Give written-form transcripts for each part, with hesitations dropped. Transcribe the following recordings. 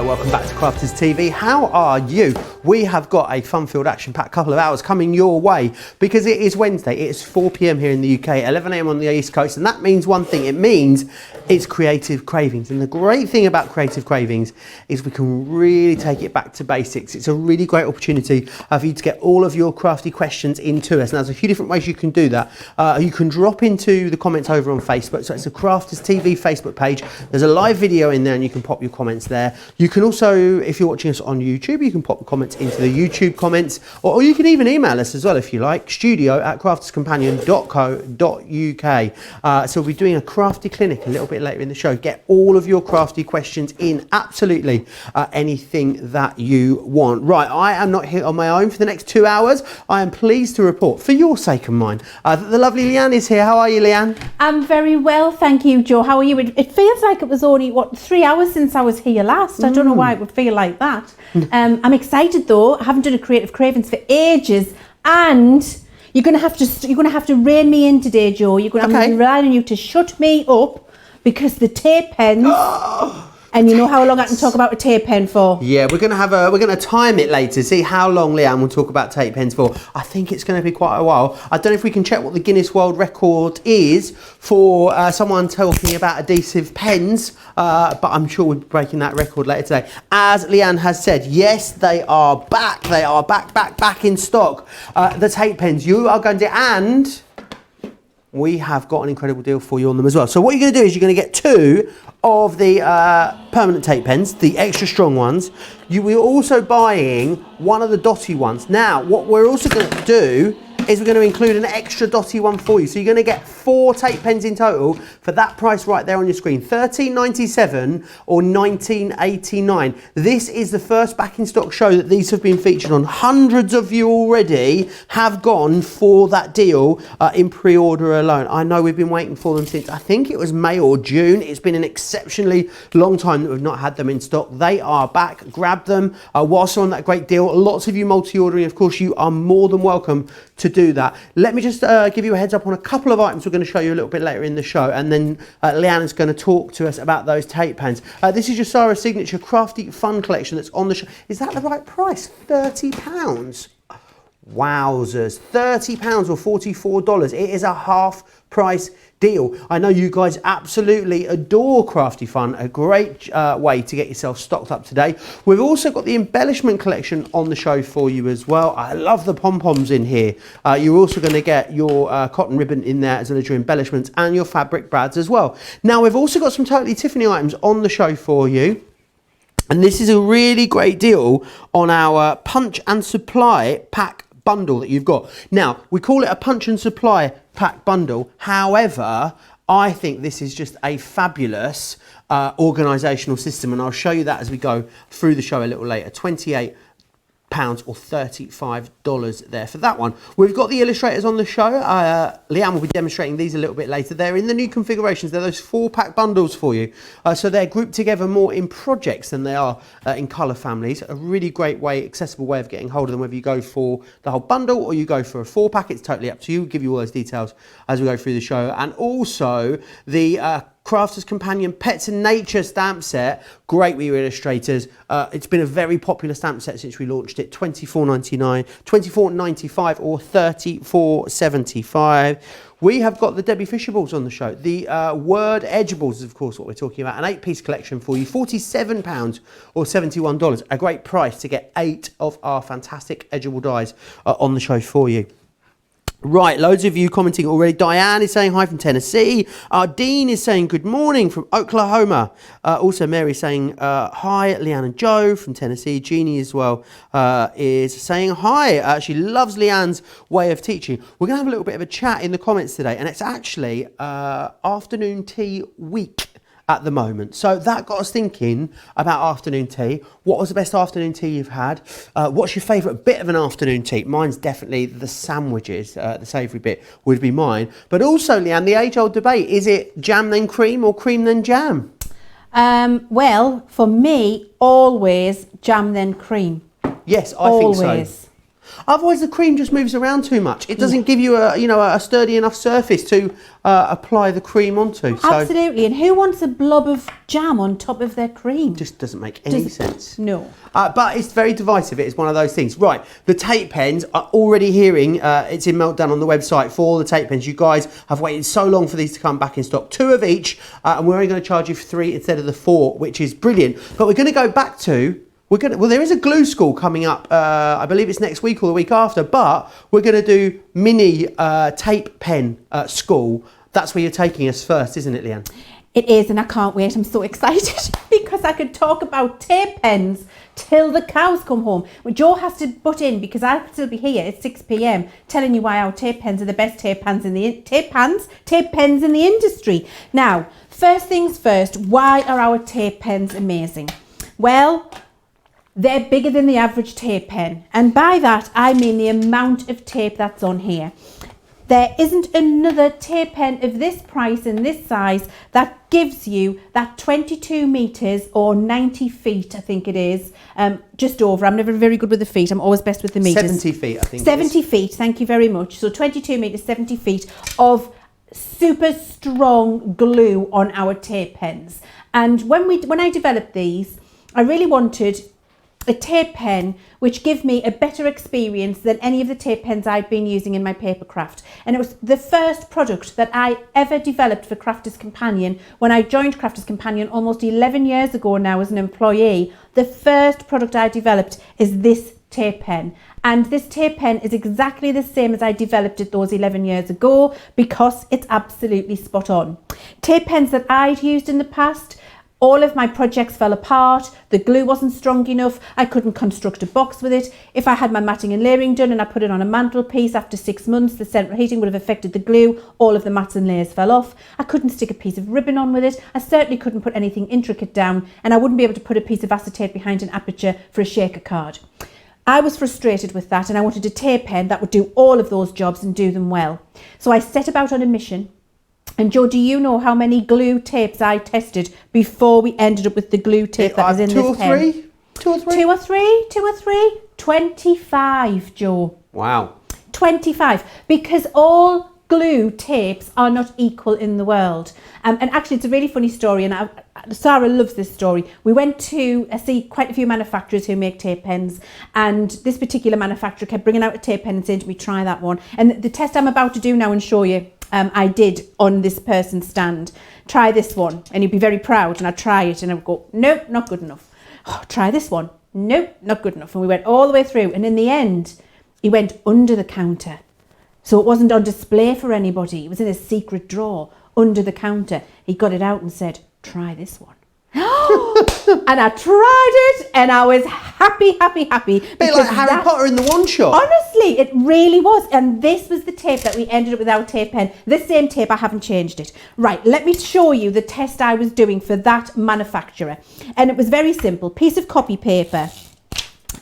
welcome back to Crafters TV. How are you? We have got a fun-filled, action-packed couple of hours coming your way because it is Wednesday. It is 4 p.m. here in the UK, 11 a.m. on the East Coast, and that means one thing. It means it's Creative Cravings, and the great thing about Creative Cravings is we can really take it back to basics. It's a really great opportunity for you to get all of your crafty questions into us. Now, there's a few different ways you can do that. You can drop into the comments over on Facebook. So it's a Crafters TV Facebook page. There's a live video in there, and you can pop your comments there. You can also, if you're watching us on YouTube, you can pop comments into the YouTube comments, or you can even email us as well if you like, studio@crafterscompanion.co.uk. So we'll be doing a crafty clinic a little bit later in the show. Get all of your crafty questions in, absolutely anything that you want. Right, I am not here on my own for the next 2 hours. I am pleased to report, for your sake and mine, that the lovely Leann is here. How are you, Leann? I'm very well, thank you, Joe. How are you? It feels like it was only, 3 hours since I was here last. I don't know why it would feel like that. I'm excited though. I haven't done a Creative Cravings for ages, and you're gonna have to rein me in today, Joe. I'm gonna rely on you to shut me up because the tape pens. And you know how long I can talk about a tape pen for? Yeah, we're gonna time it later. See how long Leann will talk about tape pens for. I think it's going to be quite a while. I don't know if we can check what the Guinness World Record is for someone talking about adhesive pens, but I'm sure we'll be breaking that record later today. As Leann has said, yes, they are back. They are back in stock. The tape pens. You are going to, and we have got an incredible deal for you on them as well. So what you're going to do is you're going to get 2 of the permanent tape pens, the extra strong ones. You will also buying one of the dotty ones. Now, what we're also going to do is we're going to include an extra dotty one for you. So you're going to get 4 tape pens in total for that price right there on your screen, $13.97 or $19.89. This is the first back in stock show that these have been featured on. Hundreds of you already have gone for that deal in pre-order alone. I know we've been waiting for them since, I think it was May or June. It's been an exceptionally long time that we've not had them in stock. They are back. Grab them whilst on that great deal. Lots of you multi-ordering, of course, you are more than welcome to do that. Let me just give you a heads up on a couple of items we're going to show you a little bit later in the show, and then Leann is going to talk to us about those tape pens. This is your Sarah Signature Crafty Fun Collection that's on the show. Is that the right price? £30? Wowzers. £30 or $44. It is a half price deal. I know you guys absolutely adore Crafty Fun, a great way to get yourself stocked up today. We've also got the embellishment collection on the show for you as well. I love the pom-poms in here. You're also going to get your cotton ribbon in there as well as your embellishments and your fabric brads as well. Now, we've also got some Totally Tiffany items on the show for you. And this is a really great deal on our Punch and Supply pack bundle that you've got. Now, we call it a Punch and Supply pack bundle. However, I think this is just a fabulous organisational system, and I'll show you that as we go through the show a little later. £28 or $35 there for that one. We've got the illustrators on the show. Leann will be demonstrating these a little bit later. They're in the new configurations. They're those 4-pack bundles for you. So they're grouped together more in projects than they are in colour families. A really great way, accessible way of getting hold of them, whether you go for the whole bundle or you go for a 4-pack. It's totally up to you. We'll give you all those details as we go through the show. And also the Crafters Companion Pets and Nature stamp set, great with your illustrators. It's been a very popular stamp set since we launched it. $24.99, $24.95 or $34.75. We have got the Debbie Fisher balls on the show. The Word Edgeables is, of course, what we're talking about. An 8-piece collection for you, £47 or $71. A great price to get 8 of our fantastic edgeable dies on the show for you. Right, loads of you commenting already. Diane is saying hi from Tennessee. Dean is saying good morning from Oklahoma. Also, Mary saying hi. Leann and Joe from Tennessee. Jeannie as well is saying hi. She loves Leann's way of teaching. We're going to have a little bit of a chat in the comments today, and it's actually afternoon tea week at the moment. So that got us thinking about afternoon tea. What was the best afternoon tea you've had? What's your favourite bit of an afternoon tea? Mine's definitely the sandwiches. The savoury bit would be mine. But also, Leann, the age-old debate, is it jam then cream or cream then jam? Well, for me, always jam then cream. Yes, I think so. Otherwise, the cream just moves around too much. It doesn't give you a sturdy enough surface to apply the cream onto. So Absolutely. And who wants a blob of jam on top of their cream? just doesn't make any sense. No. But it's very divisive. It's one of those things. Right, the tape pens are already hearing it's in meltdown on the website for the tape pens. You guys have waited so long for these to come back in stock. 2 of each, and we're only going to charge you for 3 instead of the 4, which is brilliant. But we're going to go back to... there is a glue school coming up. I believe it's next week or the week after, but we're going to do mini tape pen school. That's where you're taking us first, isn't it, Leann? It is, and I can't wait. I'm so excited because I could talk about tape pens till the cows come home. Well, Joe has to butt in because I'll still be here at 6 p.m. telling you why our tape pens are the best tape pens in the industry. Now, first things first, why are our tape pens amazing? Well, they're bigger than the average tape pen, and by that I mean the amount of tape that's on here. There isn't another tape pen of this price and this size that gives you that 22 metres or 90 feet, I think it is, just over. I'm never very good with the feet. I'm always best with the metres. 70 feet, I think 70 feet, thank you very much. So 22 metres, 70 feet of super strong glue on our tape pens. And when I developed these, I really wanted a tape pen which give me a better experience than any of the tape pens I'd been using in my paper craft. And it was the first product that I ever developed for Crafters Companion when I joined Crafters Companion almost 11 years ago now as an employee. The first product I developed is this tape pen. And this tape pen is exactly the same as I developed it those 11 years ago because it's absolutely spot on. Tape pens that I'd used in the past, all of my projects fell apart, the glue wasn't strong enough, I couldn't construct a box with it. If I had my matting and layering done and I put it on a mantelpiece, after 6 months the central heating would have affected the glue, all of the mats and layers fell off. I couldn't stick a piece of ribbon on with it, I certainly couldn't put anything intricate down, and I wouldn't be able to put a piece of acetate behind an aperture for a shaker card. I was frustrated with that and I wanted a tape pen that would do all of those jobs and do them well. So I set about on a mission. And Joe, do you know how many glue tapes I tested before we ended up with the glue tape that was in this pen? Two or three? 25, Joe. Wow. 25. Because all glue tapes are not equal in the world. And actually, it's a really funny story, and Sarah loves this story. We went to see quite a few manufacturers who make tape pens, and this particular manufacturer kept bringing out a tape pen and saying to me, try that one. And the test I'm about to do now and show you, I did on this person's stand. Try this one, and he'd be very proud, and I'd try it, and I would go, nope, not good enough. Oh, try this one. Nope, not good enough. And we went all the way through, and in the end, he went under the counter. So it wasn't on display for anybody. It was in a secret drawer under the counter. He got it out and said, try this one. And I tried it and I was happy. Bit like Harry Potter in the wand shop. Honestly, it really was. And this was the tape that we ended up with our tape pen. The same tape, I haven't changed it. Right, let me show you the test I was doing for that manufacturer. And it was very simple. Piece of copy paper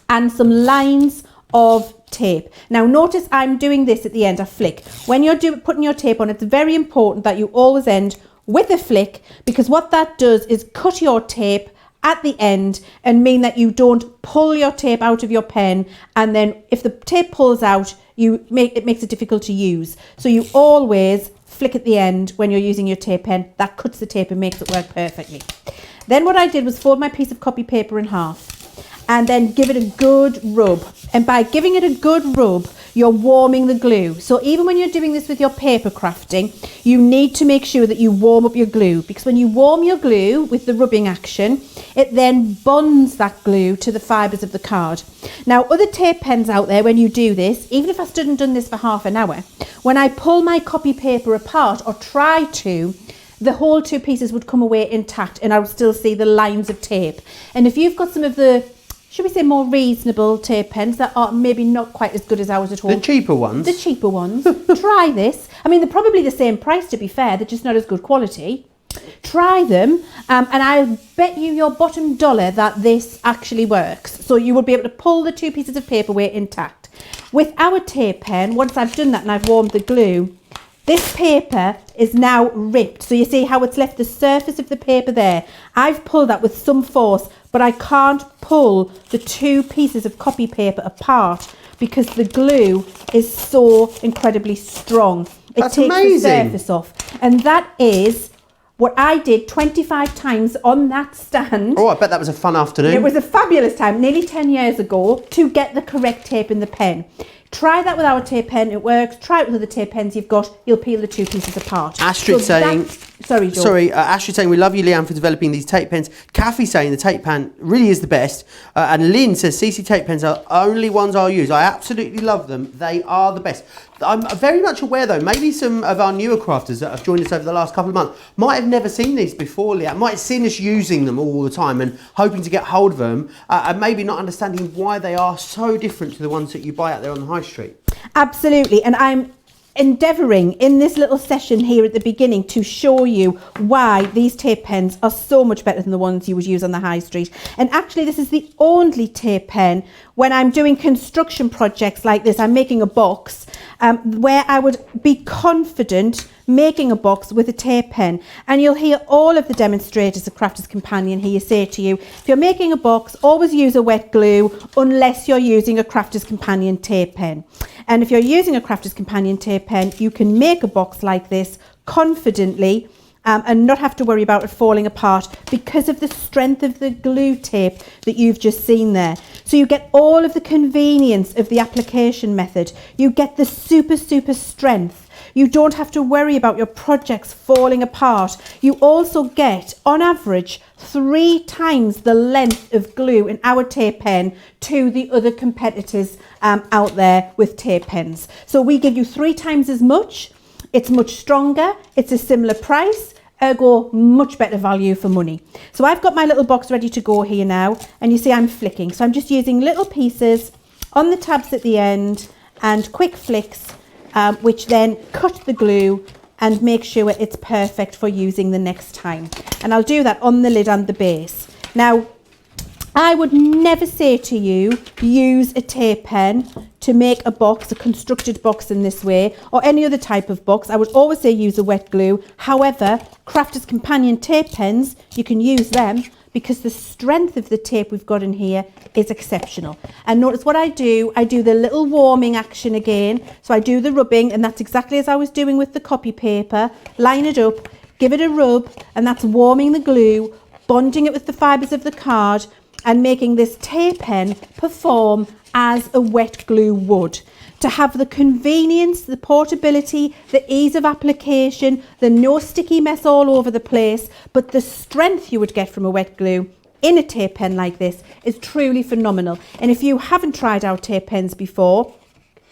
and some lines of tape. Now notice I'm doing this at the end, I flick. When you're putting your tape on, it's very important that you always end with a flick, because what that does is cut your tape at the end and mean that you don't pull your tape out of your pen, and then if the tape pulls out, it makes it difficult to use. So you always flick at the end when you're using your tape pen. That cuts the tape and makes it work perfectly. Then what I did was fold my piece of copy paper in half and then give it a good rub. And by giving it a good rub, you're warming the glue. So even when you're doing this with your paper crafting, you need to make sure that you warm up your glue, because when you warm your glue with the rubbing action, it then bonds that glue to the fibres of the card. Now, other tape pens out there, when you do this, even if I stood and done this for half an hour, when I pull my copy paper apart or try to, the whole two pieces would come away intact and I would still see the lines of tape. And if you've got some of the, should we say, more reasonable tape pens that are maybe not quite as good as ours at home. The cheaper ones? The cheaper ones. Try this. I mean, they're probably the same price, to be fair. They're just not as good quality. Try them, and I'll bet you your bottom dollar that this actually works. So you will be able to pull the two pieces of paper away intact. With our tape pen, once I've done that and I've warmed the glue, this paper is now ripped. So you see how it's left the surface of the paper there. I've pulled that with some force, but I can't pull the two pieces of copy paper apart because the glue is so incredibly strong. That's it takes amazing. the surface off. And that is what I did 25 times on that stand. Oh, I bet that was a fun afternoon. It was a fabulous time, nearly 10 years ago, to get the correct tape in the pen. Try that with our tape pen, it works. Try it with other tape pens you've got, you'll peel the two pieces apart. Astrid saying, sorry, Joe. Sorry, Astrid saying, we love you, Leann, for developing these tape pens. Kathy saying the tape pen really is the best. And Lynn says, CC tape pens are only ones I'll use. I absolutely love them. They are the best. I'm very much aware, though, maybe some of our newer crafters that have joined us over the last couple of months might have never seen these before, Leann. Might have seen us using them all the time and hoping to get hold of them, and maybe not understanding why they are so different to the ones that you buy out there on the high street. Absolutely, and I'm endeavouring in this little session here at the beginning to show you why these tape pens are so much better than the ones you would use on the high street. And actually this is the only tape pen when I'm doing construction projects like this, I'm making a box, where I would be confident making a box with a tape pen. And you'll hear all of the demonstrators of Crafter's Companion here say to you, if you're making a box, always use a wet glue unless you're using a Crafter's Companion tape pen. And if you're using a Crafter's Companion tape pen, you can make a box like this confidently and not have to worry about it falling apart because of the strength of the glue tape that you've just seen there. So you get all of the convenience of the application method. You get the super strength. You don't have to worry about your projects falling apart. You also get, on average, 3 times the length of glue in our tape pen to the other competitors out there with tape pens. So we give you 3 times as much. It's much stronger. It's a similar price. Ergo, much better value for money. So I've got my little box ready to go here now. And you see I'm flicking. So I'm just using little pieces on the tabs at the end and quick flicks, which then cut the glue and make sure it's perfect for using the next time. And I'll do that on the lid and the base. Now, I would never say to you, use a tape pen to make a box, a constructed box in this way, or any other type of box. I would always say use a wet glue. However, Crafter's Companion tape pens, you can use them because the strength of the tape we've got in here is exceptional. And notice what I do the little warming action again. So I do the rubbing, and that's exactly as I was doing with the copy paper. Line it up, give it a rub, and that's warming the glue, bonding it with the fibres of the card, and making this tape pen perform as a wet glue would. To have the convenience, the portability, the ease of application, the no sticky mess all over the place, but the strength you would get from a wet glue in a tape pen like this is truly phenomenal. And if you haven't tried our tape pens before,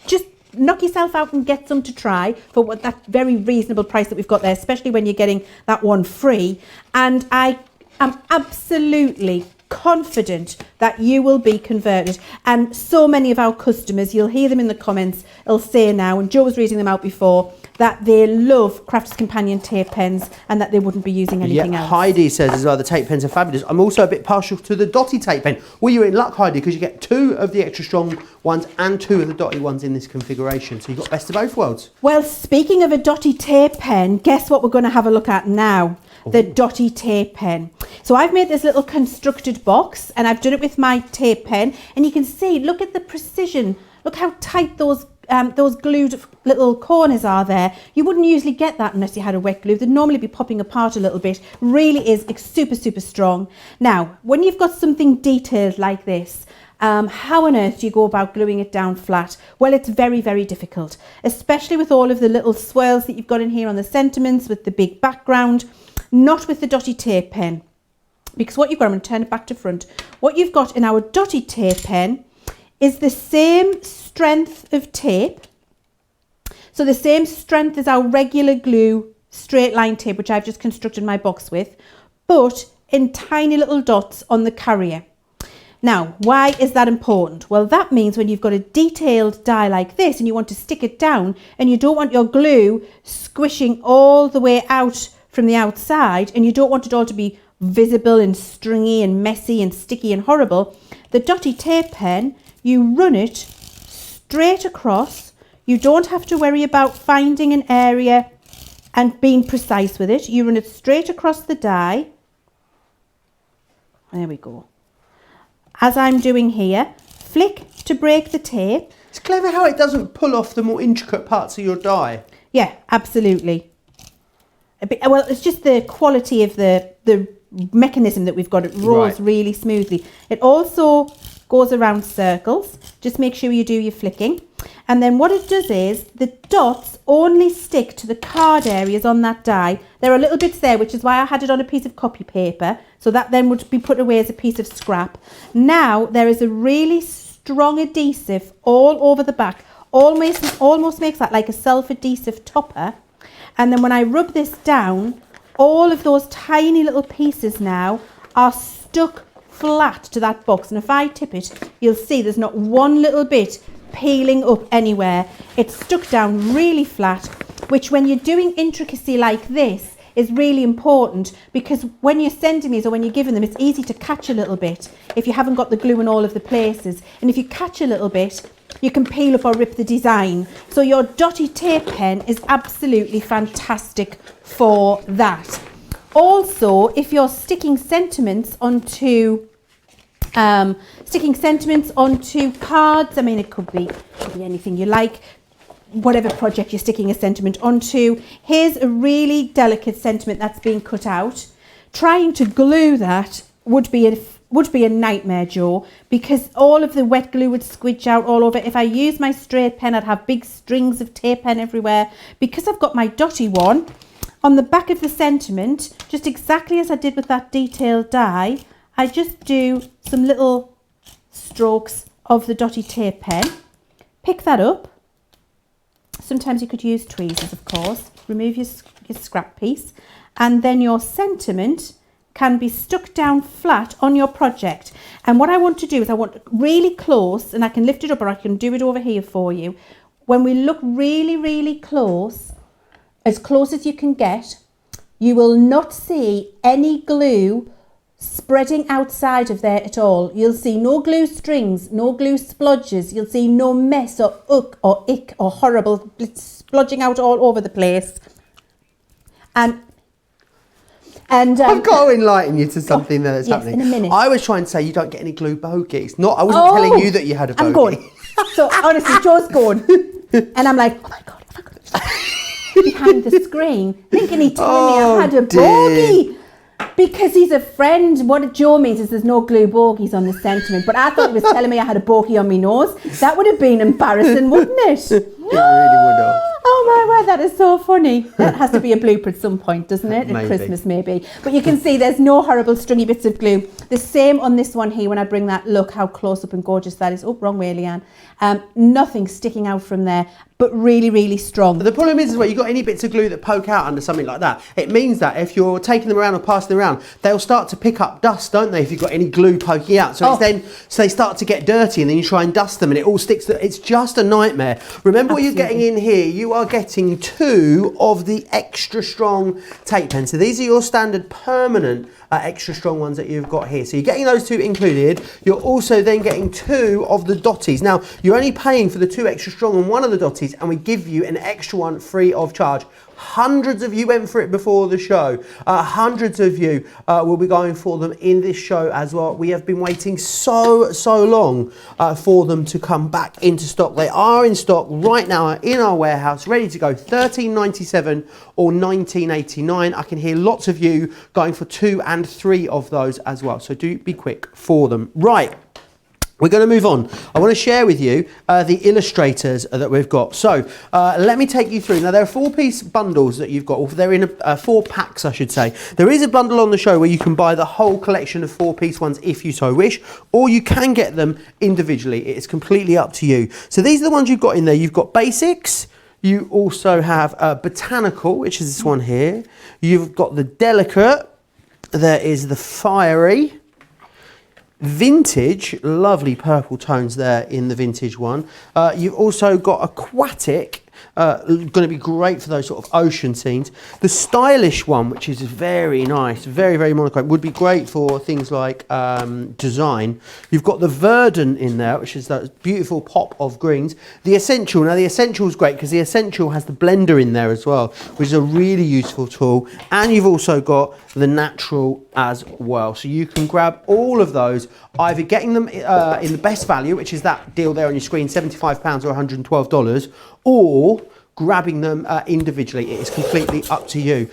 just knock yourself out and get some to try for what that very reasonable price that we've got there, especially when you're getting that one free. And I am absolutely confident that you will be converted, and so many of our customers, you'll hear them in the comments, will say now, and Joe was reading them out before, that they love Crafter's Companion tape pens and that they wouldn't be using anything else. Heidi says as well, the tape pens are fabulous. I'm also a bit partial to the dotty tape pen. Well, you're in luck, Heidi, because you get 2 of the extra strong ones and 2 of the dotty ones in this configuration. So you've got best of both worlds. Well, speaking of a dotty tape pen, guess what we're going to have a look at now? The dotty tape pen. So I've made this little constructed box and I've done it with my tape pen, and you can see, look at the precision, look how tight those glued little corners are there. You wouldn't usually get that unless you had a wet glue. They'd normally be popping apart a little bit. Really is super strong. Now, when you've got something detailed like this, how on earth do you go about gluing it down flat? Well, it's very difficult, especially with all of the little swirls that you've got in here on the sentiments with the big background. Not with the dotty tape pen, because what you've got, I'm going to turn it back to front. What you've got in our dotty tape pen is the same strength of tape. So the same strength as our regular glue straight line tape, which I've just constructed my box with, but in tiny little dots on the carrier. Now, why is that important? Well, that means when you've got a detailed die like this and you want to stick it down and you don't want your glue squishing all the way out from the outside, and you don't want it all to be visible and stringy and messy and sticky and horrible, the dotty tape pen, you run it straight across. You don't have to worry about finding an area and being precise with it. You run it straight across the die. There we go. As I'm doing here, flick to break the tape, It's clever how it doesn't pull off the more intricate parts of your die. Yeah, absolutely. Well, it's just the quality of the mechanism that we've got. It rolls really smoothly. It also goes around circles. Just make sure you do your flicking. And then what it does is the dots only stick to the card areas on that die. There are little bits there, which is why I had it on a piece of copy paper. So that then would be put away as a piece of scrap. Now there is a really strong adhesive all over the back. Almost makes that like a self-adhesive topper. And then when I rub this down, all of those tiny little pieces now are stuck flat to that box. And if I tip it, you'll see there's not one little bit peeling up anywhere. It's stuck down really flat, which when you're doing intricacy like this is really important, because when you're sending these or when you're giving them, it's easy to catch a little bit if you haven't got the glue in all of the places. And if you catch a little bit, you can peel up or rip the design. So your dotty tape pen is absolutely fantastic for that. Also, if you're sticking sentiments onto cards, I mean, it could be anything you like, whatever project you're sticking a sentiment onto. Here's a really delicate sentiment that's been cut out. Trying to glue that would be a nightmare, Joe, because all of the wet glue would squidge out all over. If I use my straight pen, I'd have big strings of tape pen everywhere. Because I've got my dotty one on the back of the sentiment, just exactly as I did with that detailed die, I just do some little strokes of the dotty tape pen, pick that up. Sometimes you could use tweezers, of course. Remove your scrap piece, and then your sentiment can be stuck down flat on your project. And what I want to do is I want really close, and I can lift it up or I can do it over here for you. When we look really, really close as you can get, you will not see any glue spreading outside of there at all. You'll see no glue strings, no glue splodges. You'll see no mess or ick or horrible splodging out all over the place. And I've got to enlighten you to something that's happening. In a minute. I was trying to say you don't get any glue bogies. I wasn't telling you that you had a bogey. I'm going. So honestly, Joe's going. And I'm like, oh my God. Behind the screen, thinking he told me I had a bogey. Because he's a friend. What Joe means is there's no glue bogies on the sentiment. But I thought he was telling me I had a bogey on my nose. That would have been embarrassing, wouldn't it? It really would have. Oh my word, that is so funny. That has to be a blooper at some point, doesn't it? At Christmas maybe. But you can see there's no horrible stringy bits of glue. The same on this one here when I bring that. Look how close up and gorgeous that is. Oh, wrong way, Leanne. Nothing sticking out from there, but really, really strong. But the problem is you've got any bits of glue that poke out under something like that. It means that if you're taking them around or passing them around, they'll start to pick up dust, don't they, if you've got any glue poking out. So so they start to get dirty, and then you try and dust them and it all sticks. It's just a nightmare. Remember what you're getting in here. You are getting 2 of the extra strong tape pens. So these are your standard permanent extra strong ones that you've got here. So you're getting those 2 included. You're also then getting 2 of the dotties. Now, you're only paying for the 2 extra strong on one of the dotties, and we give you an extra one free of charge. Hundreds of you went for it before the show. Hundreds of you will be going for them in this show as well. We have been waiting so long for them to come back into stock. They are in stock right now in our warehouse, ready to go. $13.97 or $19.89. I can hear lots of you going for 2 and 3 of those as well. So do be quick for them. Right. We're going to move on. I want to share with you the illustrators that we've got. So let me take you through. Now, there are 4-piece bundles that you've got. Or they're in 4 packs, I should say. There is a bundle on the show where you can buy the whole collection of 4-piece ones if you so wish, or you can get them individually. It's completely up to you. So these are the ones you've got in there. You've got basics. You also have botanical, which is this one here. You've got the delicate. There is the fiery. Vintage, lovely purple tones there in the vintage one. You've also got aquatic, going to be great for those sort of ocean scenes. The stylish one, which is very nice, very, very monochrome, would be great for things like design. You've got the Verdant in there, which is that beautiful pop of greens. The Essential, now the Essential is great because the Essential has the blender in there as well, which is a really useful tool. And you've also got the Natural as well. So you can grab all of those, either getting them in the best value, which is that deal there on your screen, £75 or $112, or grabbing them individually. It is completely up to you.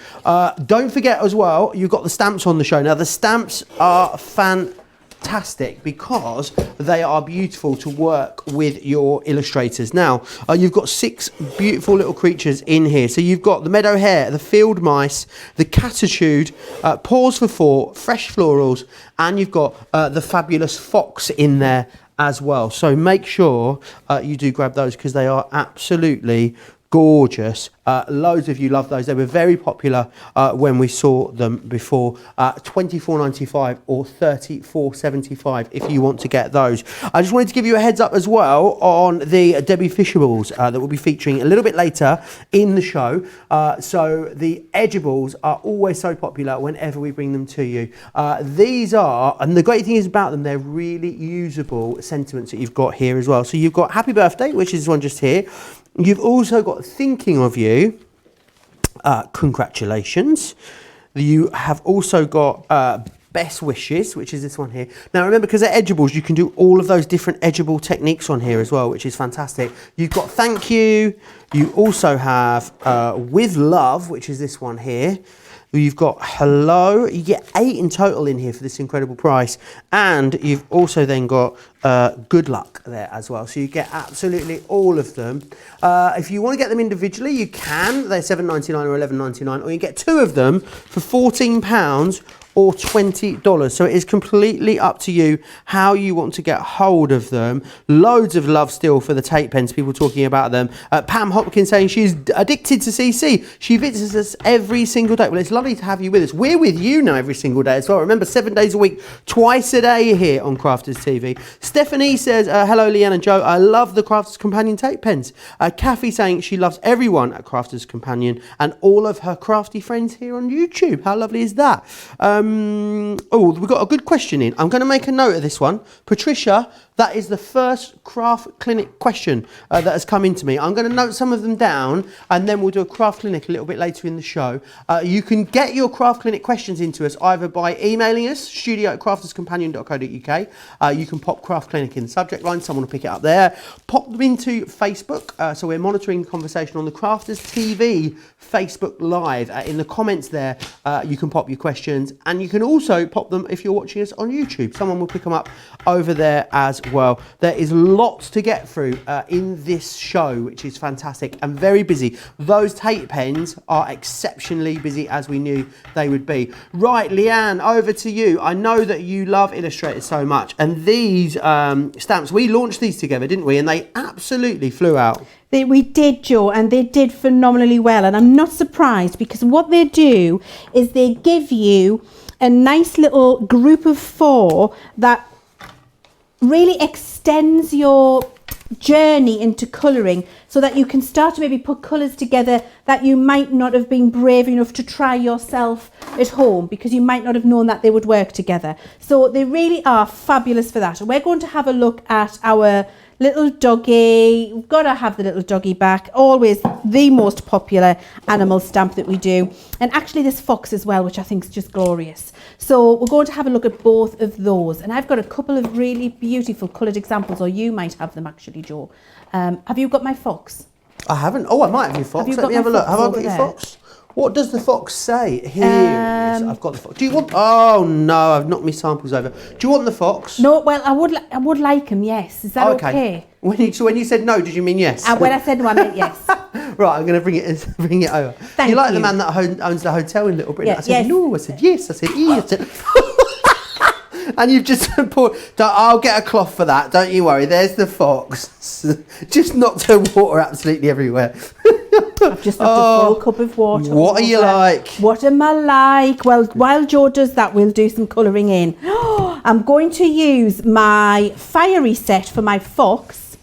Don't forget as well, you've got the stamps on the show. Now the stamps are fantastic because they are beautiful to work with your illustrators. Now you've got 6 beautiful little creatures in here. So you've got the meadow hare, the field mice, the catitude, paws for 4, fresh florals, and you've got the fabulous fox in there as well. So make sure you do grab those because they are absolutely gorgeous. Loads of you love those. They were very popular when we saw them before. $24.95 or $34.75 if you want to get those. I just wanted to give you a heads up as well on the Debbie Fishables that we'll be featuring a little bit later in the show. So the Edgeables are always so popular whenever we bring them to you. These are, and the great thing is about them, they're really usable sentiments that you've got here as well. So you've got Happy Birthday, which is one just here. You've also got Thinking of You, congratulations. You have also got Best Wishes, which is this one here. Now remember, because they're edgeables, you can do all of those different edgeable techniques on here as well, which is fantastic. You've got Thank You. You also have With Love, which is this one here. You've got Hello. You get 8 in total in here for this incredible price. And you've also then got Good Luck there as well. So you get absolutely all of them. If you want to get them individually, you can. They're $7.99 or $11.99. Or you get 2 of them for £14 or $20. So it is completely up to you how you want to get hold of them. Loads of love still for the tape pens, people talking about them. Pam Hopkins saying she's addicted to CC. She visits us every single day. Well, it's lovely to have you with us. We're with you now every single day as well. Remember, 7 days a week, twice a day here on Crafters TV. Stephanie says, hello, Leann and Joe. I love the Crafters Companion tape pens. Kathy saying she loves everyone at Crafters Companion and all of her crafty friends here on YouTube. How lovely is that? Oh, we've got a good question in. I'm going to make a note of this one. Patricia, that is the first craft clinic question that has come into me. I'm going to note some of them down and then we'll do a craft clinic a little bit later in the show. You can get your craft clinic questions into us either by emailing us, studio@crafterscompanion.co.uk. You can pop craft clinic in the subject line. Someone will pick it up there. Pop them into Facebook. So we're monitoring the conversation on the Crafters TV Facebook Live. In the comments there, you can pop your questions and you can also pop them if you're watching us on YouTube. Someone will pick them up over there as well. There is lots to get through in this show, which is fantastic and very busy. Those tape pens are exceptionally busy, as we knew they would be. Right, Leann, over to you. I know that you love Illustrator so much, and these stamps, we launched these together, didn't we? And they absolutely flew out. We did, Joe, and they did phenomenally well. And I'm not surprised because what they do is they give you a nice little group of 4 that really extends your journey into colouring so that you can start to maybe put colours together that you might not have been brave enough to try yourself at home because you might not have known that they would work together. So they really are fabulous for that. And we're going to have a look at our little doggy. We've got to have the little doggy back. Always the most popular animal stamp that we do. And actually this fox as well, which I think is just glorious. So we're going to have a look at both of those. And I've got a couple of really beautiful coloured examples, or you might have them actually, Joe. Have you got my fox? I haven't. Oh, I might have your fox. Let me have a look. Have I got your fox? What does the fox say? Here it is. I've got the fox. Do you want... Oh, no, I've knocked my samples over. Do you want the fox? No, well, I would like him, yes. Is that okay? So when you said no, did you mean yes? When I said no, I meant yes. Right, I'm going to bring it over. Thank you. Like the man that owns the hotel in Little Britain? Yeah, I said no. I said yes. I said yes. And you've just poured... I'll get a cloth for that. Don't you worry. There's the fox. Just knocked her water absolutely everywhere. I've just knocked a full cup of water. What are you like? What am I like? Well, while Joe does that, we'll do some colouring in. I'm going to use my fiery set for my fox.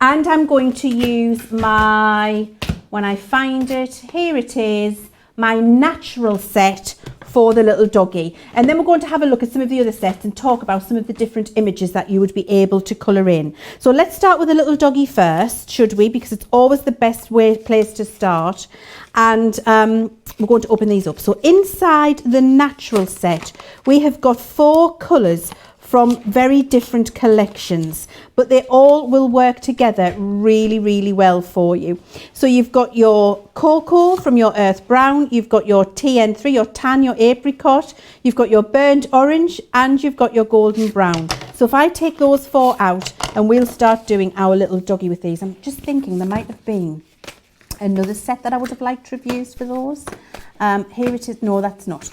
And I'm going to use my, when I find it, here it is, my natural set for the little doggy. And then we're going to have a look at some of the other sets and talk about some of the different images that you would be able to colour in. So let's start with the little doggy first, should we? Because it's always the best place to start. And we're going to open these up. So inside the natural set, we have got 4 colours from very different collections, but they all will work together really, really well for you. So you've got your cocoa from your earth brown, you've got your TN3, your tan, your apricot, you've got your burnt orange, and you've got your golden brown. So if I take those 4 out and we'll start doing our little doggy with these, I'm just thinking there might have been another set that I would have liked to have used for those. Here it is. No, that's not.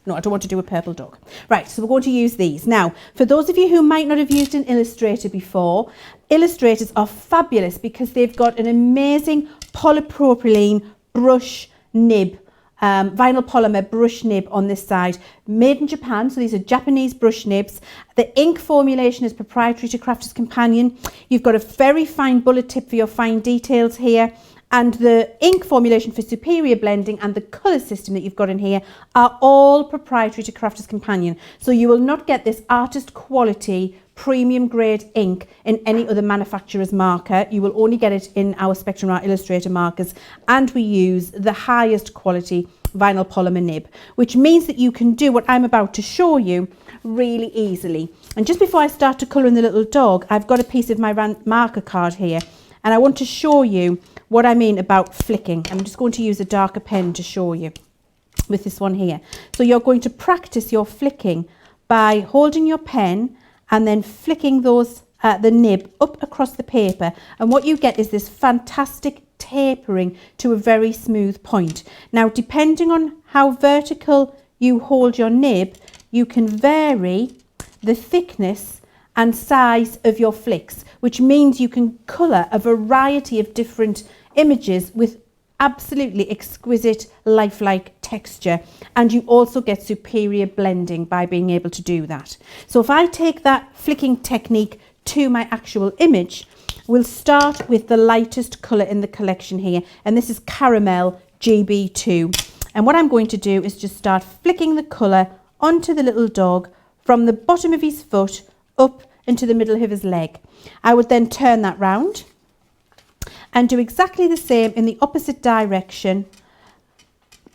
No, I don't want to do a purple dog. Right, so we're going to use these. Now, for those of you who might not have used an Illustrator before, Illustrators are fabulous because they've got an amazing polypropylene brush nib, vinyl polymer brush nib on this side, made in Japan. So these are Japanese brush nibs. The ink formulation is proprietary to Crafter's Companion. You've got a very fine bullet tip for your fine details here. And the ink formulation for superior blending and the colour system that you've got in here are all proprietary to Crafter's Companion. So you will not get this artist quality premium grade ink in any other manufacturer's marker. You will only get it in our Spectrum Art Illustrator markers. And we use the highest quality vinyl polymer nib, which means that you can do what I'm about to show you really easily. And just before I start to colour in the little dog, I've got a piece of my marker card here. And I want to show you what I mean about flicking. I'm just going to use a darker pen to show you with this one here. So you're going to practice your flicking by holding your pen and then flicking those the nib up across the paper. And what you get is this fantastic tapering to a very smooth point. Now, depending on how vertical you hold your nib, you can vary the thickness and size of your flicks, which means you can colour a variety of different images with absolutely exquisite lifelike texture, and you also get superior blending by being able to do that. So if I take that flicking technique to my actual image, we'll start with the lightest colour in the collection here, and this is Caramel GB2. And what I'm going to do is just start flicking the colour onto the little dog from the bottom of his foot up into the middle of his leg. I would then turn that round and do exactly the same in the opposite direction,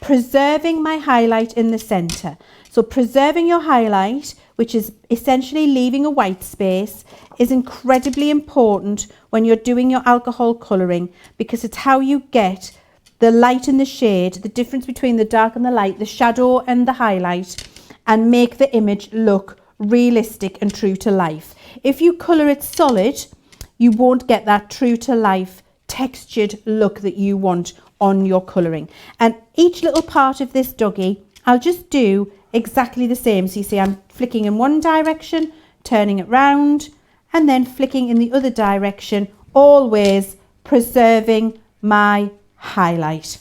preserving my highlight in the centre. So preserving your highlight, which is essentially leaving a white space, is incredibly important when you're doing your alcohol colouring, because it's how you get the light and the shade, the difference between the dark and the light, the shadow and the highlight, and make the image look realistic and true to life. If you colour it solid, you won't get that true to life textured look that you want on your colouring. And each little part of this doggy, I'll just do exactly the same. So you see I'm flicking in one direction, turning it round, and then flicking in the other direction, always preserving my highlight.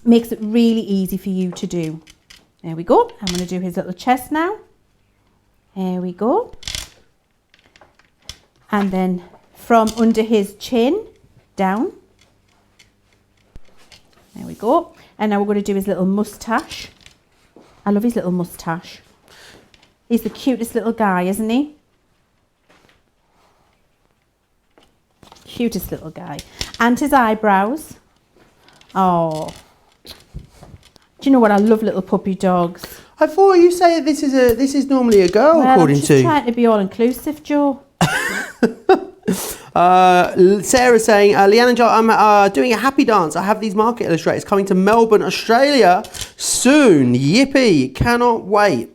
Makes it really easy for you to do. There we go. I'm going to do his little chest now. There we go. And then from under his chin down. There we go. And now we're going to do his little moustache. I love his little moustache. He's the cutest little guy, isn't he? Cutest little guy. And his eyebrows. Oh. Do you know what? I love little puppy dogs. I thought you say this is normally a girl, well, according I'm just to. trying to be all inclusive, Joe. Sarah saying, Leann and Joe, I'm doing a happy dance. I have these market illustrators coming to Melbourne, Australia soon. Yippee! Cannot wait.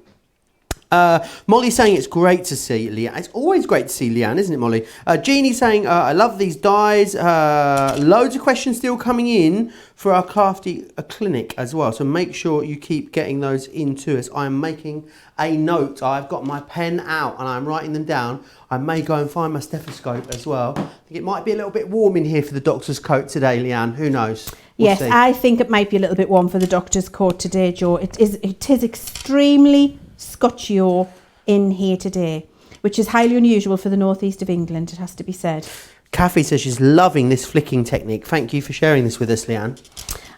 Molly saying it's great to see Leann. It's always great to see Leann, isn't it, Molly? Jeannie saying, I love these dies. Loads of questions still coming in for our crafty clinic as well. So make sure you keep getting those into us. I'm making a note. I've got my pen out and I'm writing them down. I may go and find my stethoscope as well. I think it might be a little bit warm in here for the doctor's coat today, Leann. Who knows? We'll see. I think it might be a little bit warm for the doctor's coat today, Joe. It is extremely Scotchio in here today. which is highly unusual for the northeast of England, it has to be said. Kathy says she's loving this flicking technique. Thank you for sharing this with us, Leann.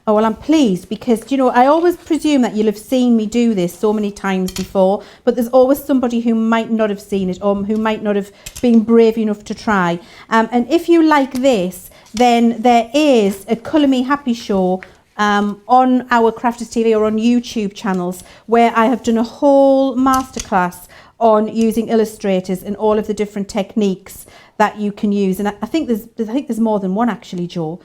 Oh, well, I'm pleased because, you know, I always presume that you'll have seen me do this so many times before, but there's always somebody who might not have seen it or who might not have been brave enough to try. And if you like this, then there is a Colour Me Happy show on our Crafters TV or on YouTube channels where I have done a whole masterclass on using illustrators and all of the different techniques that you can use. And I think there's more than one actually, Joe.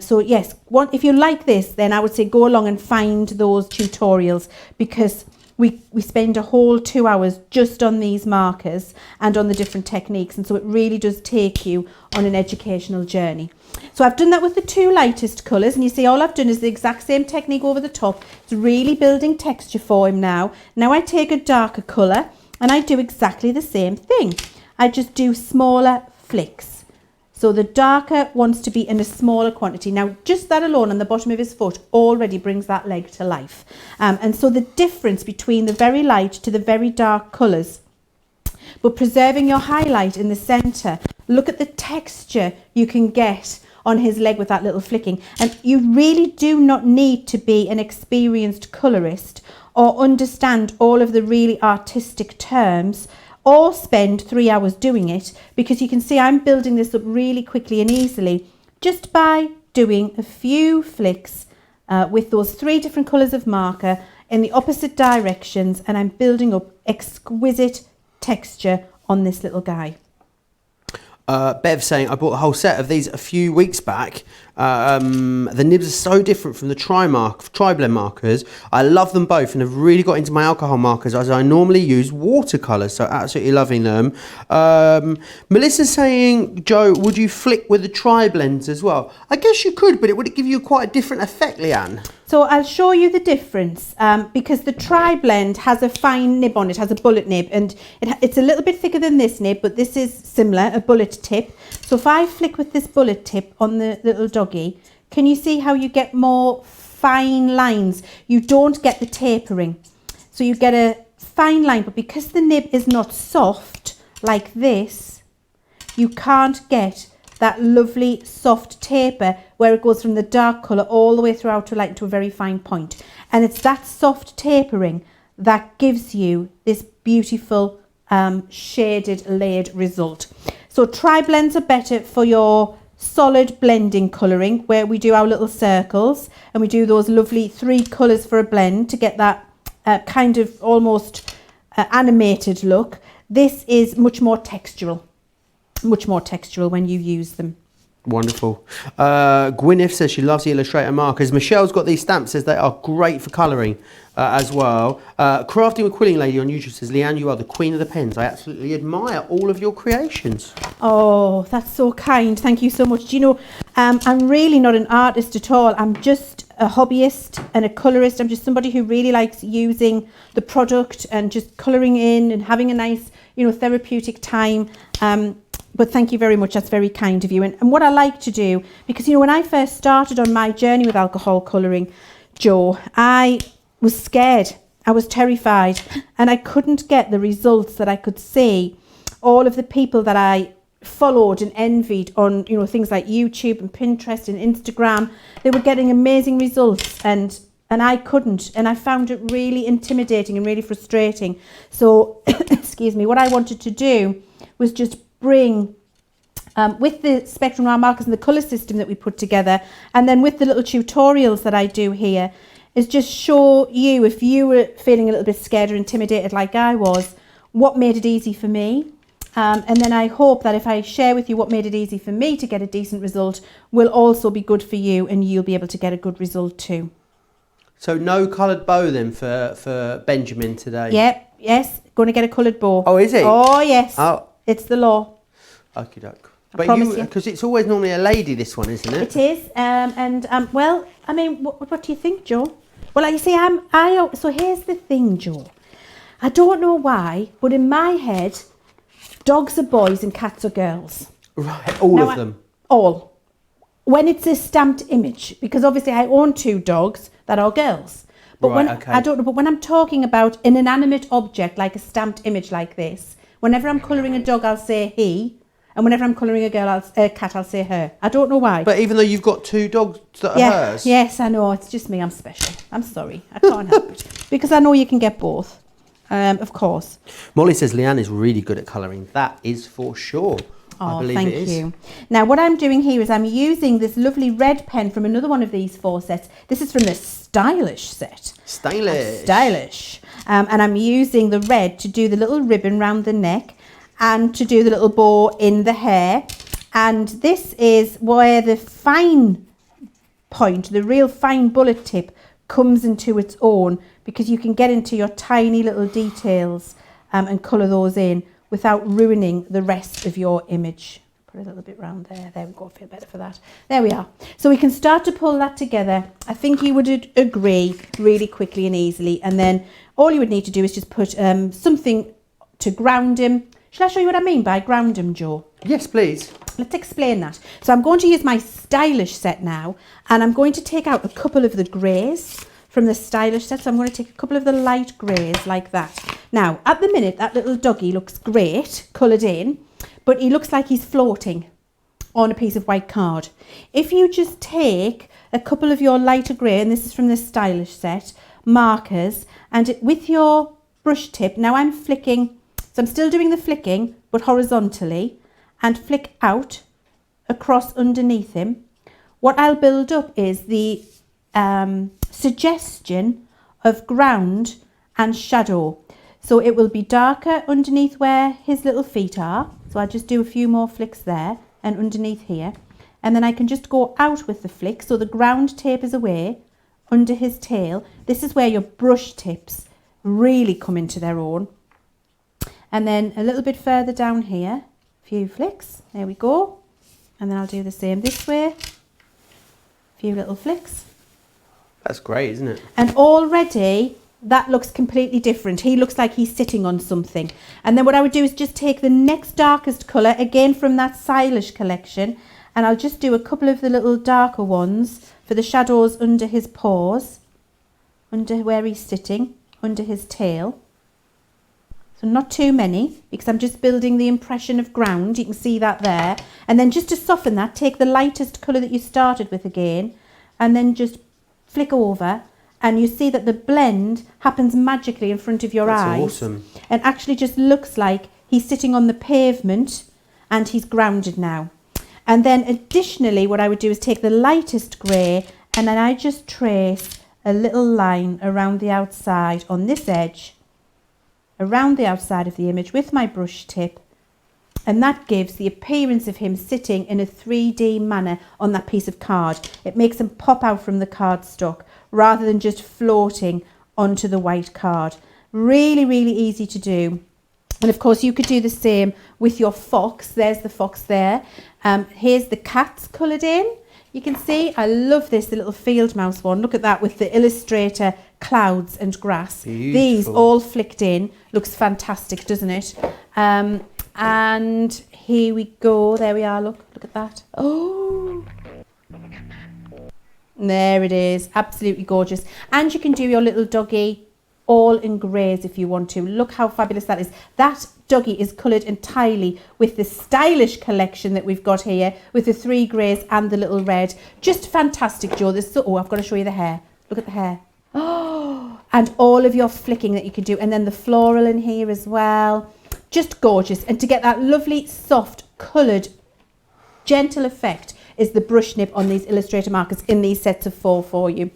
So yes, if you like this, then I would say go along and find those tutorials, because we spend a whole 2 hours just on these markers and on the different techniques, and so it really does take you on an educational journey. So I've done that with the 2 lightest colours, and you see all I've done is the exact same technique over the top. It's really building texture for him now. Now I take a darker colour and I do exactly the same thing. I just do smaller flicks. So the darker wants to be in a smaller quantity. Now, just that alone on the bottom of his foot already brings that leg to life. And so the difference between the very light to the very dark colours, but preserving your highlight in the centre, look at the texture you can get on his leg with that little flicking. And you really do not need to be an experienced colourist or understand all of the really artistic terms or spend 3 hours doing it, because you can see I'm building this up really quickly and easily just by doing a few flicks with those 3 different colours of marker in the opposite directions, and I'm building up exquisite texture on this little guy. Bev saying, I bought a whole set of these a few weeks back. The nibs are so different from the tri-blend markers. I love them both and have really got into my alcohol markers, as I normally use watercolours, so absolutely loving them. Melissa's saying, Joe, would you flick with the tri-blends as well? I guess you could, but it would give you quite a different effect, Leann. So I'll show you the difference, because the tri-blend has a fine nib on it, has a bullet nib, and it's a little bit thicker than this nib, but this is similar, a bullet tip. So if I flick with this bullet tip on the little doggy, can you see how you get more fine lines? You don't get the tapering. So you get a fine line, but because the nib is not soft like this, you can't get that lovely soft taper where it goes from the dark colour all the way throughout to light to a very fine point. And it's that soft tapering that gives you this beautiful shaded layered result. So tri-blends are better for your solid blending colouring, where we do our little circles and we do those lovely 3 colours for a blend to get that kind of almost animated look. This is much more textural when you use them. Wonderful. Gwyneth says she loves the Illustrator markers. Michelle's got these stamps, says they are great for colouring as well. Crafting with Quilling Lady on YouTube says, Leann, you are the queen of the pens. I absolutely admire all of your creations. Oh, that's so kind. Thank you so much. Do you know, I'm really not an artist at all. I'm just a hobbyist and a colourist. I'm just somebody who really likes using the product and just colouring in and having a nice, you know, therapeutic time. But thank you very much. That's very kind of you. And what I like to do, because, you know, when I first started on my journey with alcohol colouring, Joe, I was scared. I was terrified. And I couldn't get the results that I could see. All of the people that I followed and envied on, you know, things like YouTube and Pinterest and Instagram, they were getting amazing results. And I couldn't. And I found it really intimidating and really frustrating. So, excuse me, what I wanted to do was just bring, with the spectrum round markers and the colour system that we put together, and then with the little tutorials that I do here, is just show you, if you were feeling a little bit scared or intimidated like I was, what made it easy for me. And then I hope that if I share with you what made it easy for me to get a decent result, will also be good for you, and you'll be able to get a good result too. So no coloured bow then for Benjamin today? Yep, yes, going to get a coloured bow. Oh, is he? Oh, yes. Oh. It's the law. Okie doke. But you, because it's always normally a lady, this one, isn't it? It is. Well, I mean, what do you think, Joe? Well, you see, so here's the thing, Joe. I don't know why, but in my head, dogs are boys and cats are girls. Right, all of them? All. When it's a stamped image, because obviously I own 2 dogs that are girls. But right, okay. I don't know, but when I'm talking about an inanimate object, like a stamped image like this, Whenever I'm colouring a dog, I'll say he. And whenever I'm colouring a cat, I'll say her. I don't know why. But even though you've got 2 dogs that are hers. Yes, I know. It's just me. I'm special. I'm sorry. I can't help it. Because I know you can get both. Of course. Molly says Leann is really good at colouring. That is for sure. I Oh, believe thank it is. you. Now, what I'm doing here is I'm using this lovely red pen from another one of these 4 sets. This is from the Stylish set. Stylish. And I'm using the red to do the little ribbon round the neck and to do the little bow in the hair. And this is where the fine point, the real fine bullet tip, comes into its own, because you can get into your tiny little details and colour those in without ruining the rest of your image. Put a little bit round there. There we go. Feel better for that. There we are. So we can start to pull that together. I think you would agree really quickly and easily. And then all you would need to do is just put something to ground him. Shall I show you what I mean by ground him, Joe? Yes, please. Let's explain that. So I'm going to use my Stylish set now, and I'm going to take out a couple of the greys from the Stylish set. So I'm going to take a couple of the light greys like that. Now, at the minute, that little doggy looks great, coloured in, but he looks like he's floating on a piece of white card. If you just take a couple of your lighter grey, and this is from the Stylish set, markers, and with your brush tip, now I'm flicking, so I'm still doing the flicking, but horizontally, and flick out across underneath him. What I'll build up is the suggestion of ground and shadow. So it will be darker underneath where his little feet are. So I'll just do a few more flicks there and underneath here. And then I can just go out with the flick. So the ground tapers away under his tail. This is where your brush tips really come into their own. And then a little bit further down here, a few flicks. There we go. And then I'll do the same this way. A few little flicks. That's great, isn't it? And already that looks completely different. He looks like he's sitting on something. And then what I would do is just take the next darkest colour, again from that Stylish collection, and I'll just do a couple of the little darker ones for the shadows under his paws, under where he's sitting, under his tail. So not too many, because I'm just building the impression of ground. You can see that there. And then just to soften that, take the lightest colour that you started with again, and then just flick over, and you see that the blend happens magically in front of your eyes. That's awesome. And actually just looks like he's sitting on the pavement and he's grounded now. And then additionally, what I would do is take the lightest grey, and then I just trace a little line around the outside on this edge, around the outside of the image with my brush tip. And that gives the appearance of him sitting in a 3D manner on that piece of card. It makes him pop out from the cardstock rather than just floating onto the white card. Really, really easy to do. And of course, you could do the same with your fox. There's the fox there. Here's the cats coloured in. You can see, I love this, the little field mouse one. Look at that with the Illustrator clouds and grass. Beautiful. These all flicked in. Looks fantastic, doesn't it? And here we go. There we are. Look at that. Oh, there it is. Absolutely gorgeous. And you can do your little doggy all in greys if you want to. Look how fabulous that is. That doggy is coloured entirely with the Stylish collection that we've got here, with the 3 greys and the little red. Just fantastic, Joe. Oh, I've got to show you the hair. Look at the hair. Oh, and all of your flicking that you can do. And then the floral in here as well. Just gorgeous. And to get that lovely, soft, coloured, gentle effect is the brush nib on these Illustrator markers in these sets of 4 for you.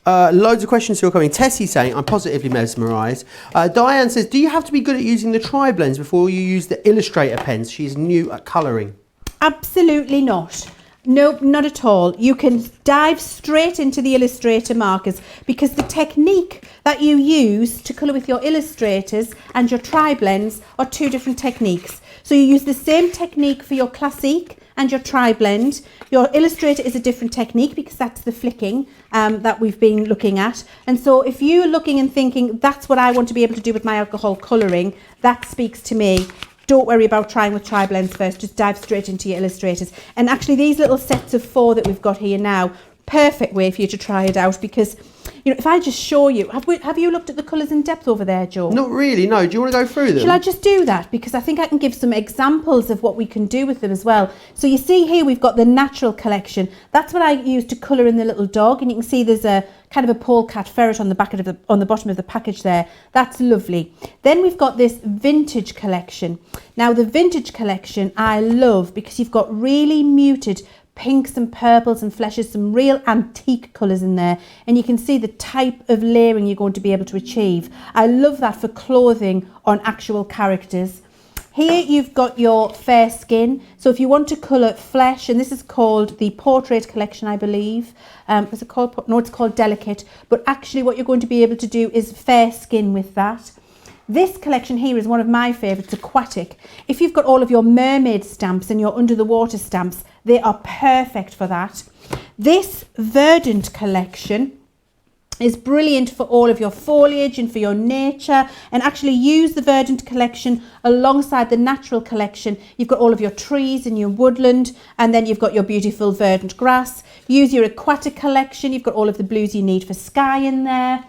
Loads of questions still coming. Tessie saying, I'm positively mesmerised. Diane says, do you have to be good at using the tri-blends before you use the Illustrator pens? She's new at colouring. Absolutely not. No, not at all. You can dive straight into the Illustrator markers, because the technique that you use to colour with your Illustrators and your tri-blends are 2 different techniques. So you use the same technique for your Classique and your tri-blend. Your Illustrator is a different technique because that's the flicking that we've been looking at. And so if you're looking and thinking, that's what I want to be able to do with my alcohol colouring, that speaks to me. Don't worry about trying with tri-blends first, just dive straight into your Illustrators. And actually these little sets of 4 that we've got here now, perfect way for you to try it out, because you know, if I just show you, have you looked at the colours in depth over there, Joe? Not really, no. Do you want to go through them? Shall I just do that? Because I think I can give some examples of what we can do with them as well. So you see here we've got the natural collection. That's what I use to colour in the little dog, and you can see there's a kind of a polecat ferret on the bottom of the package there. That's lovely. Then we've got this vintage collection. Now the vintage collection I love because you've got really muted pinks and purples and fleshes, some real antique colours in there, and you can see the type of layering you're going to be able to achieve. I love that for clothing on actual characters. Here you've got your fair skin, so if you want to colour flesh, and this is called the Portrait collection, I believe. Is it called? No, it's called Delicate, but actually what you're going to be able to do is fair skin with that. This collection here is one of my favourites, Aquatic. If you've got all of your mermaid stamps and your under the water stamps, they are perfect for that. This Verdant collection is brilliant for all of your foliage and for your nature, and actually use the Verdant collection alongside the natural collection. You've got all of your trees and your woodland, and then you've got your beautiful verdant grass. Use your Aquatic collection. You've got all of the blues you need for sky in there.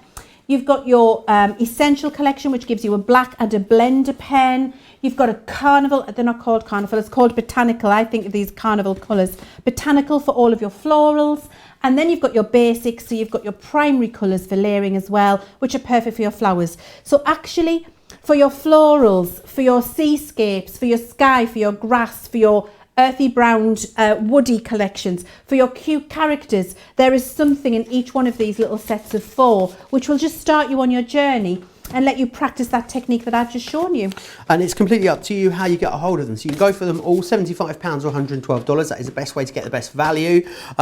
You've got your Essential collection, which gives you a black and a blender pen. You've got a Carnival, they're not called Carnival, it's called Botanical. I think of these Carnival colours. Botanical for all of your florals. And then you've got your basics, so you've got your primary colours for layering as well, which are perfect for your flowers. So actually, for your florals, for your seascapes, for your sky, for your grass, for your earthy browned woody collections, for your cute characters, there is something in each one of these little sets of 4 which will just start you on your journey and let you practice that technique that I've just shown you. And it's completely up to you how you get a hold of them. So you can go for them all, £75 or $112. That is the best way to get the best value.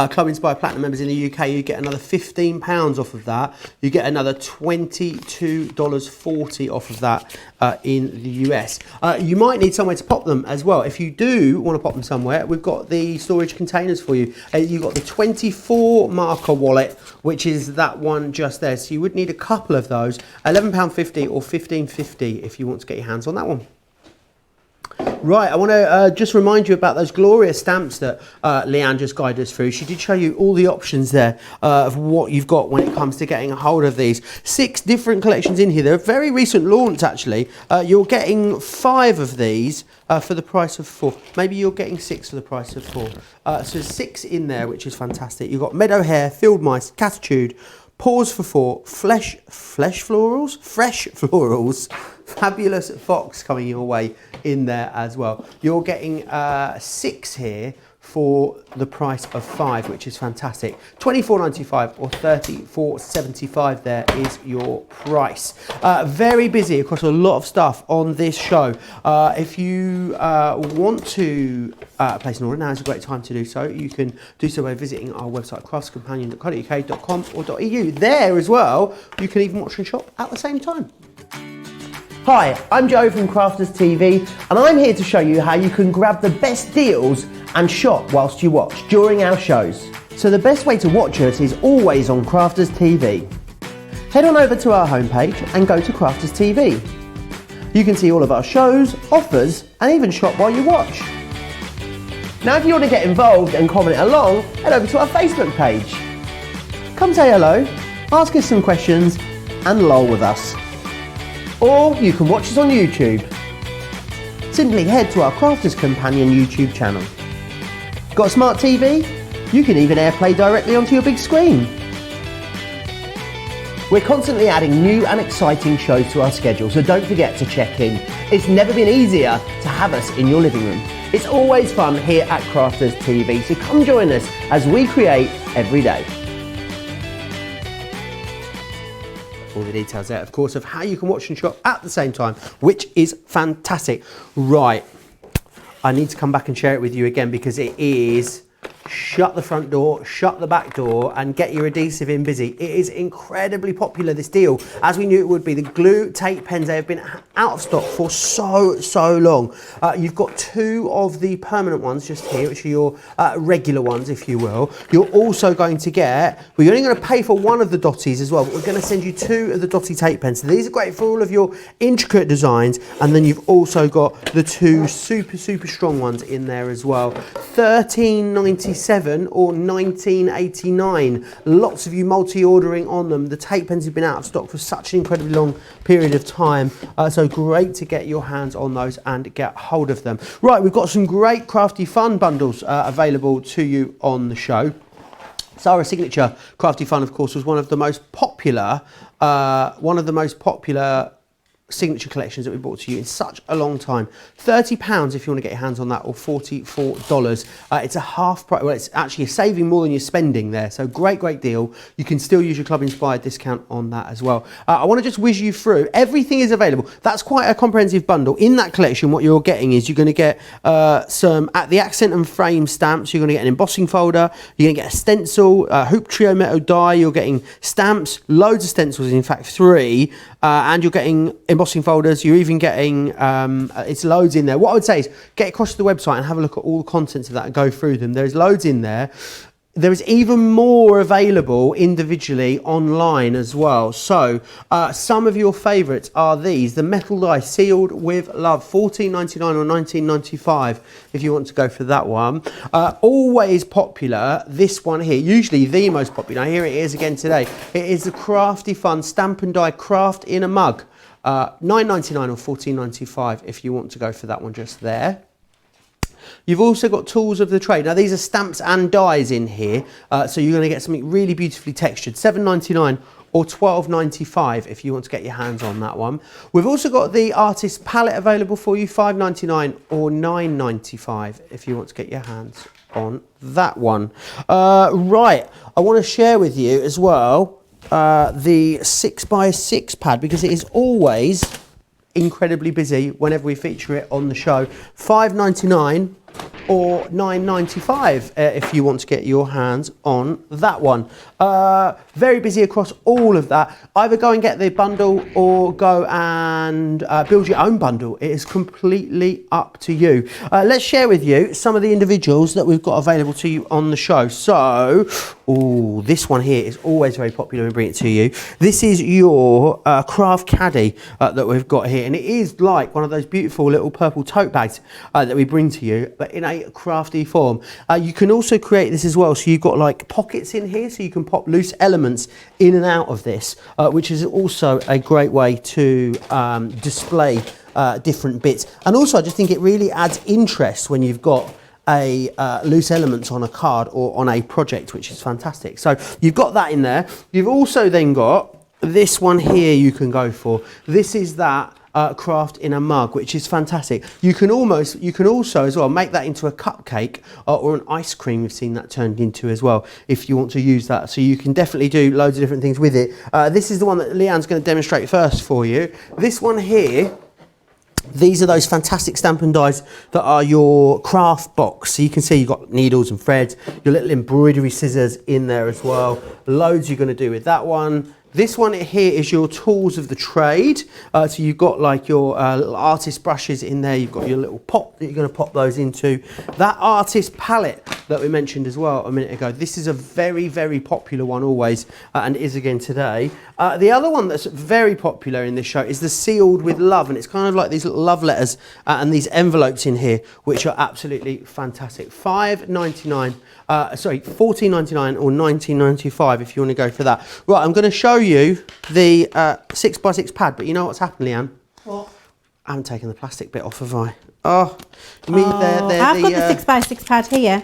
Club Inspire Platinum members in the UK, you get another £15 off of that. You get another $22.40 off of that in the US. You might need somewhere to pop them as well. If you do want to pop them somewhere, we've got the storage containers for you. You've got the 24 marker wallet, which is that one just there. So you would need a couple of those, £11.50 or $15.50 if you want to get your hands on that one. Right, I want to just remind you about those glorious stamps that Leann just guided us through. She did show you all the options there of what you've got when it comes to getting a hold of these. 6 different collections in here. They're a very recent launch, actually. You're getting 5 of these for the price of 4. Maybe you're getting 6 for the price of 4. So 6 in there, which is fantastic. You've got Meadow Hare, Field Mice, Catitude, Paws for 4, fresh florals, Fabulous Fox coming your way in there as well. You're getting 6 here for the price of 5, which is fantastic. $24.95 or $34.75 there is your price. Very busy across a lot of stuff on this show. If you want to place an order, now is a great time to do so. You can do so by visiting our website, craftscompanion.co.uk.com.au. There as well, you can even watch and shop at the same time. Hi, I'm Joe from Crafters TV, and I'm here to show you how you can grab the best deals and shop whilst you watch during our shows. So the best way to watch us is always on Crafters TV. Head on over to our homepage and go to Crafters TV. You can see all of our shows, offers, and even shop while you watch. Now if you want to get involved and comment along, head over to our Facebook page. Come say hello, ask us some questions, and lol with us. Or you can watch us on YouTube. Simply head to our Crafters Companion YouTube channel. Got a smart TV? You can even AirPlay directly onto your big screen. We're constantly adding new and exciting shows to our schedule, so don't forget to check in. It's never been easier to have us in your living room. It's always fun here at Crafters TV, so come join us as we create every day. All the details there, of course, of how you can watch and shop at the same time, which is fantastic. Right, I need to come back and share it with you again because it is shut the front door, shut the back door, and get your adhesive in busy. It is incredibly popular, this deal, as we knew it would be. The glue tape pens, they have been out of stock for so long. You've got 2 of the permanent ones just here, which are your regular ones, if you will. You're also going to get, we're only going to pay for 1 of the dotties as well, but we're going to send you 2 of the dotty tape pens. So these are great for all of your intricate designs, and then you've also got the 2 super strong ones in there as well. $13.96 $6x7 or $19.89. Lots of you multi-ordering on them. The tape pens have been out of stock for such an incredibly long period of time. So great to get your hands on those and get hold of them. Right, we've got some great Crafty Fun bundles available to you on the show. Zara Signature Crafty Fun, of course, was one of the most popular signature collections that we brought to you in such a long time. £30 if you want to get your hands on that, or $44. It's a half price. Well, it's actually saving more than you're spending there. So great deal. You can still use your Club Inspired discount on that as well. I want to just whiz you through. Everything is available. That's quite a comprehensive bundle. In that collection, what you're getting is you're going to get some at the accent and frame stamps. You're going to get an embossing folder. You're going to get a stencil, hoop trio metal die. You're getting stamps, loads of stencils. In fact, 3, and you're getting embossing folders. You're even getting it's loads in there. What I would say is get across to the website and have a look at all the contents of that and go through them. There's loads in there. There is even more available individually online as well. So some of your favourites are these: the metal die sealed with love, $14.99 or $19.95 if you want to go for that one. Always popular, this one here, usually the most popular. Here it is again today. It is the Crafty Fun Stamp and Die Craft in a Mug. $9.99 or $14.95 if you want to go for that one just there. You've also got tools of the trade. Now these are stamps and dies in here, so you're going to get something really beautifully textured. $7.99 or $12.95 if you want to get your hands on that one. We've also got the artist palette available for you, $5.99 or $9.95 if you want to get your hands on that one. Right, I want to share with you as well the 6x6 pad, because it is always incredibly busy whenever we feature it on the show. $5.99 or $9.95 if you want to get your hands on that one. Very busy across all of that. Either go and get the bundle or go and build your own bundle. It is completely up to you. Let's share with you some of the individuals that we've got available to you on the show. So, this one here is always very popular. We bring it to you. This is your craft caddy that we've got here, and it is like one of those beautiful little purple tote bags that we bring to you, but in a crafty form. You can also create this as well, so you've got like pockets in here, so you can pop loose elements in and out of this, which is also a great way to display different bits. And also I just think it really adds interest when you've got a loose elements on a card or on a project, which is fantastic. So you've got that in there. You've also then got this one here you can go for. This is that craft in a mug, which is fantastic. You can also as well make that into a cupcake or an ice cream. We've seen that turned into as well if you want to use that. So you can definitely do loads of different things with it. This is the one that Leann's going to demonstrate first for you. This one here, these are those fantastic stamp and dies that are your craft box. So you can see you've got needles and threads, your little embroidery scissors in there as well. Loads you're going to do with that one. This one here is your tools of the trade. So you've got like your little artist brushes in there. You've got your little pot that you're going to pop those into. That artist palette that we mentioned as well a minute ago. This is a very popular one always, and is again today. The other one that's very popular in this show is the sealed with love, and it's kind of like these little love letters and these envelopes in here, which are absolutely fantastic. $14.99 or $19.95 if you want to go for that. Right, I'm going to show you the 6x6 pad, but you know what's happened, Leann? What? I haven't taken the plastic bit off, have I? Oh, you mean I've got the 6x6 pad here.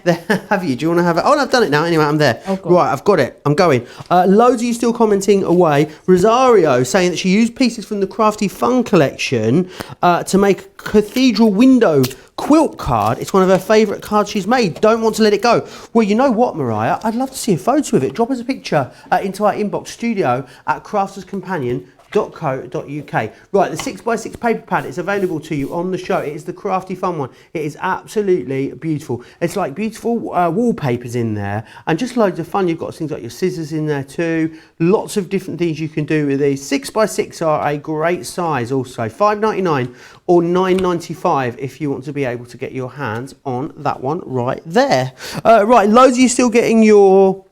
Have you? Do you want to have it? Oh, no, I've done it now. Anyway, I'm there. Oh, God. Right, I've got it. I'm going. Loads of you still commenting away. Rosario saying that she used pieces from the Crafty Fun collection to make a cathedral window quilt card. It's one of her favourite cards she's made. Don't want to let it go. Well, you know what, Mariah? I'd love to see a photo of it. Drop us a picture into our inbox, studio@crafterscompanion.co.uk. Right, the 6x6 paper pad is available to you on the show. It is the Crafty Fun one. It is absolutely beautiful. It's like beautiful wallpapers in there and just loads of fun. You've got things like your scissors in there too. Lots of different things you can do with these. 6x6 are a great size also. $5.99 or $9.95 if you want to be able to get your hands on that one right there. Right, loads of you still getting your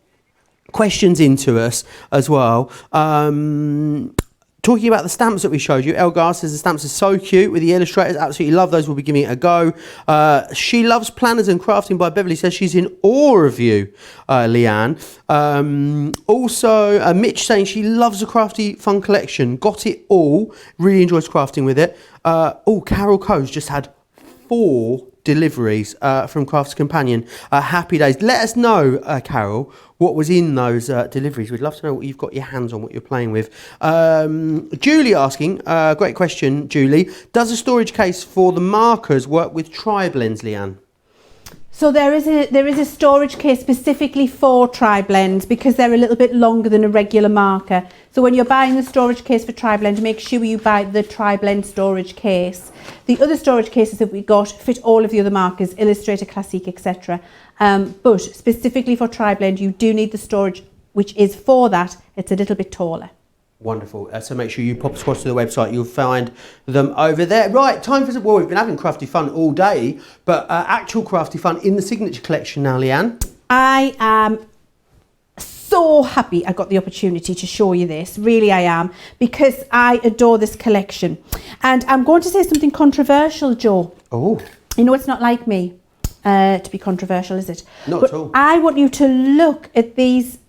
questions into us as well. Talking about the stamps that we showed you, Elgar says the stamps are so cute with the illustrators. Absolutely love those. We'll be giving it a go. She loves planners and crafting by Beverly. Says she's in awe of you, Leanne. Also, Mitch saying she loves the Crafty Fun collection. Got it all. Really enjoys crafting with it. Carol Coe's just had 4 deliveries from Crafts Companion. Happy days. Let us know, Carol, what was in those deliveries. We'd love to know what you've got your hands on, what you're playing with. Julie asking, great question, Julie. Does a storage case for the markers work with tri-blends, Leanne? So there is a storage case specifically for tri-blends because they're a little bit longer than a regular marker. So when you're buying the storage case for tri-blend, make sure you buy the tri-blend storage case. The other storage cases that we got fit all of the other markers, Illustrator, Classique, etc. But specifically for tri-blend, you do need the storage, which is for that. It's a little bit taller. Wonderful. So make sure you pop across to the website. You'll find them over there. Right, time for some... Well, we've been having Crafty Fun all day, but actual Crafty Fun in the Signature Collection now, Leanne. I am so happy I got the opportunity to show you this. Really, I am, because I adore this collection. And I'm going to say something controversial, Joe. Oh. You know, it's not like me to be controversial, is it? Not at all. I want you to look at these...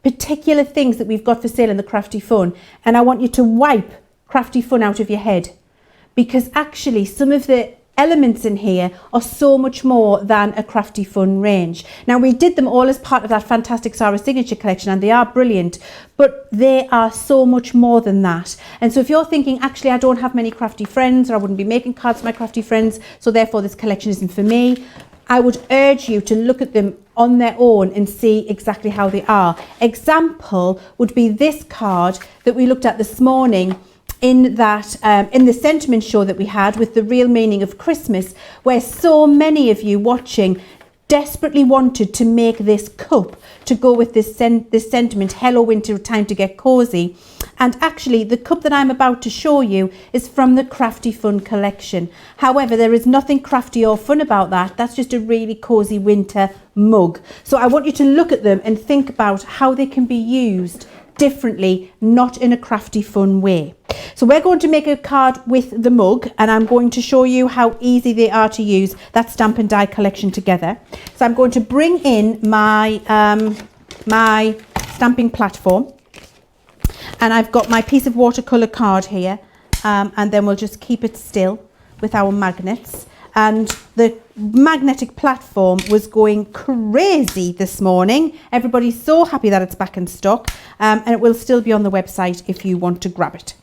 particular things that we've got for sale in the Crafty Fun, and I want you to wipe Crafty Fun out of your head, because actually some of the elements in here are so much more than a Crafty Fun range. Now, we did them all as part of that fantastic Sarah Signature collection, and they are brilliant, but they are so much more than that. And so if you're thinking, actually, I don't have many crafty friends, or I wouldn't be making cards for my crafty friends, so therefore this collection isn't for me, I would urge you to look at them on their own and see exactly how they are. Example would be this card that we looked at this morning in that in the sentiment show that we had with the real meaning of Christmas, where so many of you watching desperately wanted to make this cup to go with this sentiment, hello winter, time to get cozy. And actually the cup that I'm about to show you is from the Crafty Fun collection. However, there is nothing crafty or fun about that. That's just a really cozy winter mug. So I want you to look at them and think about how they can be used differently, not in a Crafty Fun way. So we're going to make a card with the mug, and I'm going to show you how easy they are to use that stamp and die collection together. So I'm going to bring in my my stamping platform, and I've got my piece of watercolour card here, and then we'll just keep it still with our magnets. And the magnetic platform was going crazy this morning. Everybody's so happy that it's back in stock, and it will still be on the website if you want to grab it.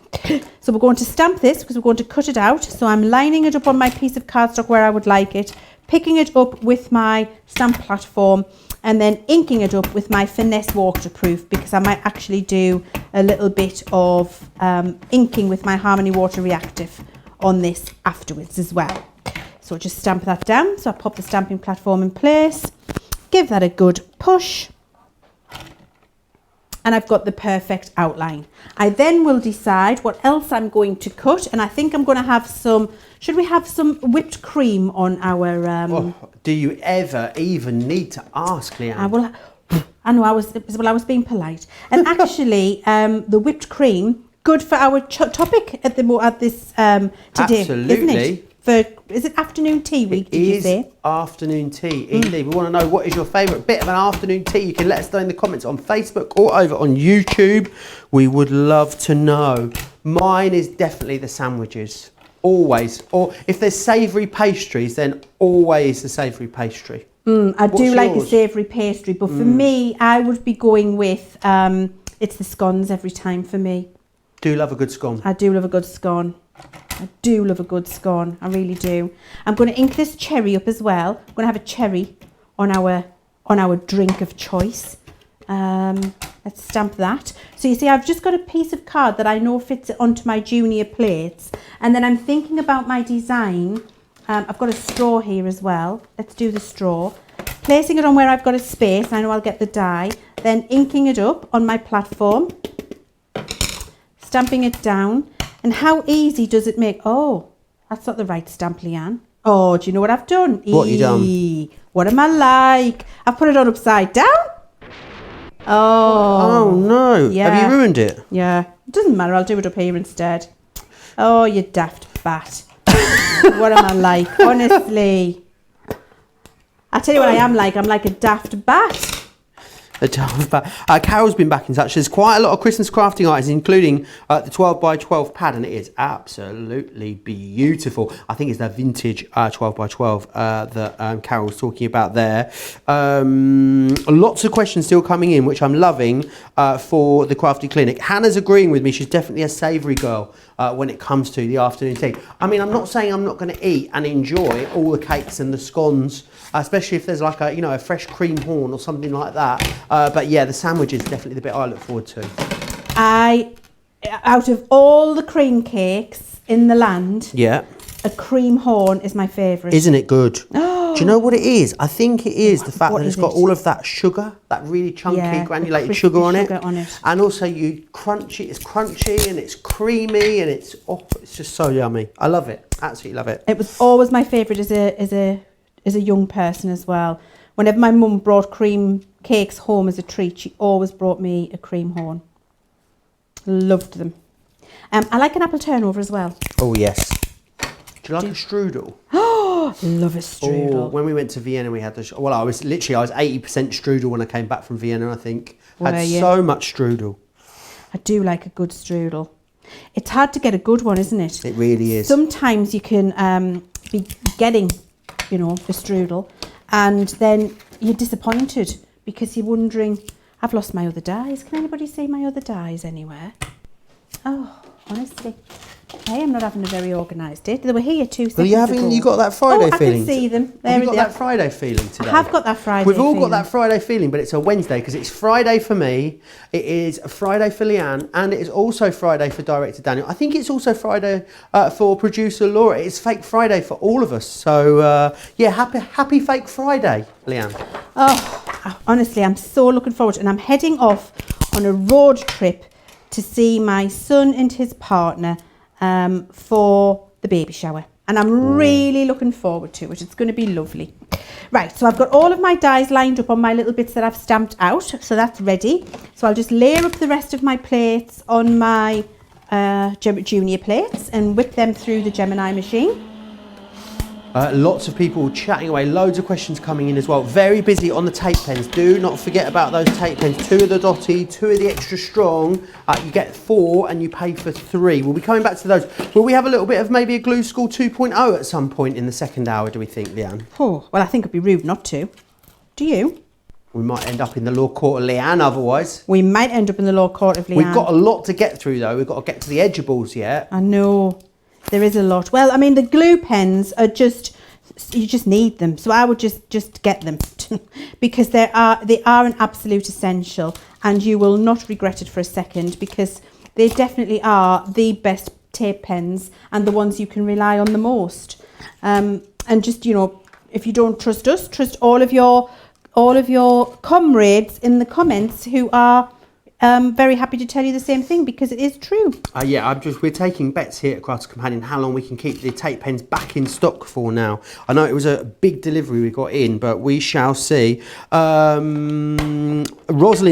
So we're going to stamp this because we're going to cut it out. So I'm lining it up on my piece of cardstock where I would like it, picking it up with my stamp platform, and then inking it up with my Finesse waterproof, because I might actually do a little bit of inking with my Harmony Water Reactive on this afterwards as well. So just stamp that down. So I pop the stamping platform in place, give that a good push, and I've got the perfect outline. I then will decide what else I'm going to cut, and I think I'm going to have some, should we have some whipped cream on our... do you ever even need to ask, Leanne? I know, I was being polite. And actually, the whipped cream, good for our topic at this today, Absolutely. isn't it? Is it afternoon tea week, did you say? It is afternoon tea, indeed. We want to know what is your favourite bit of an afternoon tea. You can let us know in the comments on Facebook or over on YouTube. We would love to know. Mine is definitely the sandwiches, always. Or if there's savoury pastries, then always the savoury pastry. I do like the savoury pastry, but for me, I would be going with, it's the scones every time for me. Do love a good scone. I do love a good scone. I do love a good scone. I really do. I'm going to ink this cherry up as well. I'm going to have a cherry on our drink of choice. Let's stamp that. So you see, I've just got a piece of card that I know fits onto my junior plates. And then I'm thinking about my design. I've got a straw here as well. Let's do the straw. Placing it on where I've got a space. I know I'll get the die. Then inking it up on my platform. Stamping it down. And how easy does it make? Oh, that's not the right stamp, Leanne. Oh, do you know what I've done? What have you done? What am I like? I've put it on upside down. Oh no. Yeah. Have you ruined it? Yeah. It doesn't matter, I'll do it up here instead. Oh, you daft bat. What am I like? Honestly. I tell you what I am like. I'm like a daft bat. Carol's been back in touch. There's quite a lot of Christmas crafting items, including the 12 by 12 pad, and it is absolutely beautiful. I think it's that vintage 12 by 12 that Carol's talking about there. Lots of questions still coming in, which I'm loving for the Crafty Clinic. Hannah's agreeing with me. She's definitely a savoury girl when it comes to the afternoon tea. I mean, I'm not saying I'm not going to eat and enjoy all the cakes and the scones, especially if there's like a fresh cream horn or something like that. But yeah, the sandwich is definitely the bit I look forward to. Out of all the cream cakes in the land, yeah, a cream horn is my favourite. Isn't it good? Do you know what it is? I think it is the fact that it's got it? all of that sugar, that really chunky, granulated sugar on it. And also you crunch it, it's crunchy and it's creamy and it's just so yummy. I love it. Absolutely love it. It was always my favourite as a young person as well. Whenever my mum brought cream cakes home as a treat, she always brought me a cream horn. Loved them. I like an apple turnover as well. Oh yes. Do you like a strudel? Oh, love a strudel. Oh, when we went to Vienna, we had the. Well, I was 80% strudel when I came back from Vienna. I think had so much strudel. I do like a good strudel. It's hard to get a good one, isn't it? It really is. Sometimes you can be getting, the strudel, and then you're disappointed because you're wondering, I've lost my other dies. Can anybody see my other dies anywhere? Oh, honestly. Hey, I'm not having a very organised day. They were here 2 seconds ago. You got that Friday feeling? I can see them. Have you got that Friday feeling today? I have got that Friday feeling. We've all feeling. got that Friday feeling, but it's a Wednesday because it's Friday for me, it is a Friday for Leanne, and it is also Friday for director Daniel. I think it's also Friday for producer Laura. It's Fake Friday for all of us. So, yeah, happy Fake Friday, Leanne. Oh, honestly, I'm so looking forward to it. And I'm heading off on a road trip to see my son and his partner for the baby shower, and I'm really looking forward to it. It's going to be lovely. Right, so I've got all of my dies lined up on my little bits that I've stamped out, so that's ready. So I'll just layer up the rest of my plates on my junior plates and whip them through the Gemini machine. Lots of people chatting away, loads of questions coming in as well. Very busy on the tape pens. Do not forget about those tape pens. 2 of the Dotty, 2 of the extra strong. You get 4 and you pay for 3. We'll be coming back to those. Will we have a little bit of maybe a Glue School 2.0 at some point in the second hour, do we think, Leanne? Oh, well, I think it'd be rude not to. Do you? We might end up in the law court of Leanne otherwise. We might end up in the law court of Leanne. We've got a lot to get through though. We've got to get to the edibles yet. I know. There is a lot. Well, I mean, the glue pens are just, you just need them. So I would just get them because they are an absolute essential, and you will not regret it for a second because they definitely are the best tape pens and the ones you can rely on the most. And just, if you don't trust us, trust all of your comrades in the comments who are very happy to tell you the same thing because it is true. We're taking bets here at Crafty Companion how long we can keep the tape pens back in stock for now. I know it was a big delivery we got in, but we shall see. Rosalind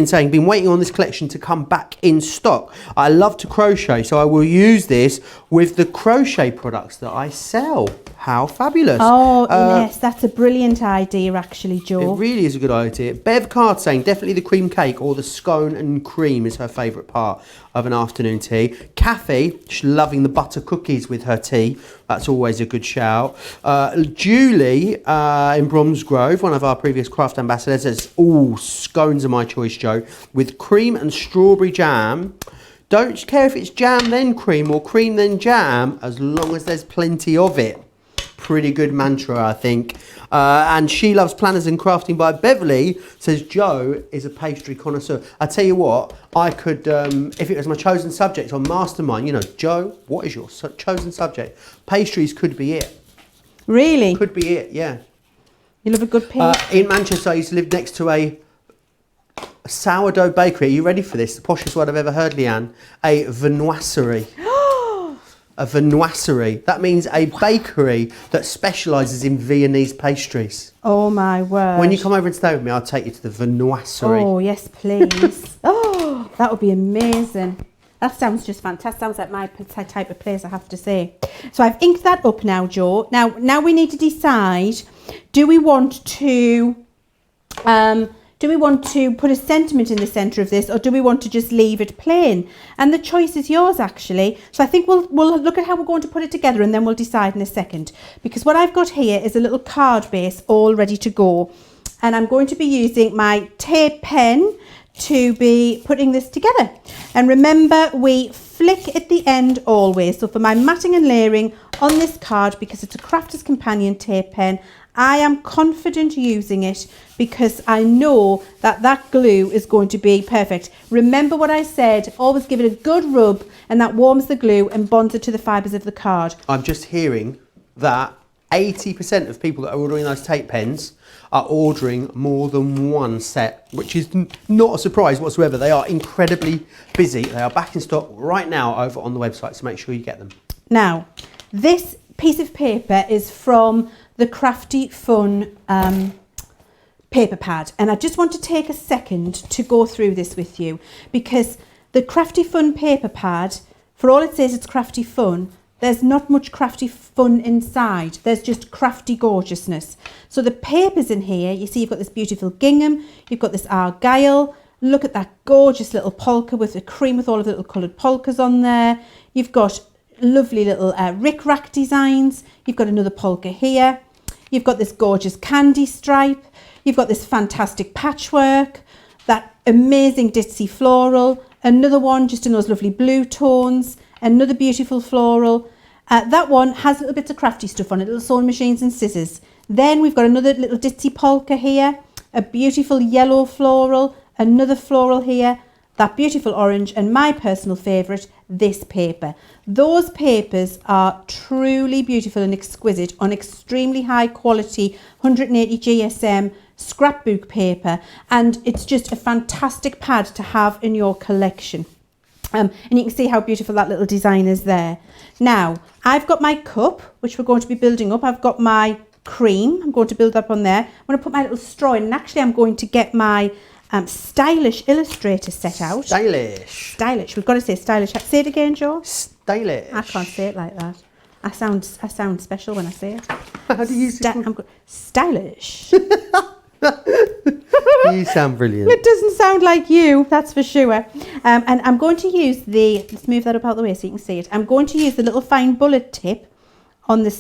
saying, been waiting on this collection to come back in stock. I love to crochet, so I will use this with the crochet products that I sell. How fabulous. Oh, yes, that's a brilliant idea, actually, Joe. It really is a good idea. Bev Card saying, definitely the cream cake or the scone and cream is her favourite part of an afternoon tea. Kathy, she's loving the butter cookies with her tea. That's always a good shout. Julie in Bromsgrove, one of our previous craft ambassadors, says, scones are my choice, Joe, with cream and strawberry jam. Don't care if it's jam then cream or cream then jam, as long as there's plenty of it. Pretty good mantra, I think. And She Loves Planners and Crafting by Beverly says Joe is a pastry connoisseur. I tell you what, I could, if it was my chosen subject on Mastermind, Joe, what is your chosen subject? Pastries could be it. Really? Could be it, yeah. You love a good pastry? In Manchester, I used to live next to a sourdough bakery. Are you ready for this? The poshest word I've ever heard, Leanne. A viennoiserie. A viennoiserie. That means a bakery that specialises in Viennese pastries. Oh my word. When you come over and stay with me, I'll take you to the viennoiserie. Oh, yes, please. Oh, that would be amazing. That sounds just fantastic. Sounds like my type of place, I have to say. So I've inked that up now, Jo. Now we need to decide, do we want to put a sentiment in the centre of this, or do we want to just leave it plain? And the choice is yours, actually. So I think we'll look at how we're going to put it together, and then we'll decide in a second. Because what I've got here is a little card base all ready to go. And I'm going to be using my tape pen to be putting this together. And remember, we flick at the end always. So for my matting and layering on this card, because it's a Crafter's Companion tape pen, I am confident using it because I know that that glue is going to be perfect. Remember what I said, always give it a good rub, and that warms the glue and bonds it to the fibres of the card. I'm just hearing that 80% of people that are ordering those tape pens are ordering more than one set, which is not a surprise whatsoever. They are incredibly busy. They are back in stock right now over on the website, so make sure you get them. Now, this piece of paper is from the Crafty Fun paper pad, and I just want to take a second to go through this with you, because the Crafty Fun paper pad, for all it says it's crafty fun, there's not much crafty fun inside. There's just crafty gorgeousness. So the papers in here, you see you've got this beautiful gingham, you've got this argyle. Look at that gorgeous little polka with the cream with all of the little coloured polkas on there. You've got lovely little rick-rack designs. You've got another polka here. You've got this gorgeous candy stripe. You've got this fantastic patchwork, that amazing ditzy floral, another one just in those lovely blue tones, another beautiful floral. That one has little bits of crafty stuff on it, little sewing machines and scissors. Then we've got another little ditzy polka here, a beautiful yellow floral, another floral here, that beautiful orange, and my personal favourite, this paper. Those papers are truly beautiful and exquisite on extremely high quality 180 GSM scrapbook paper, and it's just a fantastic pad to have in your collection. And you can see how beautiful that little design is there. Now, I've got my cup, which we're going to be building up. I've got my cream. I'm going to build up on there. I'm going to put my little straw in, and actually I'm going to get my stylish illustrator set out. Stylish. Stylish. We've got to say stylish. Say it again, Joe. Stylish. I can't say it like that. I sound special when I say it. How do you say it? Stylish. You sound brilliant. It doesn't sound like you, that's for sure. And I'm going to use let's move that up out the way so you can see it. I'm going to use the little fine bullet tip on the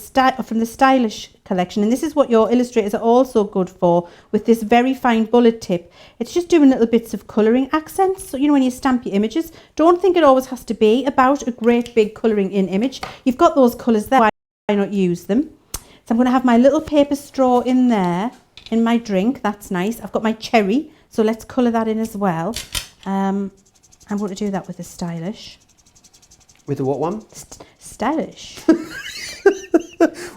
from the Stylish collection, and this is what your illustrators are also good for, with this very fine bullet tip. It's just doing little bits of colouring accents. So, you know, when you stamp your images, don't think it always has to be about a great big colouring in image. You've got those colours there, why not use them? So I'm going to have my little paper straw in there, in my drink. That's nice. I've got my cherry, so let's colour that in as well. I'm going to do that with the Stylish. With the what one? Stylish.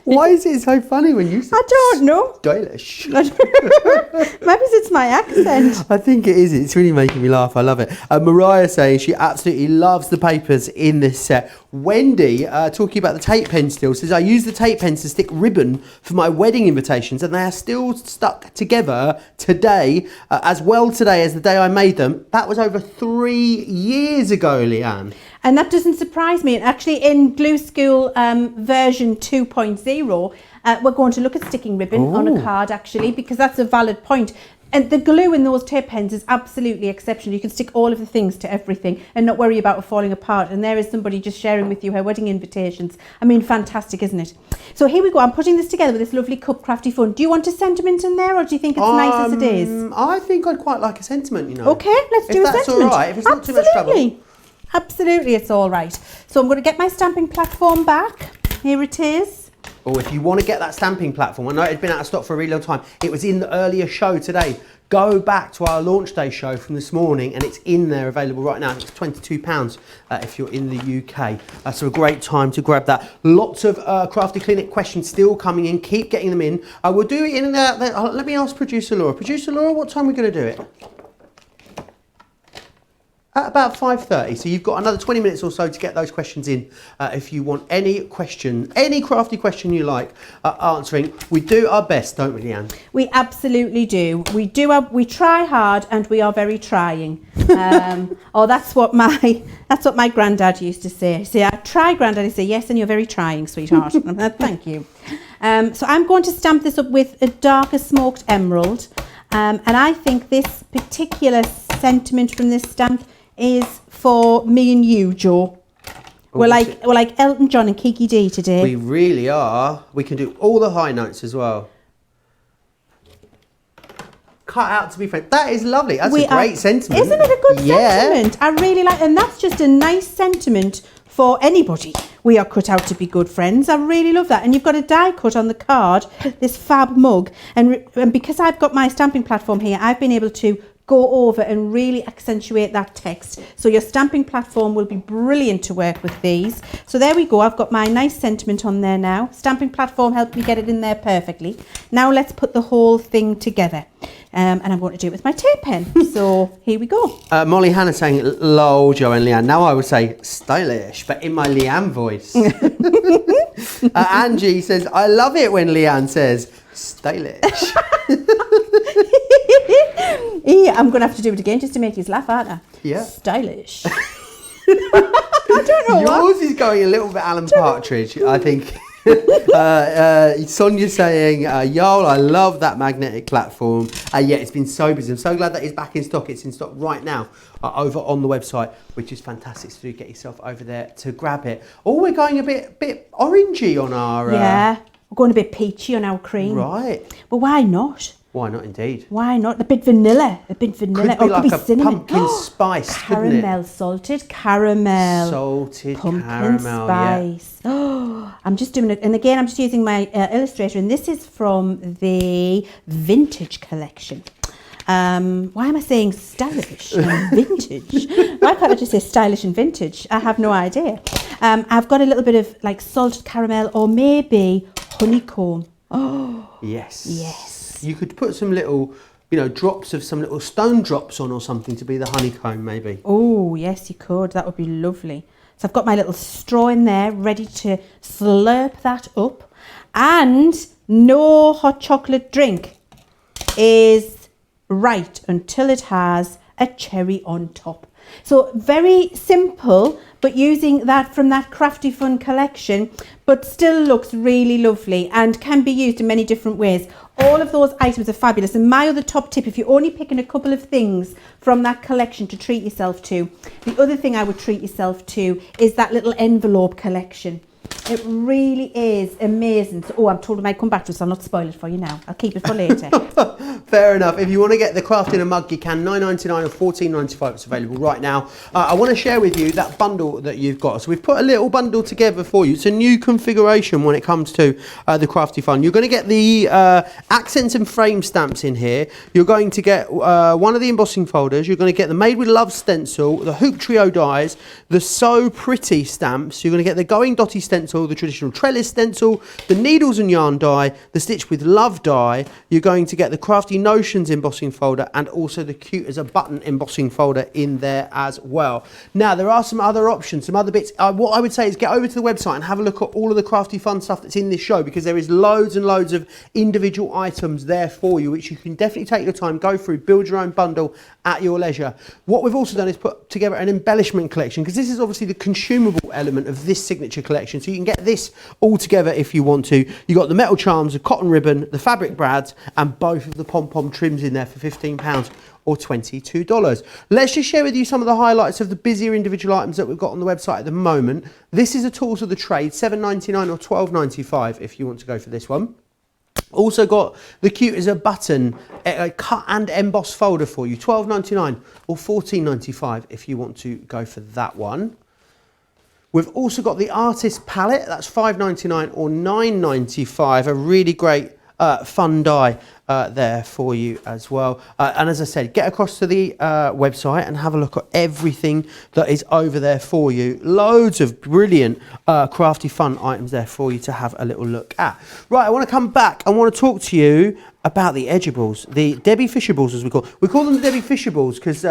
Why is it so funny when you say I don't know. Stylish? Maybe it's my accent. I think it is. It's really making me laugh. I love it. Mariah saying she absolutely loves the papers in this set. Wendy, talking about the tape pen still, says I use the tape pens to stick ribbon for my wedding invitations, and they are still stuck together today, as well today as the day I made them. That was over 3 years ago, Leanne. And that doesn't surprise me. And actually in Glue School version 2.0, we're going to look at sticking ribbon on a card, actually, because that's a valid point. And the glue in those tape pens is absolutely exceptional. You can stick all of the things to everything and not worry about it falling apart. And there is somebody just sharing with you her wedding invitations. I mean, fantastic, isn't it? So here we go. I'm putting this together with this lovely cup, Crafty Fun. Do you want a sentiment in there, or do you think it's nice as it is? I think I'd quite like a sentiment, you know. Okay, let's do a sentiment. If that's all right, if it's not too much trouble. Absolutely, it's all right. So I'm going to get my stamping platform back. Here it is. Or if you want to get that stamping platform, I know it had been out of stock for a really long time. It was in the earlier show today. Go back to our launch day show from this morning, and it's in there available right now. It's £22 if you're in the UK. So a great time to grab that. Lots of Crafty Clinic questions still coming in. Keep getting them in. We'll do it in let me ask producer Laura. Producer Laura, what time are we going to do it? At about 5:30, so you've got another 20 minutes or so to get those questions in. If you want any question, any crafty question you like answering, we do our best, don't we, Leann? We absolutely do. We try hard, and we are very trying. That's what my granddad used to say. Say, I try, granddad. He say, yes, and you're very trying, sweetheart. Thank you. So I'm going to stamp this up with a darker smoked emerald, and I think this particular sentiment from this stamp is for me and you, Joe. We're like Elton John and Kiki D today. We really are. We can do all the high notes as well. Cut out to be friends. That is lovely. That's a great sentiment. Isn't it a good sentiment? I really like, and that's just a nice sentiment for anybody. We are cut out to be good friends. I really love that. And you've got a die cut on the card, this fab mug, and because I've got my stamping platform here, I've been able to go over and really accentuate that text. So your stamping platform will be brilliant to work with these. So there we go. I've got my nice sentiment on there now. Stamping platform helped me get it in there perfectly. Now let's put the whole thing together. And I'm going to do it with my tape pen. So here we go. Molly Hannah saying, lol, Joe and Leann. Now I would say stylish, but in my Leann voice. Angie says, I love it when Leann says stylish. Yeah, I'm going to have to do it again just to make you laugh, aren't I? Yeah. Stylish. I don't know Yours is going a little bit Alan Partridge, I think. Sonia's saying, Y'all, I love that magnetic platform. Yeah, it's been so busy. I'm so glad that it's back in stock. It's in stock right now over on the website, which is fantastic. So do get yourself over there to grab it. Oh, we're going a bit orangey on our... Yeah, we're going a bit peachy on our cream. Right. But why not? Why not, indeed? Why not? A bit vanilla. Could be Could like be a cinnamon. pumpkin spice, couldn't it? Caramel, salted caramel. Salted pumpkin caramel, spice. yeah. Oh, I'm just doing it. And again, I'm just using my illustrator. And this is from the vintage collection. Why am I saying stylish and vintage? Why can't I just say stylish and vintage? I have no idea. I've got a little bit of like salted caramel or maybe honeycomb. Oh, yes. Yes. You could put some little, drops of some little stone drops on or something to be the honeycomb, maybe. Oh, yes, you could. That would be lovely. So I've got my little straw in there, ready to slurp that up. And no hot chocolate drink is right until it has a cherry on top. So very simple, but using that from that Crafty Fun collection, but still looks really lovely and can be used in many different ways. All of those items are fabulous. And my other top tip, if you're only picking a couple of things from that collection to treat yourself to, the other thing I would treat yourself to is that little envelope collection. It really is amazing. So, I'm told I might come back to it, so I'll not spoil it for you now. I'll keep it for later. Fair enough. If you want to get the craft in a mug, you can. $9.99 or $14.95. It's available right now. I want to share with you that bundle that you've got. So we've put a little bundle together for you. It's a new configuration when it comes to the Crafty Fun. You're going to get the accents and frame stamps in here. You're going to get one of the embossing folders. You're going to get the Made with Love stencil, the Hoop Trio dies, the So Pretty stamps. You're going to get the Going Dotty stencil, the traditional trellis stencil, the Needles and Yarn die, the Stitch with Love die. You're going to get the Crafty Notions embossing folder and also the Cute as a Button embossing folder in there as well. Now, there are some other options, some other bits. What I would say is get over to the website and have a look at all of the Crafty Fun stuff that's in this show, because there is loads and loads of individual items there for you, which you can definitely take your time, go through, build your own bundle at your leisure. What we've also done is put together an embellishment collection, because this is obviously the consumable element of this signature collection. So you can get this all together if you want to. You've got the metal charms, the cotton ribbon, the fabric brads, and both of the pom-pom trims in there for £15 or $22. Let's just share with you some of the highlights of the busier individual items that we've got on the website at the moment. This is a Tools of the Trade, $7.99 or $12.95 if you want to go for this one. Also got the Cute as a Button cut and emboss folder for you, $12.99 or $14.95 if you want to go for that one. We've also got the Artist Palette, that's $5.99 or $9.95, a really great fun die there for you as well. And as I said, get across to the website and have a look at everything that is over there for you. Loads of brilliant Crafty Fun items there for you to have a little look at. Right, I want to come back. I want to talk to you about the edibles, the Debbie Fisher balls, as we call them, the Debbie Fisher balls, because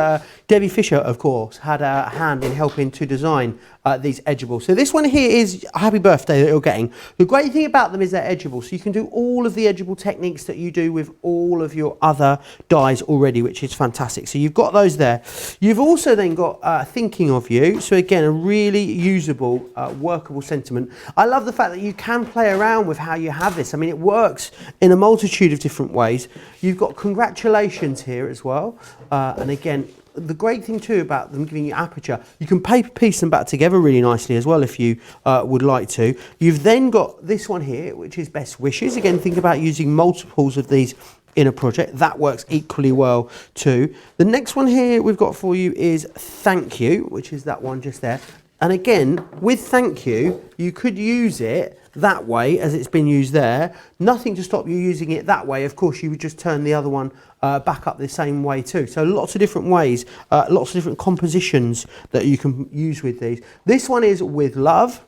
Debbie Fisher, of course, had a hand in helping to design these edibles. So this one here is a happy birthday that you're getting. The great thing about them is they're edible, so you can do all of the edible techniques that you do with all of your other dies already, which is fantastic. So you've got those there. You've also then got Thinking of You. So again, a really usable, workable sentiment. I love the fact that you can play around with how you have this. I mean, it works in a multitude of different ways. You've got congratulations here as well, and again, the great thing too about them giving you aperture, you can paper piece them back together really nicely as well if you would like to. You've then got this one here, which is Best Wishes. Again, think about using multiples of these in a project. That works equally well too. The next one here we've got for you is Thank You, which is that one just there. And again, with Thank You, you could use it that way as it's been used there. Nothing to stop you using it that way. Of course, you would just turn the other one back up the same way too. So lots of different ways, lots of different compositions that you can use with these. This one is With Love.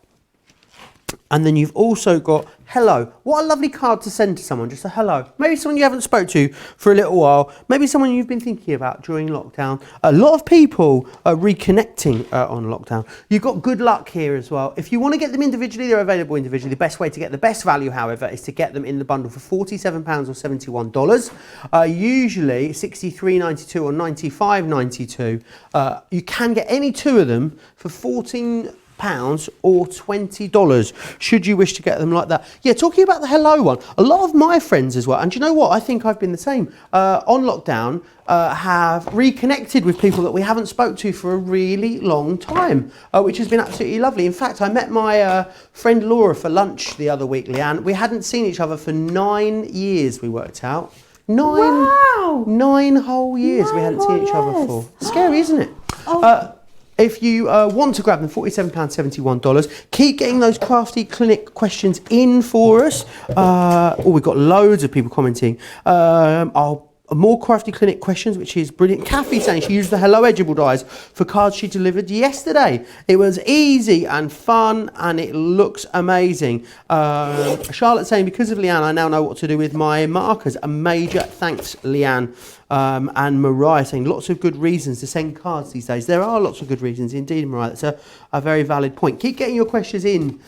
And then you've also got Hello. What a lovely card to send to someone, just a hello. Maybe someone you haven't spoke to for a little while. Maybe someone you've been thinking about during lockdown. A lot of people are reconnecting on lockdown. You've got Good Luck here as well. If you want to get them individually, they're available individually. The best way to get the best value, however, is to get them in the bundle for £47 or $71. Usually $63.92 or $95.92. You can get any two of them for £14 or $20 should you wish to get them like that. Yeah, talking about the hello one, a lot of my friends as well, and do you know what, I think I've been the same on lockdown, have reconnected with people that we haven't spoke to for a really long time, which has been absolutely lovely. In fact, I met my friend Laura for lunch the other week, Leanne. We hadn't seen each other for 9 years, we worked out. Wow! 9 whole years we hadn't seen each other for. Scary, isn't it? Oh. If you want to grab them, £47, $71. Keep getting those Crafty Clinic questions in for us. We've got loads of people commenting. More Crafty Clinic questions, which is brilliant. Kathy saying she used the Hello Edible dies for cards she delivered yesterday. It was easy and fun, and it looks amazing. Charlotte saying, because of Leanne, I now know what to do with my markers. A major thanks, Leanne. And Mariah saying lots of good reasons to send cards these days. There are lots of good reasons indeed, Mariah. That's a very valid point. Keep getting your questions in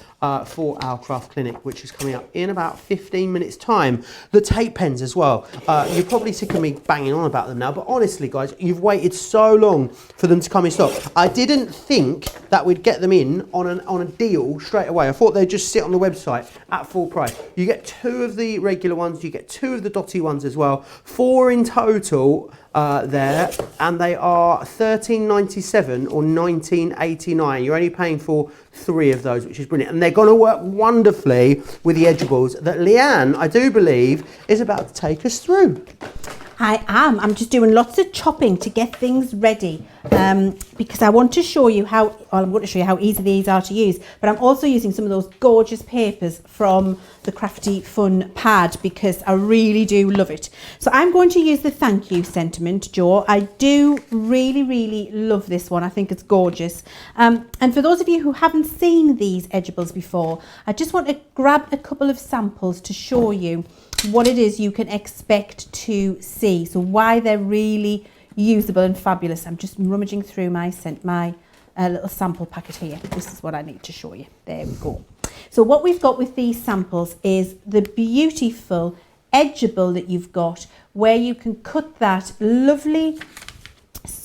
for our craft clinic, which is coming up in about 15 minutes time. The tape pens as well. You're probably sick of me banging on about them now, but honestly guys, you've waited so long for them to come in stock. I didn't think that we'd get them in on a deal straight away. I thought they'd just sit on the website at full price. You get 2 of the regular ones, you get 2 of the dotty ones as well, 4 in total there, and they are $13.97 or $19.89. You're only paying for 3 of those, which is brilliant, and they're going to work wonderfully with the edibles that Leanne, I do believe, is about to take us through. I am. I'm just doing lots of chopping to get things ready because I want to show you how, I'm going to show you how easy these are to use, but I'm also using some of those gorgeous papers from the Crafty Fun pad because I really do love it. So I'm going to use the thank you sentiment, Joe. I do really love this one. I think it's gorgeous. And for those of you who haven't seen these edibles before, I just want to grab a couple of samples to show you what it is you can expect to see, so why they're really usable and fabulous. I'm just rummaging through my little sample packet here. This is what I need to show you. There we go. So what we've got with these samples is the beautiful edgeable that you've got, where you can cut that lovely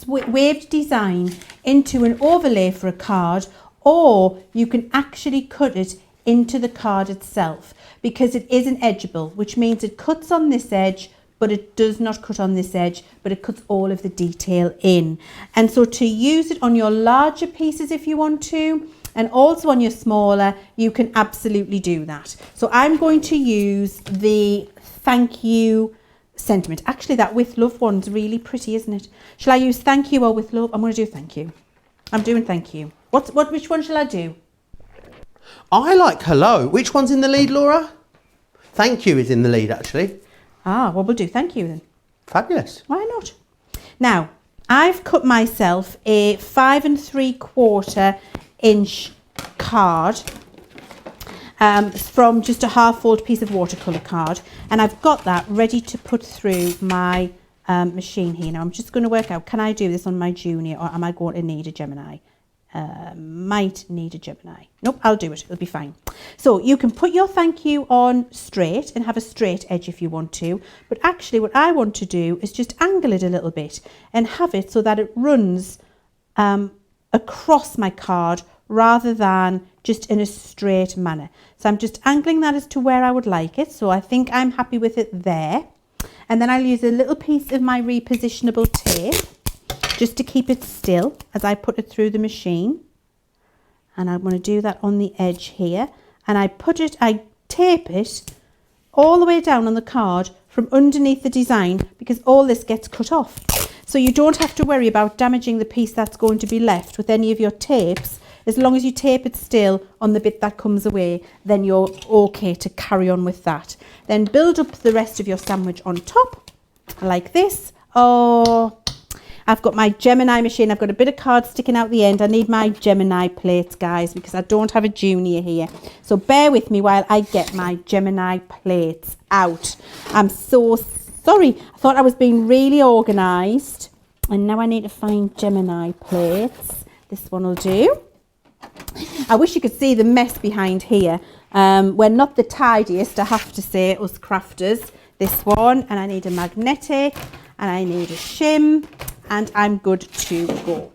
waved design into an overlay for a card, or you can actually cut it into the card itself, because it is an edgeable, which means it cuts on this edge, but it does not cut on this edge, but it cuts all of the detail in. And so to use it on your larger pieces if you want to, and also on your smaller, you can absolutely do that. So I'm going to use the thank you sentiment. Actually, that with love one's really pretty, isn't it? Shall I use thank you or with love? I'm going to do thank you. I'm doing thank you. Which one shall I do? I like hello. Which one's in the lead, Laura? Thank you is in the lead, actually. Ah, well, we'll do thank you then. Fabulous. Why not? Now, I've cut myself a 5 3/4 inch card. from just a half-fold piece of watercolour card, and I've got that ready to put through my machine here. Now I'm just going to work out, can I do this on my Junior, or am I going to need a Gemini? Might need a Gemini. Nope, I'll do it, it'll be fine. So you can put your thank you on straight and have a straight edge if you want to, but actually what I want to do is just angle it a little bit and have it so that it runs across my card rather than just in a straight manner. So I'm just angling that as to where I would like it. So I think I'm happy with it there. And then I'll use a little piece of my repositionable tape just to keep it still as I put it through the machine. And I'm going to do that on the edge here. And I tape it all the way down on the card from underneath the design, because all this gets cut off. So you don't have to worry about damaging the piece that's going to be left with any of your tapes. As long as you tape it still on the bit that comes away, then you're okay to carry on with that. Then build up the rest of your sandwich on top, like this. Oh, I've got my Gemini machine. I've got a bit of card sticking out the end. I need my Gemini plates, guys, because I don't have a Junior here. So bear with me while I get my Gemini plates out. I'm so sorry. I thought I was being really organised. And now I need to find Gemini plates. This one will do. I wish you could see the mess behind here. We're not the tidiest, I have to say, us crafters. This one, and I need a magnetic, and I need a shim, and I'm good to go.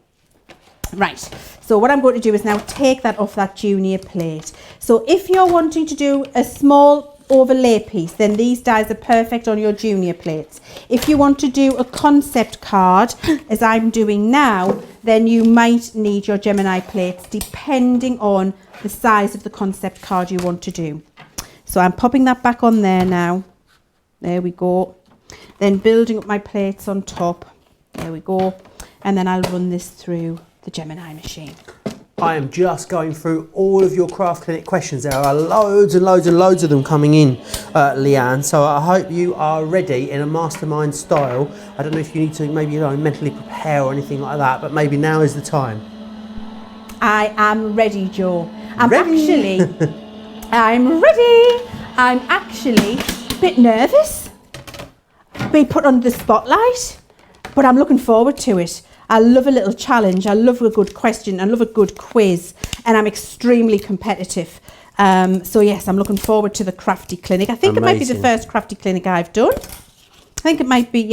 Right, so what I'm going to do is now take that off that Junior plate. So if you're wanting to do a small overlay piece, then these dies are perfect on your Junior plates. If you want to do a concept card, as I'm doing now, then you might need your Gemini plates depending on the size of the concept card you want to do. So I'm popping that back on there now. There we go. Then building up my plates on top. There we go. And then I'll run this through the Gemini machine. I am just going through all of your Craft Clinic questions. There are loads and loads and loads of them coming in, Leann. So I hope you are ready in a mastermind style. I don't know if you need to maybe mentally prepare or anything like that, but maybe now is the time. I am ready, Joe. I'm ready. I'm actually a bit nervous. Be put under the spotlight, but I'm looking forward to it. I love a little challenge. I love a good question. I love a good quiz, and I'm extremely competitive. So yes, I'm looking forward to the Crafty Clinic. I think It might be the first Crafty Clinic I've done. I think it might be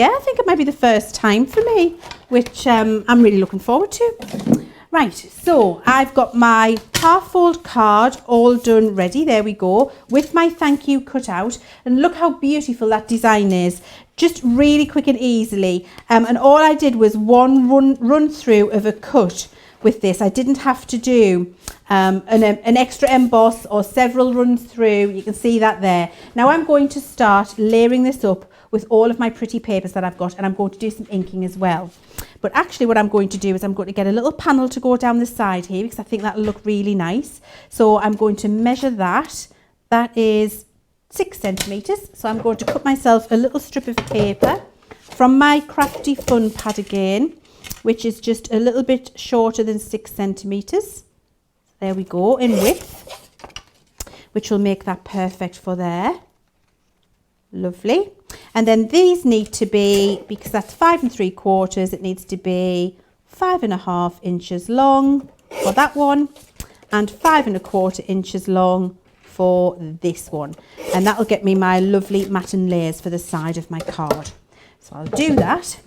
the first time for me, which I'm really looking forward to. Right, so I've got my half-fold card all done ready. There we go, with my thank you cut out. And look how beautiful that design is. Just really quick and easily. And all I did was one run through of a cut with this. I didn't have to do an extra emboss or several runs through. You can see that there. Now I'm going to start layering this up with all of my pretty papers that I've got, and I'm going to do some inking as well. But actually what I'm going to do is I'm going to get a little panel to go down the side here, because I think that'll look really nice. So I'm going to measure that. That is 6 centimetres. So I'm going to cut myself a little strip of paper from my Crafty Fun pad again, which is just a little bit shorter than 6 centimetres. There we go, in width, which will make that perfect for there. Lovely. And then these need to be, because that's 5 3/4, it needs to be 5 1/2 inches long for that one, and 5 1/4 inches long for this one. And that'll get me my lovely matten layers for the side of my card. So I'll do that,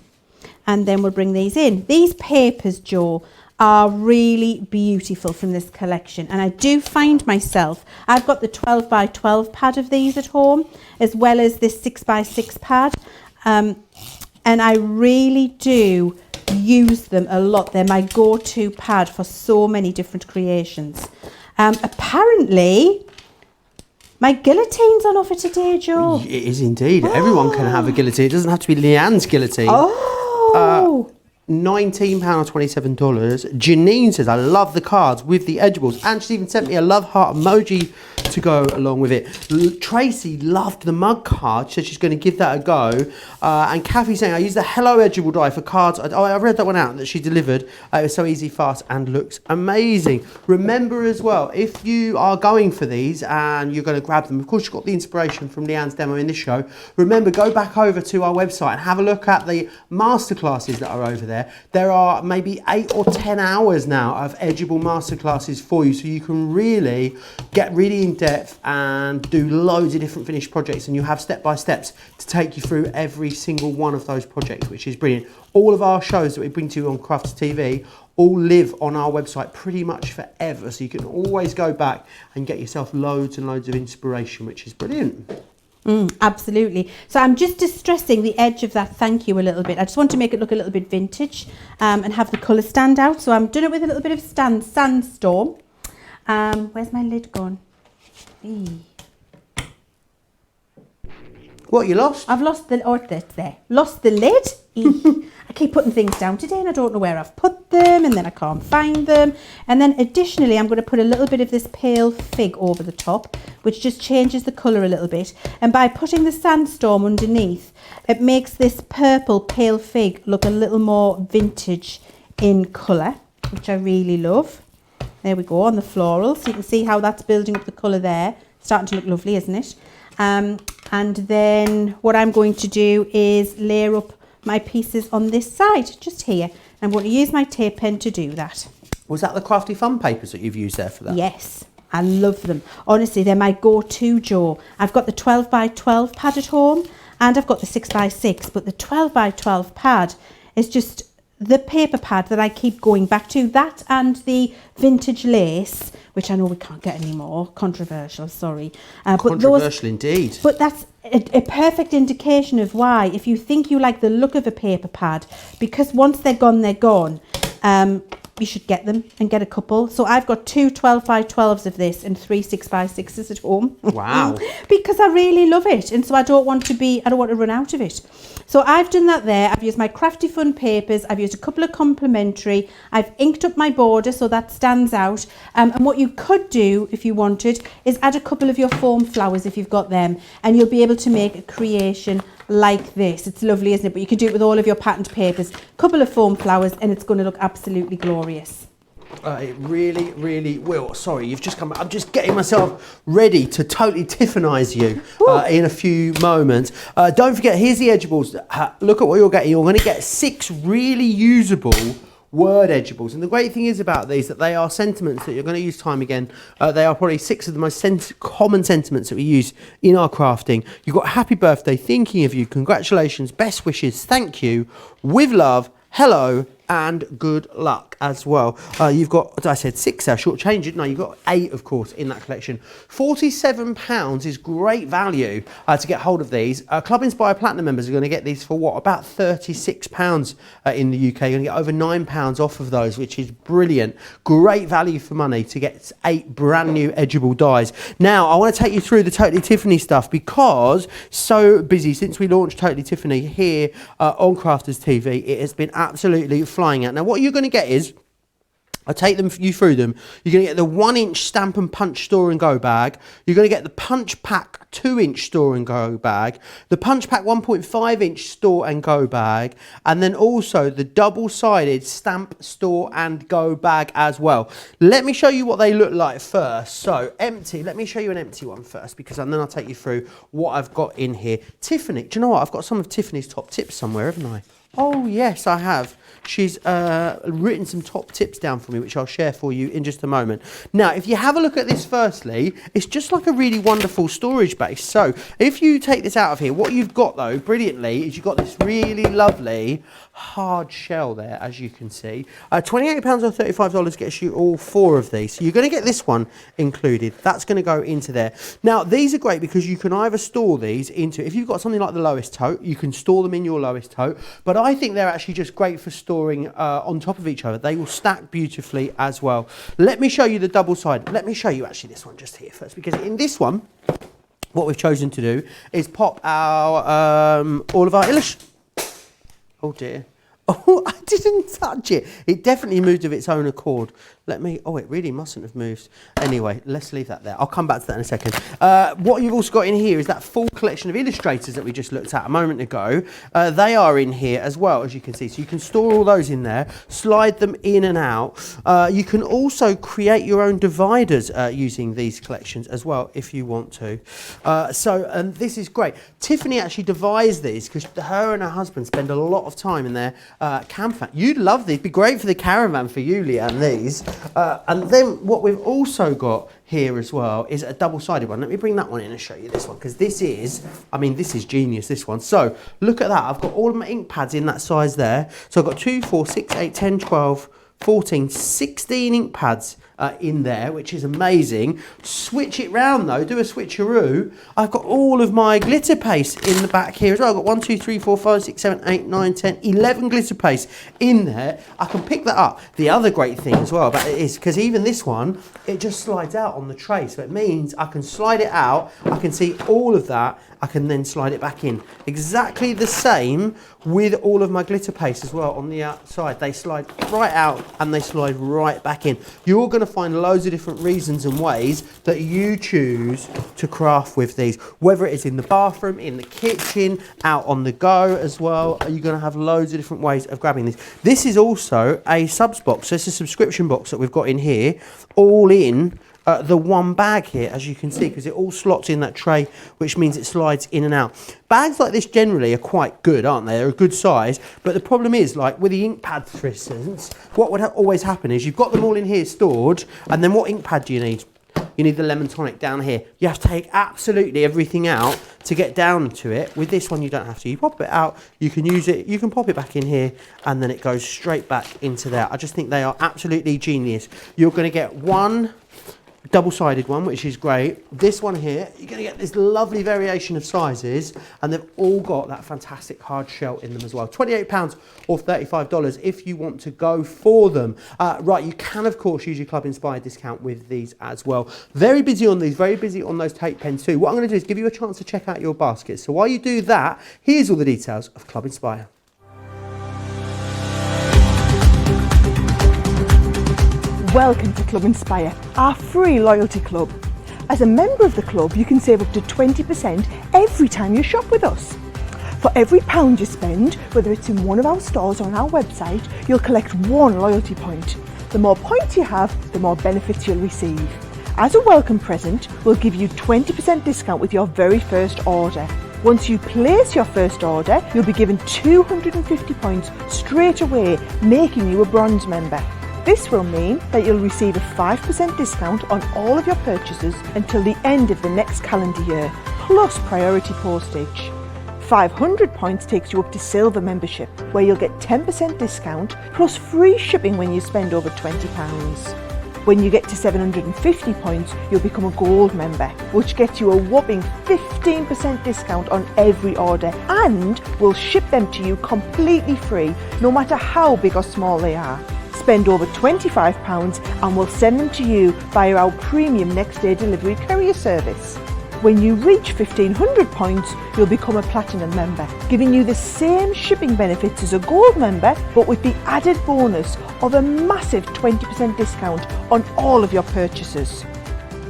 and then we'll bring these in. These papers, Joe, are really beautiful from this collection, and I do find myself, I've got the 12 by 12 pad of these at home, as well as this 6 by 6 pad, and I really do use them a lot. They're my go-to pad for so many different creations. Apparently my guillotine's on offer today, Joe. It is indeed. Everyone can have a guillotine. It doesn't have to be Leann's guillotine. Oh, £19 or $27. Janine says, I love the cards with the edgeables. And she even sent me a love heart emoji to go along with it. Tracy loved the mug card. She said she's going to give that a go. And Kathy saying, I use the Hello Edgeable die for cards. I read that one out that she delivered. It was so easy, fast, and looks amazing. Remember as well, if you are going for these and you're going to grab them, of course, you've got the inspiration from Leann's demo in this show. Remember, go back over to our website and have a look at the masterclasses that are over there. There are maybe 8 or 10 hours now of edgeable masterclasses for you, so you can really get really in depth and do loads of different finished projects, and you have step-by-steps to take you through every single one of those projects, which is brilliant. All of our shows that we bring to you on Crafty TV all live on our website pretty much forever, so you can always go back and get yourself loads and loads of inspiration, which is brilliant. Absolutely. So I'm just distressing the edge of that thank you a little bit. I just want to make it look a little bit vintage and have the colour stand out. So I'm doing it with a little bit of sandstorm. Where's my lid gone? Eee. What, you lost? I've lost the, oh, that's there. Lost the lid. I keep putting things down today and I don't know where I've put them, and then I can't find them. And then additionally, I'm going to put a little bit of this pale fig over the top, which just changes the colour a little bit. And by putting the sandstorm underneath, it makes this purple pale fig look a little more vintage in colour, which I really love. There we go, on the floral. So you can see how that's building up the colour there. Starting to look lovely, isn't it? And then what I'm going to do is layer up my pieces on this side, just here. I'm going to use my tape pen to do that. Was that the Crafty Fun papers that you've used there for that? Yes, I love them. Honestly, they're my go-to, Joe. I've got the 12 by 12 pad at home, and I've got the 6 by 6, but the 12 by 12 pad is just the paper pad that I keep going back to. That and the vintage lace, which I know we can't get anymore. Controversial, sorry. Controversial indeed. But that's a perfect indication of why, if you think you like the look of a paper pad, because once they're gone, you should get them and get a couple. So I've got 2 12 by 12s of this and 3 6 by 6s at home. Wow. Because I really love it, and so I don't want to run out of it. So I've done that there. I've used my Crafty Fun papers. I've used a couple of complimentary. I've inked up my border so that stands out. And what you could do if you wanted is add a couple of your foam flowers if you've got them, and you'll be able to make a creation like this. It's lovely, isn't it? But you can do it with all of your patterned papers. Couple of foam flowers, and it's going to look absolutely glorious. It really, really will. Sorry, you've just come back. I'm just getting myself ready to totally Tiffanyise you in a few moments. Don't forget, here's the edgeables. Look at what you're getting. You're going to get 6 really usable word edgeables, and the great thing is about these that they are sentiments that you're going to use time again. They are probably 6 of the most common sentiments that we use in our crafting. You've got happy birthday, thinking of you, congratulations, best wishes, thank you, with love, hello, and good luck as well. You've got, I said 6 there, shortchanged. No, you've got 8, of course, in that collection. £47 is great value to get hold of these. Club Inspire Platinum members are going to get these for what, about £36 in the UK. You're going to get over £9 off of those, which is brilliant. Great value for money to get 8 brand new edgeable dies. Now, I want to take you through the Totally Tiffany stuff, because so busy since we launched Totally Tiffany here on Crafters TV. It has been absolutely flying out. Now, what you're going to get is, I'll take you through them. You're going to get the 1-inch Stamp and Punch Store and Go bag. You're going to get the Punch Pack 2-inch Store and Go bag, the Punch Pack 1.5-inch Store and Go bag, and then also the double-sided Stamp Store and Go bag as well. Let me show you what they look like first. So, empty. Let me show you an empty one first, because then I'll take you through what I've got in here. Tiffany. Do you know what? I've got some of Tiffany's top tips somewhere, haven't I? Oh, yes, I have. She's written some top tips down for me, which I'll share for you in just a moment. Now, if you have a look at this firstly, it's just like a really wonderful storage base. So if you take this out of here, what you've got, though, brilliantly, is you've got this really lovely hard shell there, as you can see. £28 or $35 gets you all 4 of these. So you're going to get this one included. That's going to go into there. Now, these are great because you can either store these into, if you've got something like the lowest tote, you can store them in your lowest tote. But I think they're actually just great for storing on top of each other. They will stack beautifully as well. Let me show you the double side. Let me show you actually this one just here first, because in this one, what we've chosen to do is pop our all of our illustrations. Oh dear. Oh, I didn't touch it. It definitely moved of its own accord. Let me, oh, it really mustn't have moved. Anyway, let's leave that there. I'll come back to that in a second. What you've also got in here is that full collection of illustrators that we just looked at a moment ago. They are in here as well, as you can see. So you can store all those in there, slide them in and out. You can also create your own dividers using these collections as well, if you want to. This is great. Tiffany actually devised these because her and her husband spend a lot of time in their camper. You'd love these. It'd be great for the caravan for you, Leann, these. And then what we've also got here as well is a double-sided one. Let me bring that one in and show you this one, because this is, I mean, this is genius, this one. So look at that. I've got all of my ink pads in that size there. So I've got 2, 4, 6, 8, 10, 12, 14, 16 ink pads in there, which is amazing. Switch it round though, do a switcheroo. I've got all of my glitter paste in the back here as well. I've got 1, 2, 3, 4, 5, 6, 7, 8, 9, 10, 11 glitter paste in there. I can pick that up. The other great thing as well about it is, because even this one, it just slides out on the tray. So it means I can slide it out, I can see all of that, I can then slide it back in. Exactly the same with all of my glitter paste as well on the outside. They slide right out and they slide right back in. You're going to find loads of different reasons and ways that you choose to craft with these, whether it is in the bathroom, in the kitchen, out on the go as well. You're going to have loads of different ways of grabbing these. This is also a subs box, so it's a subscription box that we've got in here, all in the one bag here, as you can see, because it all slots in that tray, which means it slides in and out. Bags like this generally are quite good, aren't they? They're a good size, but the problem is, like with the ink pads, for instance, what would always happen is you've got them all in here stored, and then what ink pad do you need? You need the lemon tonic down here. You have to take absolutely everything out to get down to it. With this one, you don't have to. You pop it out, you can use it, you can pop it back in here, and then it goes straight back into there. I just think they are absolutely genius. You're going to get one double-sided one, which is great. This one here, you're going to get this lovely variation of sizes, and they've all got that fantastic hard shell in them as well. £28 or $35 if you want to go for them. Right, you can of course use your Club Inspire discount with these as well. Very busy on these, very busy on those tape pens too. What I'm going to do is give you a chance to check out your baskets. So while you do that, here's all the details of Club Inspire. Welcome to Club Inspire, our free loyalty club. As a member of the club, you can save up to 20% every time you shop with us. For every £1 you spend, whether it's in one of our stores or on our website, you'll collect 1 loyalty point. The more points you have, the more benefits you'll receive. As a welcome present, we'll give you 20% discount with your very first order. Once you place your first order, you'll be given 250 points straight away, making you a bronze member. This will mean that you'll receive a 5% discount on all of your purchases until the end of the next calendar year, plus priority postage. 500 points takes you up to silver membership, where you'll get 10% discount plus free shipping when you spend over £20. When you get to 750 points, you'll become a gold member, which gets you a whopping 15% discount on every order, and we'll ship them to you completely free, no matter how big or small they are. Spend over £25 and we'll send them to you via our premium next day delivery courier service. When you reach 1500 points, you'll become a platinum member, giving you the same shipping benefits as a gold member, but with the added bonus of a massive 20% discount on all of your purchases.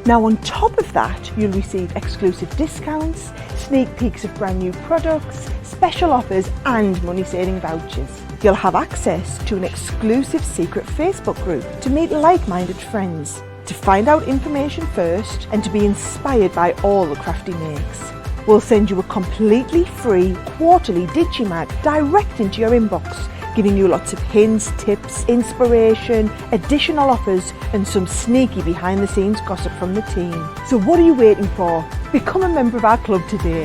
Now on top of that, you'll receive exclusive discounts, sneak peeks of brand new products, special offers and money-saving vouchers. You'll have access to an exclusive secret Facebook group to meet like-minded friends, to find out information first and to be inspired by all the Crafty makes. We'll send you a completely free quarterly Digimag direct into your inbox, giving you lots of hints, tips, inspiration, additional offers and some sneaky behind-the-scenes gossip from the team. So what are you waiting for? Become a member of our club today.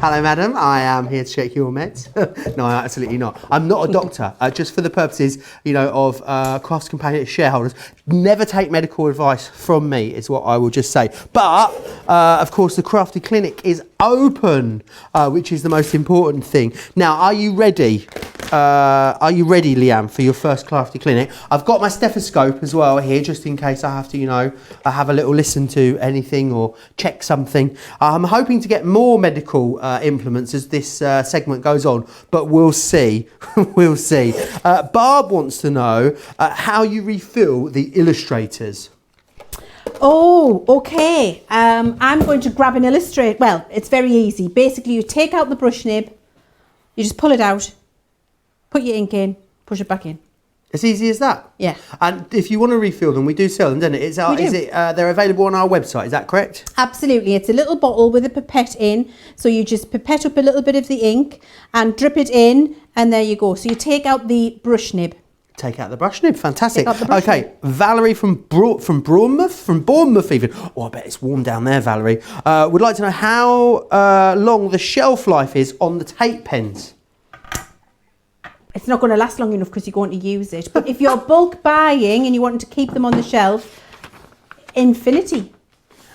Hello, madam. I am here to check your meds. No, absolutely not. I'm not a doctor. Just for the purposes, of Crafts Companion shareholders, never take medical advice from me, is what I will just say. But, of course, the Crafty Clinic is open, which is the most important thing. Now, are you ready are you ready, Leann, for your first crafty clinic? I've got my stethoscope as well here, just in case I have to, have a little listen to anything or check something. I'm hoping to get more medical implements as this segment goes on, but we'll see. We'll see. Barb wants to know how you refill the illustrators. Oh, okay. I'm going to grab an illustrator. Well, it's very easy. Basically, you take out the brush nib, you just pull it out, put your ink in, push it back in. As easy as that? Yeah. And if you want to refill them, we do sell them, don't it? They're available on our website, is that correct? Absolutely. It's a little bottle with a pipette in. So you just pipette up a little bit of the ink and drip it in, and there you go. So you take out the brush nib. Take out the brush nib, fantastic. Brush okay, nib. Valerie from Bournemouth even. Oh, I bet it's warm down there, Valerie. Would like to know how long the shelf life is on the tape pens. It's not going to last long enough because you're going to use it. But if you're bulk buying and you want to keep them on the shelf, infinity.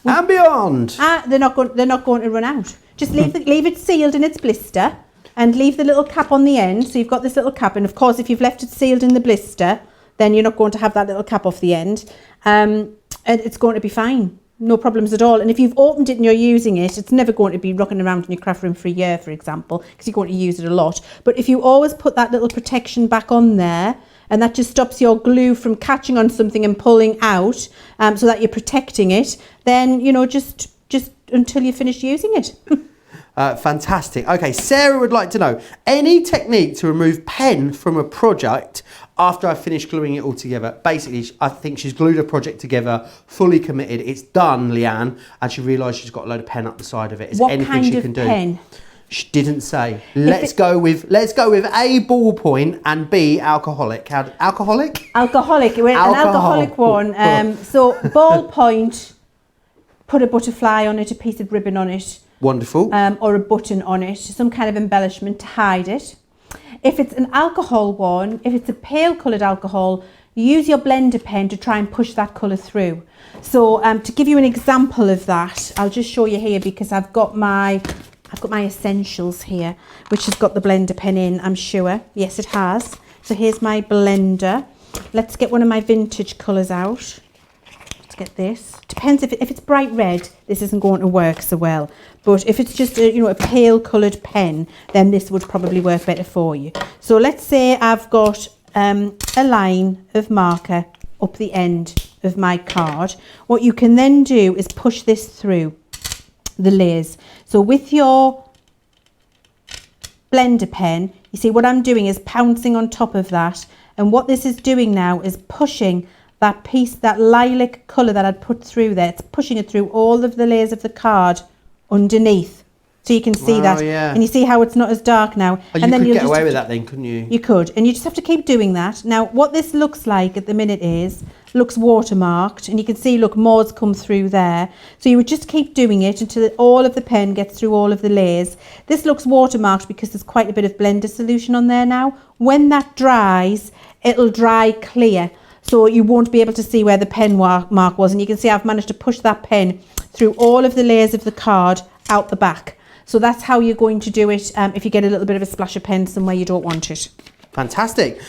And beyond. They're not going to run out. Just leave it sealed in its blister and leave the little cap on the end. So you've got this little cap, and of course if you've left it sealed in the blister, then you're not going to have that little cap off the end. And it's going to be fine. No problems at all. And if you've opened it and you're using it, it's never going to be rocking around in your craft room for a year, for example, because you're going to use it a lot. But if you always put that little protection back on there, and that just stops your glue from catching on something and pulling out, so that you're protecting it, then, just until you finish using it. Fantastic. Okay, Sarah would like to know, any technique to remove pen from a project after I've finished gluing it all together? Basically, I think she's glued a project together, fully committed. It's done, Leann, and she realised she's got a load of pen up the side of it. Is there anything she can do? What kind of pen? She didn't say. Let's go with A, ballpoint, and B, alcoholic. Alcoholic? Alcoholic. An alcoholic one. So ballpoint, put a butterfly on it, a piece of ribbon on it. Wonderful. Or a button on it, some kind of embellishment to hide it. If it's an alcohol one, if it's a pale coloured alcohol, use your blender pen to try and push that colour through. So to give you an example of that, I'll just show you here, because I've got my essentials here, which has got the blender pen in, I'm sure. Yes, it has. So here's my blender. Let's get one of my vintage colours out. Let's get this. Depends if it's bright red, this isn't going to work so well. But if it's just a pale coloured pen, then this would probably work better for you. So let's say I've got a line of marker up the end of my card. What you can then do is push this through the layers. So with your blender pen, you see what I'm doing is pouncing on top of that, and what this is doing now is pushing that piece, that lilac colour that I'd put through there, it's pushing it through all of the layers of the card underneath. So you can see that. Yeah. And you see how it's not as dark now. Oh, and then you could get away with that then, couldn't you? You could. And you just have to keep doing that. Now, what this looks like at the minute looks watermarked. And you can see, look, more's come through there. So you would just keep doing it until all of the pen gets through all of the layers. This looks watermarked because there's quite a bit of blender solution on there now. When that dries, it'll dry clear. So you won't be able to see where the pen mark was. And you can see I've managed to push that pen through all of the layers of the card out the back. So that's how you're going to do it if you get a little bit of a splash of pen somewhere you don't want it. Fantastic.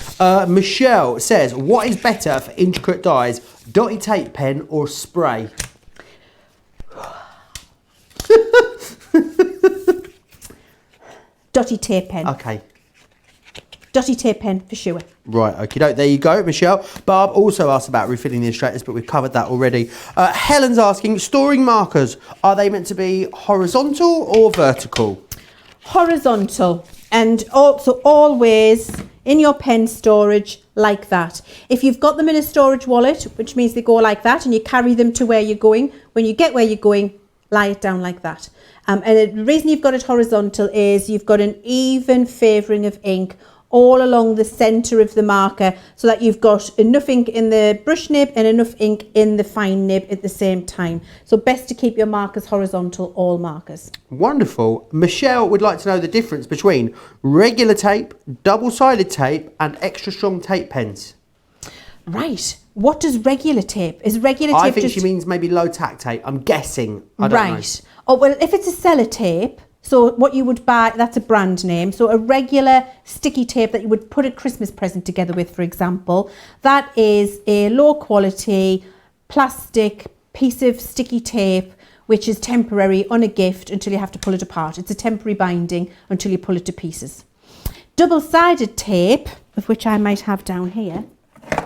Michelle says, what is better for intricate dies, dotty tape pen or spray? Dotty tape pen. Okay. Dotty tape pen for sure. Right, okay, there you go, Michelle. Barb also asked about refilling the illustrators, but we've covered that already. Helen's asking, storing markers, are they meant to be horizontal or vertical? Horizontal, and also always in your pen storage like that. If you've got them in a storage wallet, which means they go like that, and you carry them to where you're going, when you get where you're going, lie it down like that. And the reason you've got it horizontal is you've got an even favouring of ink all along the centre of the marker, so that you've got enough ink in the brush nib and enough ink in the fine nib at the same time. So best to keep your markers horizontal, all markers. Wonderful. Michelle would like to know the difference between regular tape, double-sided tape and extra strong tape pens. Right. What does regular tape? Is regular tape I think she means maybe low tack tape. I'm guessing. I don't know. Oh, well, if it's a sellotape, So what you would buy, that's a brand name. So a regular sticky tape that you would put a Christmas present together with, for example, that is a low quality plastic piece of sticky tape, which is temporary on a gift until you have to pull it apart. It's a temporary binding until you pull it to pieces. Double-sided tape, of which I might have down here,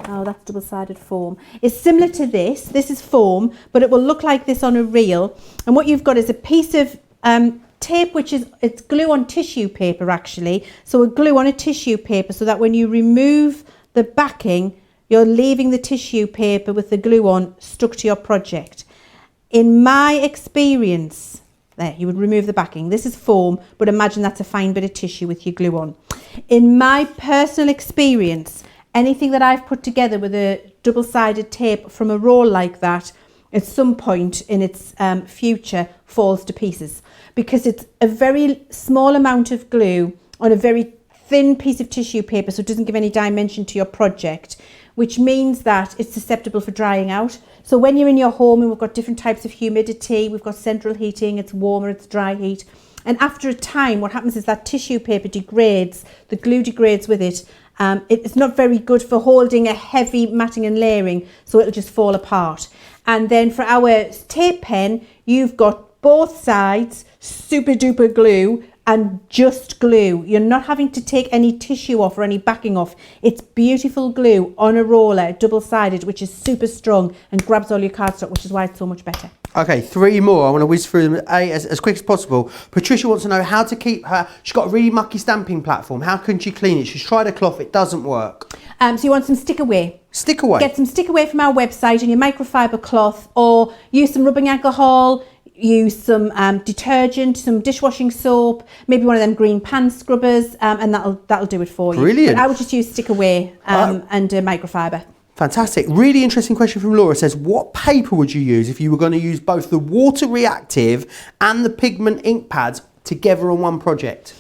oh, that's double-sided foam, is similar to this. This is foam, but it will look like this on a reel. And what you've got is a piece of tape, which is, it's glue on tissue paper actually. So a glue on a tissue paper so that when you remove the backing, you're leaving the tissue paper with the glue on stuck to your project. In my experience, there, you would remove the backing. This is foam, but imagine that's a fine bit of tissue with your glue on. In my personal experience, anything that I've put together with a double-sided tape from a roll like that, at some point in its future, falls to pieces. Because it's a very small amount of glue on a very thin piece of tissue paper, so it doesn't give any dimension to your project, which means that it's susceptible for drying out. So when you're in your home and we've got different types of humidity, we've got central heating, it's warmer, it's dry heat. And after a time, what happens is that tissue paper degrades, the glue degrades with it. It's not very good for holding a heavy matting and layering, so it'll just fall apart. And then for our tape pen, you've got both sides super duper glue and just glue. You're not having to take any tissue off or any backing off. It's beautiful glue on a roller, double-sided, which is super strong and grabs all your cardstock, which is why it's so much better. Okay, 3 more. I want to whiz through them as quick as possible. Patricia wants to know how to keep her... She's got a really mucky stamping platform. How can she clean it? She's tried a cloth. It doesn't work. So you want some stick away. Stick away? Get some stick away from our website in your microfiber cloth, or use some rubbing alcohol, use some detergent, some dishwashing soap, maybe one of them green pan scrubbers, and that'll do it for you. Brilliant. But I would just use stick away and microfiber. Fantastic. Really interesting question from Laura. Says, what paper would you use if you were going to use both the water reactive and the pigment ink pads together on one project?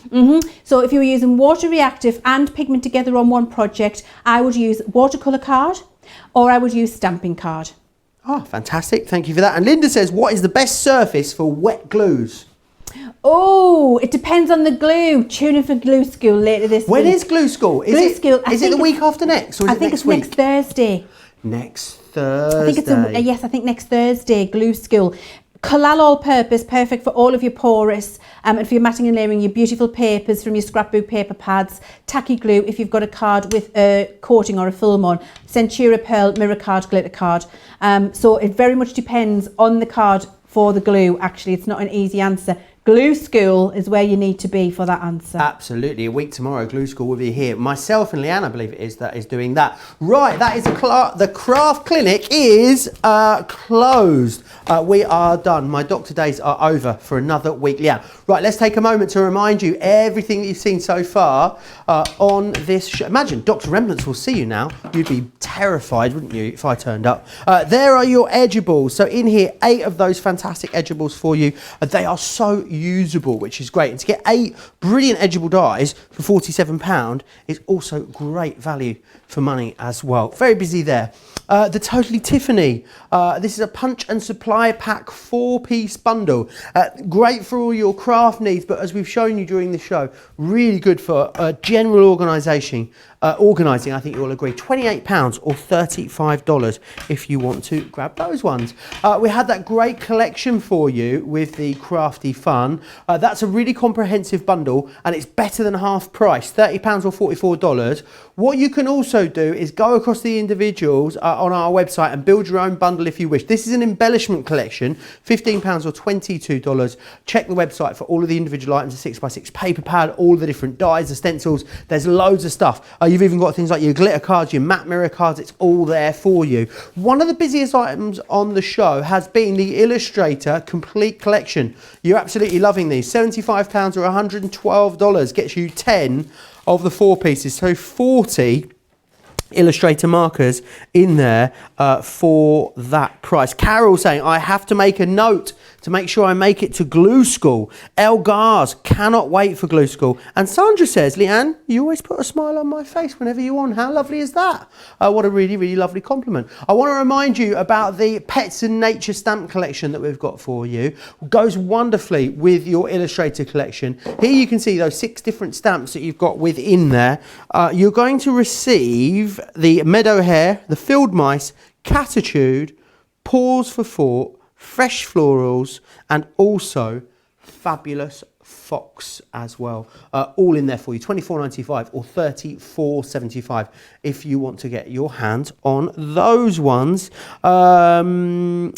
So if you were using water reactive and pigment together on one project, I would use watercolour card or I would use stamping card. Oh, fantastic. Thank you for that. And Linda says, what is the best surface for wet glues? Oh, it depends on the glue. Tune in for glue school later this week. When is glue school? Is it the week after next, or is it next week? I think it's next Thursday. Next Thursday. I think next Thursday, glue school. Collal all-purpose, perfect for all of your porous and for your matting and layering, your beautiful papers from your scrapbook paper pads. Tacky glue if you've got a card with a coating or a film on. Centura Pearl, mirror card, glitter card. So it very much depends on the card for the glue. Actually, it's not an easy answer. Glue school is where you need to be for that answer. Absolutely. A week tomorrow, glue school will be here. Myself and Leann, I believe it is, that is doing that. Right, that is the craft clinic is closed. We are done. My doctor days are over for another week. Leann, right, let's take a moment to remind you everything that you've seen so far on this show. Imagine Dr. Remblance will see you now. You'd be terrified, wouldn't you, if I turned up? There are your edgeables. So in here, 8 of those fantastic edgeables for you. They are so usable, which is great. And to get 8 brilliant edgeable dies for £47 is also great value for money as well. Very busy there. The Totally Tiffany. This is a punch and supply pack 4-piece bundle. Great for all your craft needs, but as we've shown you during the show, really good for general organising. I think you'll agree. £28 or $35 if you want to grab those ones. We had that great collection for you with the Crafty Fun. That's a really comprehensive bundle and it's better than half price, £30 or $44. What you can also do is go across the individuals on our website and build your own bundle if you wish. This is an embellishment collection, £15 or $22. Check the website for all of the individual items, a 6x6 paper pad, all the different dies, the stencils. There's loads of stuff. You've even got things like your glitter cards, your matte mirror cards. It's all there for you. One of the busiest items on the show has been the Illustrator Complete Collection. You're absolutely loving these. £75 or $112 gets you 10 of the 4 pieces. So 40 Illustrator markers in there for that price. Carol saying, I have to make a note to make sure I make it to glue school. Elgar's cannot wait for glue school. And Sandra says, Leanne, you always put a smile on my face whenever you're on. How lovely is that? What a really, really lovely compliment. I want to remind you about the Pets and Nature stamp collection that we've got for you. It goes wonderfully with your Illustrator collection. Here you can see those 6 different stamps that you've got within there. You're going to receive the Meadow Hare, the Field Mice, Catitude, Pause for Thought, Fresh Florals, and also Fabulous Fox as well. All in there for you, $24.95 or $34.75 if you want to get your hands on those ones. Leanne,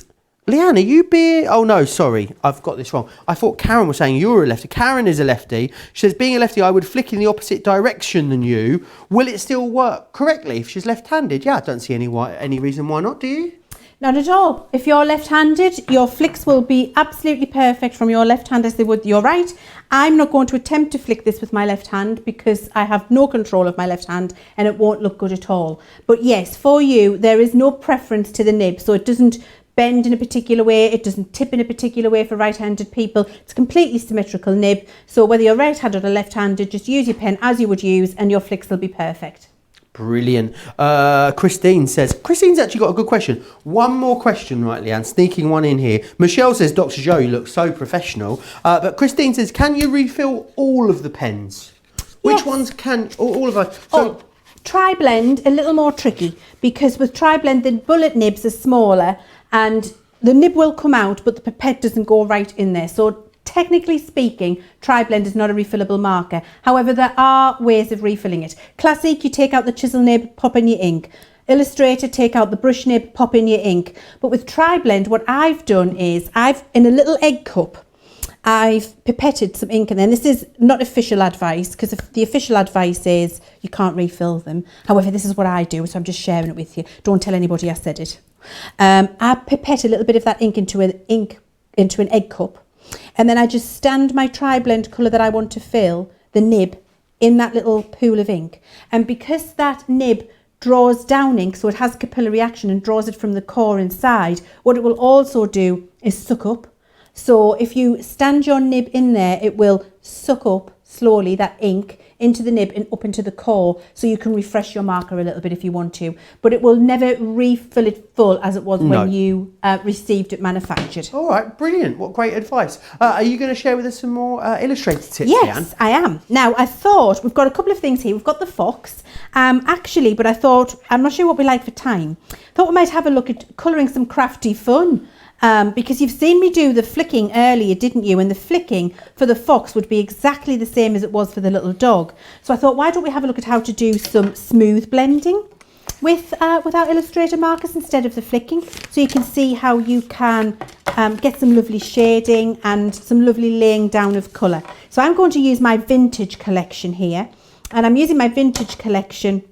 are you being... Oh, no, sorry. I've got this wrong. I thought Karen was saying you were a lefty. Karen is a lefty. She says, being a lefty, I would flick in the opposite direction than you. Will it still work correctly if she's left-handed? Yeah, I don't see any reason why not, do you? Not at all. If you're left-handed, your flicks will be absolutely perfect from your left hand as they would your right. I'm not going to attempt to flick this with my left hand because I have no control of my left hand and it won't look good at all. But yes, for you, there is no preference to the nib, so it doesn't bend in a particular way, it doesn't tip in a particular way for right-handed people. It's a completely symmetrical nib, so whether you're right-handed or left-handed, just use your pen as you would use and your flicks will be perfect. Brilliant. Christine says, Christine's actually got a good question. One more question, right, Leanne? Sneaking one in here. Michelle says, Dr. Joe, you look so professional. But Christine says, can you refill all of the pens? Yes. Which ones can, all of us? So, Tri-blend, a little more tricky, because with tri-blend, the bullet nibs are smaller and the nib will come out, but the pipette doesn't go right in there. So technically speaking, tri-blend is not a refillable marker. However, there are ways of refilling it. Classic, you take out the chisel nib, pop in your ink. Illustrator, take out the brush nib, pop in your ink. But with tri-blend, what I've done is in a little egg cup, I've pipetted some ink in there. And this is not official advice, because the official advice is you can't refill them. However, this is what I do, so I'm just sharing it with you. Don't tell anybody I said it. I pipette a little bit of that ink into an egg cup. And then I just stand my tri-blend colour that I want to fill, the nib, in that little pool of ink. And because that nib draws down ink, so it has capillary action and draws it from the core inside, what it will also do is suck up. So if you stand your nib in there, it will suck up slowly that ink into the nib and up into the core, so you can refresh your marker a little bit if you want to, but it will never refill it full as it was when you received it manufactured. all right, brilliant. What great advice. Are you going to share with us some more Illustrator tips, Yes, Leanne? I am. Now, I thought we've got a couple of things here. We've got the fox, actually, but I thought, I'm not sure what we like for time. Thought we might have a look at colouring some crafty fun. Because you've seen me do the flicking earlier, didn't you? And the flicking for the fox would be exactly the same as it was for the little dog. So I thought, why don't we have a look at how to do some smooth blending with our Illustrator markers instead of the flicking, so you can see how you can get some lovely shading and some lovely laying down of colour. So I'm going to use my vintage collection here, and I'm using my vintage collection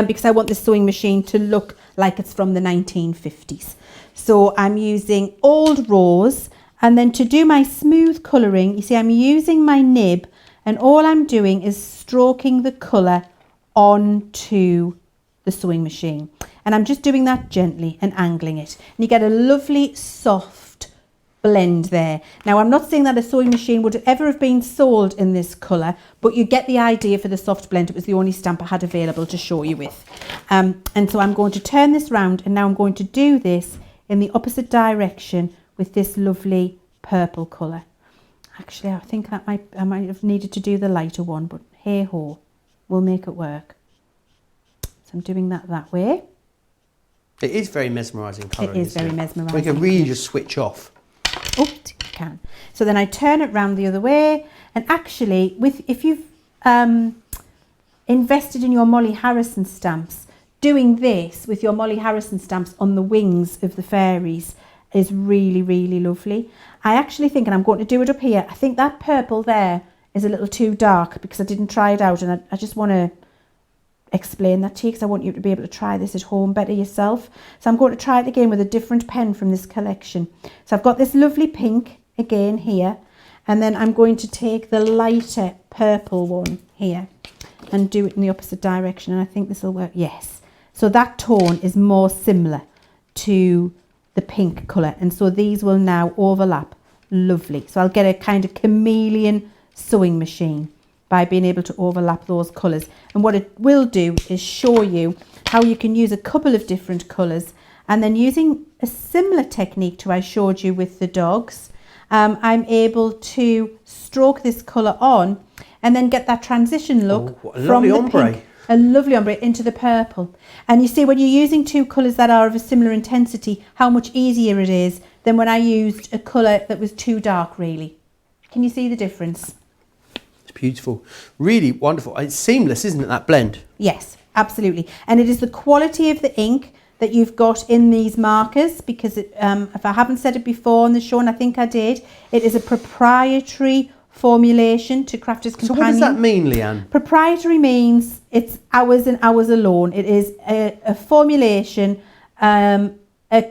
because I want this sewing machine to look like it's from the 1950s. So I'm using old rose, and then to do my smooth colouring, you see I'm using my nib, and all I'm doing is stroking the colour onto the sewing machine. And I'm just doing that gently and angling it. And you get a lovely soft blend there. Now, I'm not saying that a sewing machine would ever have been sold in this colour, but you get the idea for the soft blend. It was the only stamp I had available to show you with. And so I'm going to turn this round, and now I'm going to do this in the opposite direction with this lovely purple colour. Actually, I think that I might have needed to do the lighter one, but hey ho, we'll make it work. So I'm doing that way. It is very mesmerising colouring. It is very mesmerising. We can really just switch off. Oh, you can. So then I turn it round the other way, and actually, if you've invested in your Molly Harrison stamps, doing this with your Molly Harrison stamps on the wings of the fairies is really, really lovely. I actually think, and I'm going to do it up here, I think that purple there is a little too dark because I didn't try it out, and I just want to explain that to you because I want you to be able to try this at home better yourself. So I'm going to try it again with a different pen from this collection. So I've got this lovely pink again here, and then I'm going to take the lighter purple one here and do it in the opposite direction, and I think this will work. Yes. So that tone is more similar to the pink colour, and so these will now overlap. Lovely. So I'll get a kind of chameleon sewing machine by being able to overlap those colours. And what it will do is show you how you can use a couple of different colours, and then using a similar technique to I showed you with the dogs, I'm able to stroke this colour on and then get that transition look from the pink, a lovely ombre, into the purple. And you see, when you're using two colours that are of a similar intensity, how much easier it is than when I used a colour that was too dark, really. Can you see the difference? It's beautiful. Really wonderful. It's seamless, isn't it, that blend? Yes, absolutely. And it is the quality of the ink that you've got in these markers, because it, if I haven't said it before on the show, and I think I did, it is a proprietary formulation to Crafters Companion. So what does that mean, Leanne? Proprietary means it's ours and ours alone. It is a formulation, a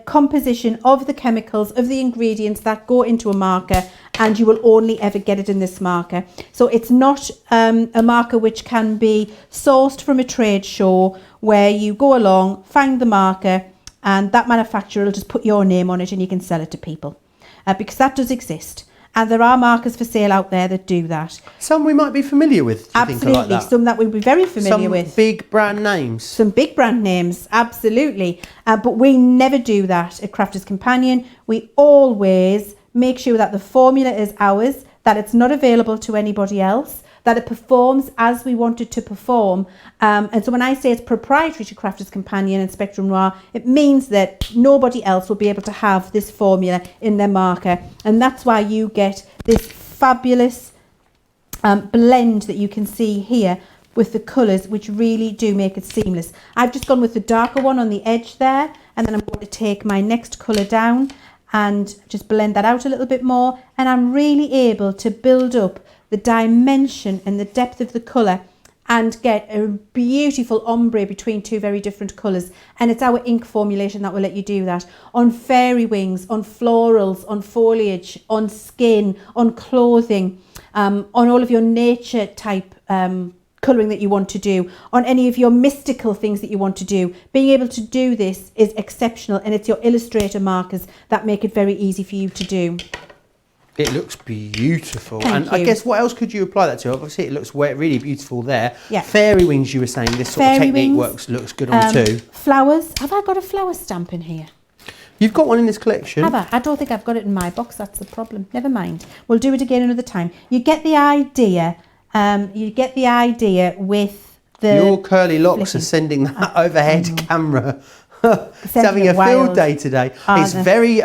composition of the chemicals, of the ingredients that go into a marker, and you will only ever get it in this marker. So it's not a marker which can be sourced from a trade show where you go along, find the marker, and that manufacturer will just put your name on it and you can sell it to people, because that does exist. And there are markers for sale out there that do that. Some we might be familiar with. Absolutely, like that? Some that we'll be very familiar with. Some big brand names. Some big brand names, absolutely. But we never do that at Crafters Companion. We always make sure that the formula is ours, that it's not available to anybody else, that it performs as we want it to perform. And so when I say it's proprietary to Crafters Companion and Spectrum Noir, it means that nobody else will be able to have this formula in their marker. And that's why you get this fabulous blend that you can see here with the colours, which really do make it seamless. I've just gone with the darker one on the edge there, and then I'm going to take my next colour down and just blend that out a little bit more. And I'm really able to build up the dimension and the depth of the colour and get a beautiful ombre between two very different colours. And it's our ink formulation that will let you do that on fairy wings, on florals, on foliage, on skin, on clothing, on all of your nature type colouring that you want to do, on any of your mystical things that you want to do. Being able to do this is exceptional, and it's your illustrator markers that make it very easy for you to do. It looks beautiful. Thank I you. guess what else could you apply that to? Obviously it looks really beautiful there. Yeah. Fairy wings, you were saying, this sort of Fairy technique wings, looks good on too. Flowers. Have I got a flower stamp in here? You've got one in this collection. Have I? I don't think I've got it in my box. That's the problem. Never mind. We'll do it again another time. You get the idea. With the... Your curly locks flicking. are sending that overhead camera. It's Sending having it a field wild. day today. Oh, It's very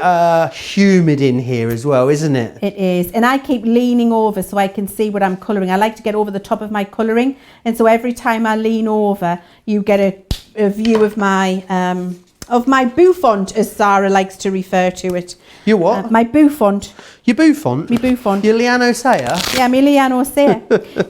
humid in here as well, isn't it? It is. And I keep leaning over so I can see what I'm colouring. I like to get over the top of my colouring. And so every time I lean over, you get a view of my bouffant, as Sarah likes to refer to it. Your what? My bouffant. Your bouffant? My bouffant. Your Leann O'Sayer? Yeah, me Leann O'Sayer.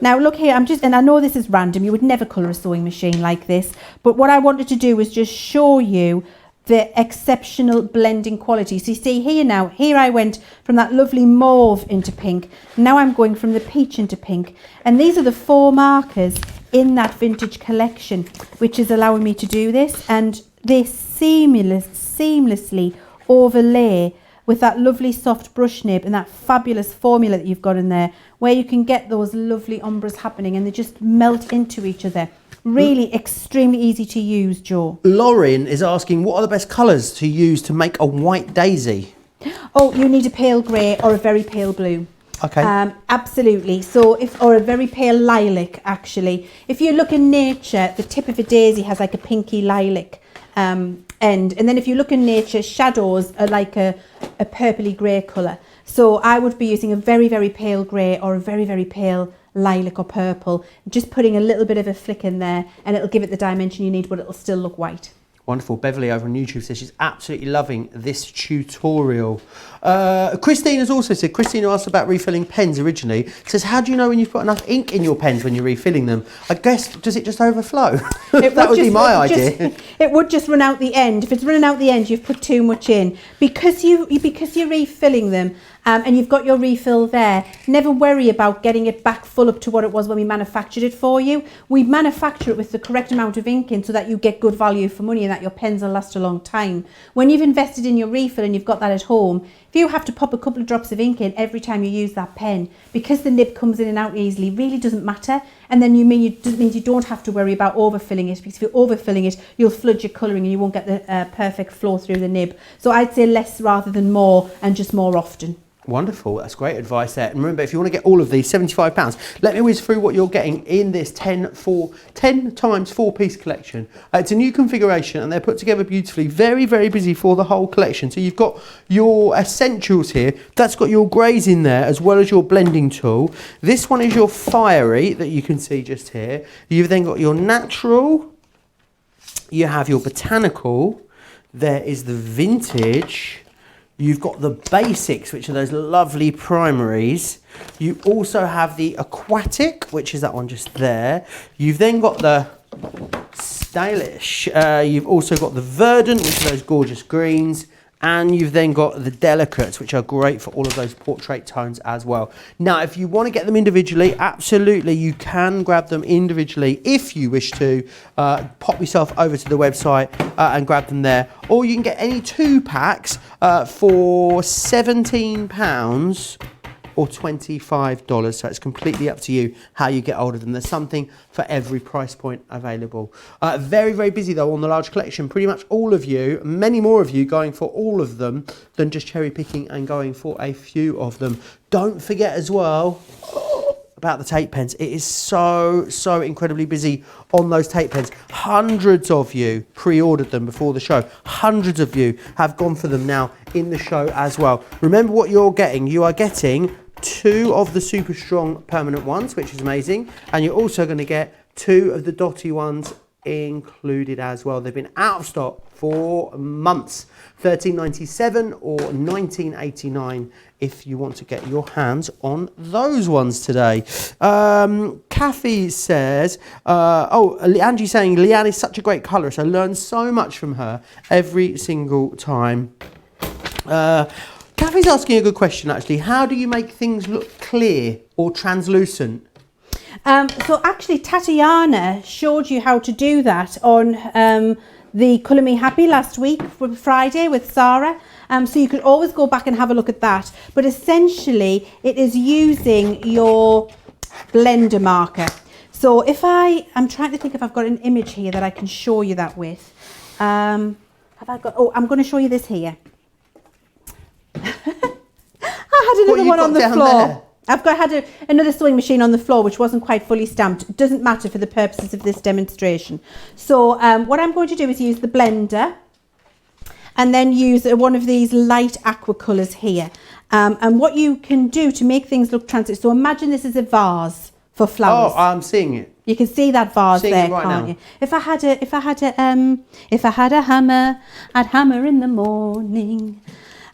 Now look here, and I know this is random, you would never colour a sewing machine like this, but what I wanted to do was just show you the exceptional blending quality. So you see here now, here I went from that lovely mauve into pink, now I'm going from the peach into pink, and these are the 4 markers in that vintage collection, which is allowing me to do this, and they seamlessly overlay with that lovely soft brush nib and that fabulous formula that you've got in there, where you can get those lovely ombres happening and they just melt into each other. Really extremely easy to use, Joe. Lauren is asking, what are the best colours to use to make a white daisy? Oh, you need a pale grey or a very pale blue. Okay. Absolutely. So or a very pale lilac, actually. If you look in nature, the tip of a daisy has like a pinky lilac end. And then if you look in nature, shadows are like a purpley grey colour. So I would be using a very, very pale grey or a very, very pale lilac or purple, just putting a little bit of a flick in there, and it'll give it the dimension you need, but it'll still look white. Wonderful. Beverly over on YouTube says she's absolutely loving this tutorial. Christine has also said, Christine asked about refilling pens originally, says, how do you know when you've got enough ink in your pens when you're refilling them? I guess, does it just overflow? That would be my idea. It would just run out the end. If it's running out the end, you've put too much in. Because you're refilling them, and you've got your refill there. Never worry about getting it back full up to what it was when we manufactured it for you. We manufacture it with the correct amount of ink in so that you get good value for money and that your pens will last a long time. When you've invested in your refill and you've got that at home, if you have to pop a couple of drops of ink in every time you use that pen, because the nib comes in and out easily, really doesn't matter. And then it means you don't have to worry about overfilling it, because if you're overfilling it, you'll flood your colouring and you won't get the perfect flow through the nib. So I'd say less rather than more, and just more often. Wonderful, that's great advice there. And remember, if you want to get all of these, £75, let me whiz through what you're getting in this 10 times 4 piece collection. It's a new configuration and they're put together beautifully, very, very busy for the whole collection. So you've got your essentials here, that's got your greys in there as well as your blending tool. This one is your fiery that you can see just here. You've then got your natural, you have your botanical, there is the vintage, you've got the basics, which are those lovely primaries. You also have the aquatic, which is that one just there. You've then got the stylish. You've also got the verdant, which are those gorgeous greens. And you've then got the delicates, which are great for all of those portrait tones as well. Now, if you want to get them individually, absolutely, you can grab them individually if you wish to. Pop yourself over to the website and grab them there. Or you can get any 2 packs for £17 or $25, so it's completely up to you how you get hold of them. There's something for every price point available. Very, very busy though on the large collection. Pretty much all of you, many more of you going for all of them than just cherry picking and going for a few of them. Don't forget as well about the tape pens. It is so incredibly busy on those tape pens. Hundreds of you pre-ordered them before the show. Hundreds of you have gone for them now in the show as well. Remember what you're getting. You are getting 2 of the super strong permanent ones, which is amazing. And you're also going to get 2 of the dotty ones included as well. They've been out of stock for months. $13.97 or $19.89 if you want to get your hands on those ones today. Kathy says, Angie's saying, Leann is such a great colourist. I learn so much from her every single time. Kathy's asking a good question actually. How do you make things look clear or translucent? So actually Tatiana showed you how to do that on the Colour Me Happy last week, Friday with Sarah. So you could always go back and have a look at that. But essentially it is using your blender marker. So if I'm trying to think if I've got an image here that I can show you that with. Have I got, I'm going to show you this here. I had another one on the floor. There? I've had another sewing machine on the floor which wasn't quite fully stamped. It doesn't matter for the purposes of this demonstration. So what I'm going to do is use the blender and then use one of these light aqua colours here. And what you can do to make things look translucent. So imagine this is a vase for flowers. Oh, I'm seeing it. You can see that vase there, right can't now. you? If I had a hammer, I'd hammer in the morning.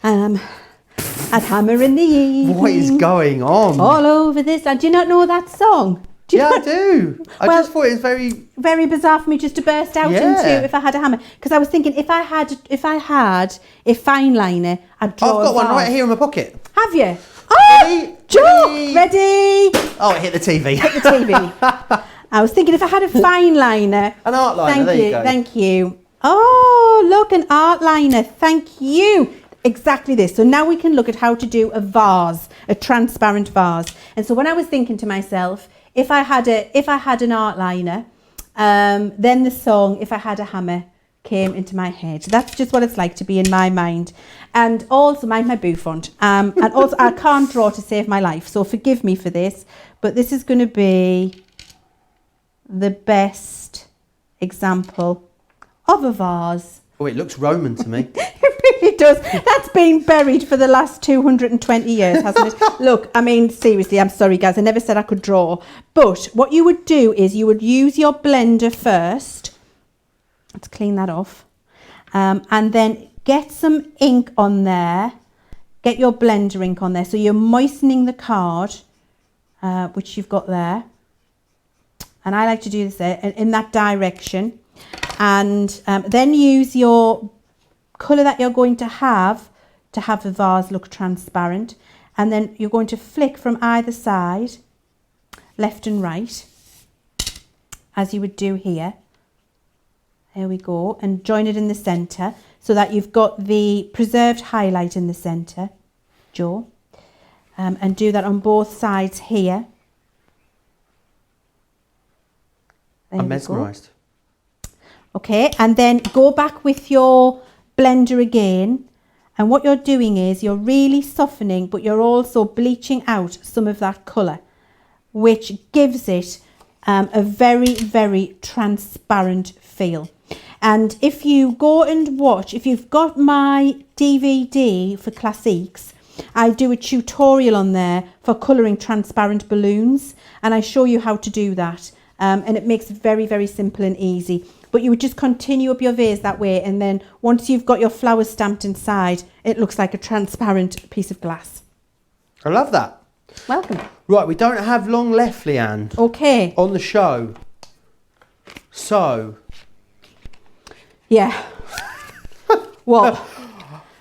I'd hammer in the evening. What is going on? All over this land. Do you not know that song? I do. I just thought it was very bizarre for me just to burst out into if I had a hammer. Because I was thinking if I had a fine liner, I'd draw I've got one right here in my pocket. Have you? Oh, ready? Joe, ready? Oh, it hit the TV. Hit the TV. I was thinking if I had a fine liner. An art liner, there you go. Thank you. Oh, look, an art liner. Thank you. Exactly this. So now we can look at how to do a vase, a transparent vase. And so when I was thinking to myself, if I had an art liner, then the song "If I Had a Hammer" came into my head. That's just what it's like to be in my mind. And also, mind my boo font. And also, I can't draw to save my life, so forgive me for this. But this is going to be the best example of a vase. Oh, it looks Roman to me. It really does. That's been buried for the last 220 years, hasn't it? Look, I mean, seriously, I'm sorry, guys. I never said I could draw. But what you would do is you would use your blender first. Let's clean that off. And then get some ink on there. Get your blender ink on there. So you're moistening the card, which you've got there. And I like to do this there, in that direction. And then use your colour that you're going to have the vase look transparent. and then you're going to flick from either side, left and right, as you would do here. There we go, and join it in the centre so that you've got the preserved highlight in the centre, Joe. And do that on both sides here. There I'm we go. mesmerised. Okay, and then go back with your blender again. And what you're doing is you're really softening, but you're also bleaching out some of that colour, which gives it a very, very transparent feel. And if you go and watch, if you've got my DVD for Classiques, I do a tutorial on there for colouring transparent balloons, and I show you how to do that. And it makes it very, very simple and easy. But you would just continue up your vase that way, and then once you've got your flowers stamped inside, it looks like a transparent piece of glass. I love that. Welcome. Right, we don't have long left, Leann, Okay. on the show. So... Yeah. What?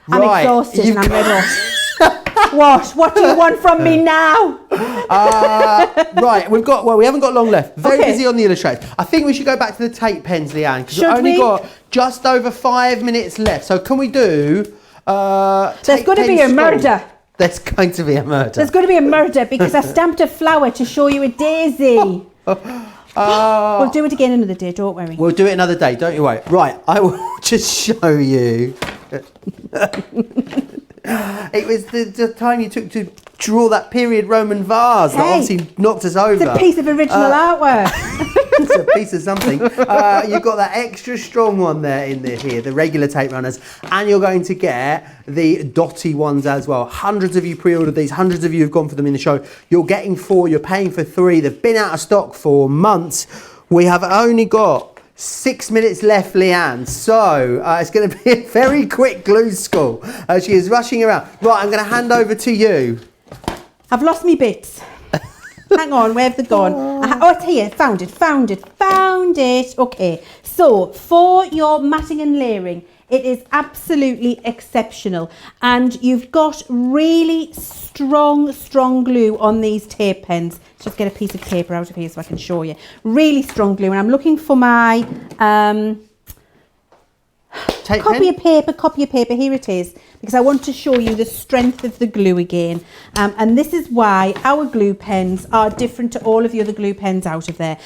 I'm Right, exhausted you've and I'm red hot. What do you want from me now? Right, we haven't got long left. Very Okay. busy on the illustrations. I think we should go back to the tape pens, Leann, because we've Should only we? got just over 5 minutes left. So can we do There's going to be a murder. There's going to be a murder. There's going to be a murder because I stamped a flower to show you a daisy. We'll do it again another day, don't worry. We'll do it another day, don't you worry. Right, I will just show you. It was the time you took to draw that period Roman vase that obviously knocked us over. It's a piece of original artwork. It's a piece of something. You've got that extra strong one there in here, the regular tape runners, and you're going to get the dotty ones as well. Hundreds of you pre-ordered these, hundreds of you have gone for them in the show. You're getting 4, you're paying for 3. They've been out of stock for months. We have only got 6 minutes left, Leann, so it's going to be a very quick glue school. She is rushing around. Right, I'm going to hand over to you. I've lost me bits. Hang on, where have they gone? Oh, it's here. Found it. Okay, so for your matting and layering, it is absolutely exceptional. And you've got really strong glue on these tape pens. Just get a piece of paper out of here so I can show you. Really strong glue. And I'm looking for my copy of paper. Here it is, because I want to show you the strength of the glue again. And this is why our glue pens are different to all of the other glue pens out there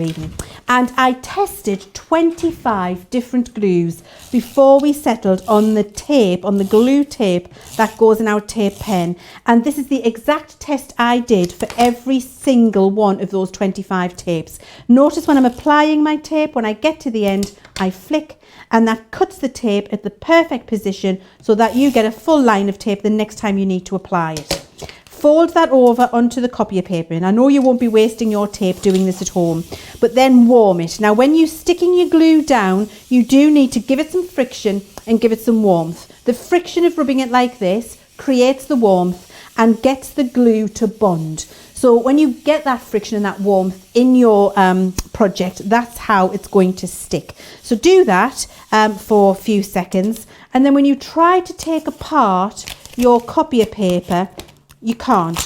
even. And I tested 25 different glues before we settled on the tape, on the glue tape that goes in our tape pen. And this is the exact test I did for every single one of those 25 tapes. Notice when I'm applying my tape, when I get to the end, I flick, and that cuts the tape at the perfect position so that you get a full line of tape the next time you need to apply it. Fold that over onto the copier paper, and I know you won't be wasting your tape doing this at home, but then warm it. Now when you're sticking your glue down, you do need to give it some friction and give it some warmth. The friction of rubbing it like this creates the warmth and gets the glue to bond. So when you get that friction and that warmth in your project, that's how it's going to stick. So do that for a few seconds, and then when you try to take apart your copier paper, you can't.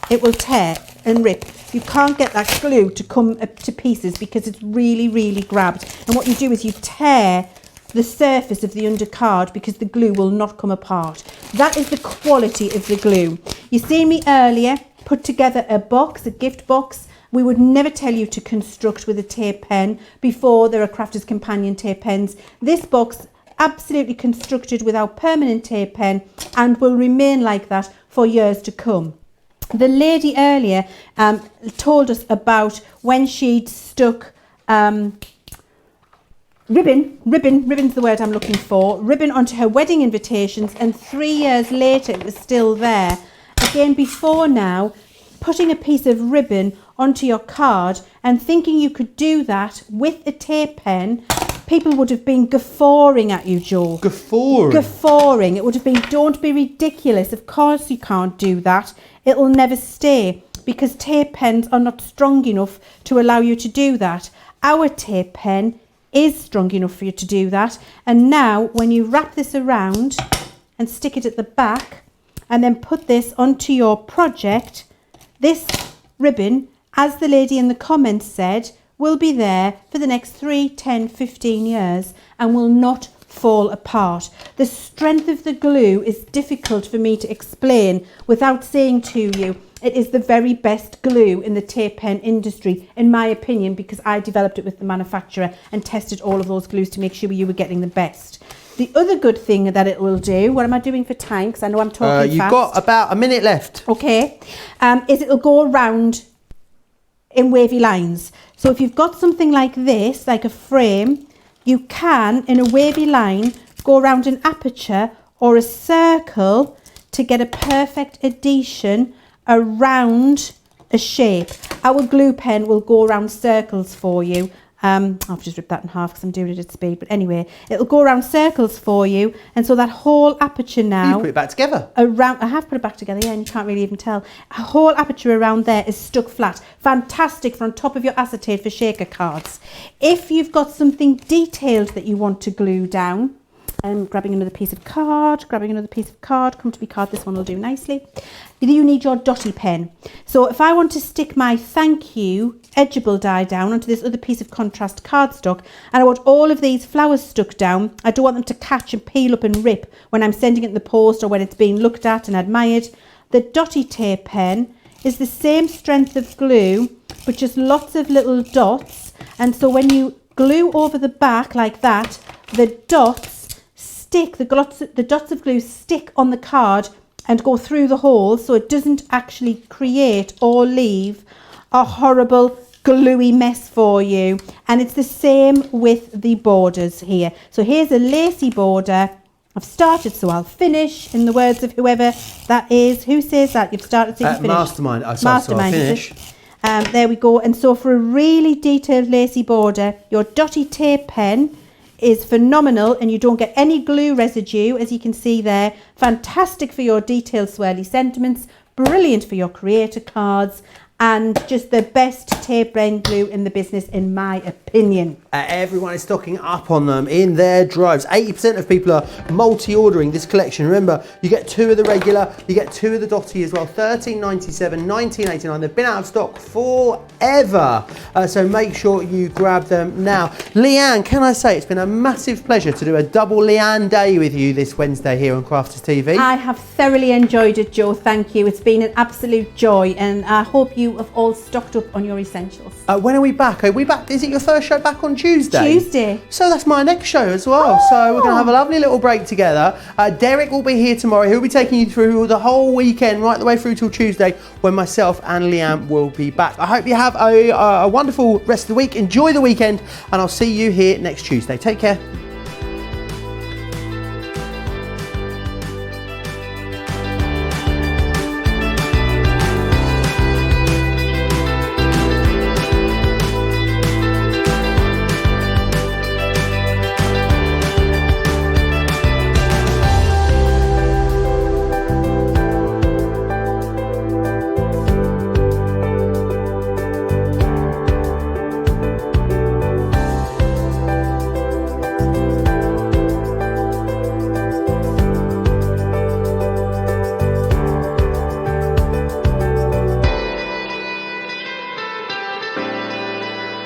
It will tear and rip. You can't get that glue to come to pieces because it's really grabbed. And what you do is you tear the surface of the undercard because the glue will not come apart. That is the quality of the glue. You seen me earlier put together a box, a gift box. We would never tell you to construct with a tape pen before there are Crafter's Companion tape pens. This box absolutely constructed with our permanent tape pen and will remain like that for years to come. The lady earlier told us about when she'd stuck ribbon's the word I'm looking for, ribbon onto her wedding invitations, and 3 years later it was still there. Again, before now, putting a piece of ribbon onto your card and thinking you could do that with a tape pen, people would have been guffawing at you, Joe. Guffawing. It would have been, don't be ridiculous. Of course you can't do that. It'll never stay because tape pens are not strong enough to allow you to do that. Our tape pen is strong enough for you to do that. And now when you wrap this around and stick it at the back and then put this onto your project. This ribbon, as the lady in the comments said, will be there for the next 3, 10, 15 years and will not fall apart. The strength of the glue is difficult for me to explain without saying to you, it is the very best glue in the tape pen industry, in my opinion, because I developed it with the manufacturer and tested all of those glues to make sure you were getting the best. The other good thing that it will do, what am I doing for time? Because I know I'm talking fast. You've got about a minute left. Okay. Is it'll go around in wavy lines. So if you've got something like this, like a frame, you can, in a wavy line, go around an aperture or a circle to get a perfect adhesion around a shape. Our glue pen will go around circles for you. I've just ripped that in half because I'm doing it at speed. But anyway, it'll go around circles for you. And so that whole aperture now... You put it back together. I have put it back together, yeah, and you can't really even tell. A whole aperture around there is stuck flat. Fantastic for on top of your acetate for shaker cards. If you've got something detailed that you want to glue down, grabbing another piece of card, come to be card, this one will do nicely. You need your dotty pen. So if I want to stick my thank you edgeable die down onto this other piece of contrast cardstock, and I want all of these flowers stuck down, I don't want them to catch and peel up and rip when I'm sending it in the post or when it's being looked at and admired. The dotty tape pen is the same strength of glue, but just lots of little dots. And so when you glue over the back like that, the dots stick, the dots of glue stick on the card and go through the holes, so it doesn't actually create or leave a horrible gluey mess for you. And it's the same with the borders here. So here's a lacy border. I've started, so I'll finish, in the words of whoever that is. Who says that? You've started, so you finish. Mastermind. Mastermind. So I'll finish. There we go. And so for a really detailed lacy border, your dotty tape pen is phenomenal, and you don't get any glue residue, as you can see there. Fantastic for your detailed swirly sentiments, brilliant for your creator cards, and just the best tape blend glue in the business, in my opinion. Everyone is stocking up on them in their droves. 80% of people are multi-ordering this collection. Remember, you get 2 of the regular, you get 2 of the dotty as well. $13.97, $19.89. They've been out of stock forever. So make sure you grab them now. Leann, can I say it's been a massive pleasure to do a double Leann day with you this Wednesday here on Crafters TV. I have thoroughly enjoyed it, Joe. Thank you. It's been an absolute joy, and I hope you have all stocked up on your essentials. When are we back? Are we back? Is it your first show back on Tuesday? Tuesday. So that's my next show as well. Oh. So we're going to have a lovely little break together. Derek will be here tomorrow. He'll be taking you through the whole weekend, right the way through till Tuesday, when myself and Leann will be back. I hope you have a wonderful rest of the week. Enjoy the weekend, and I'll see you here next Tuesday. Take care.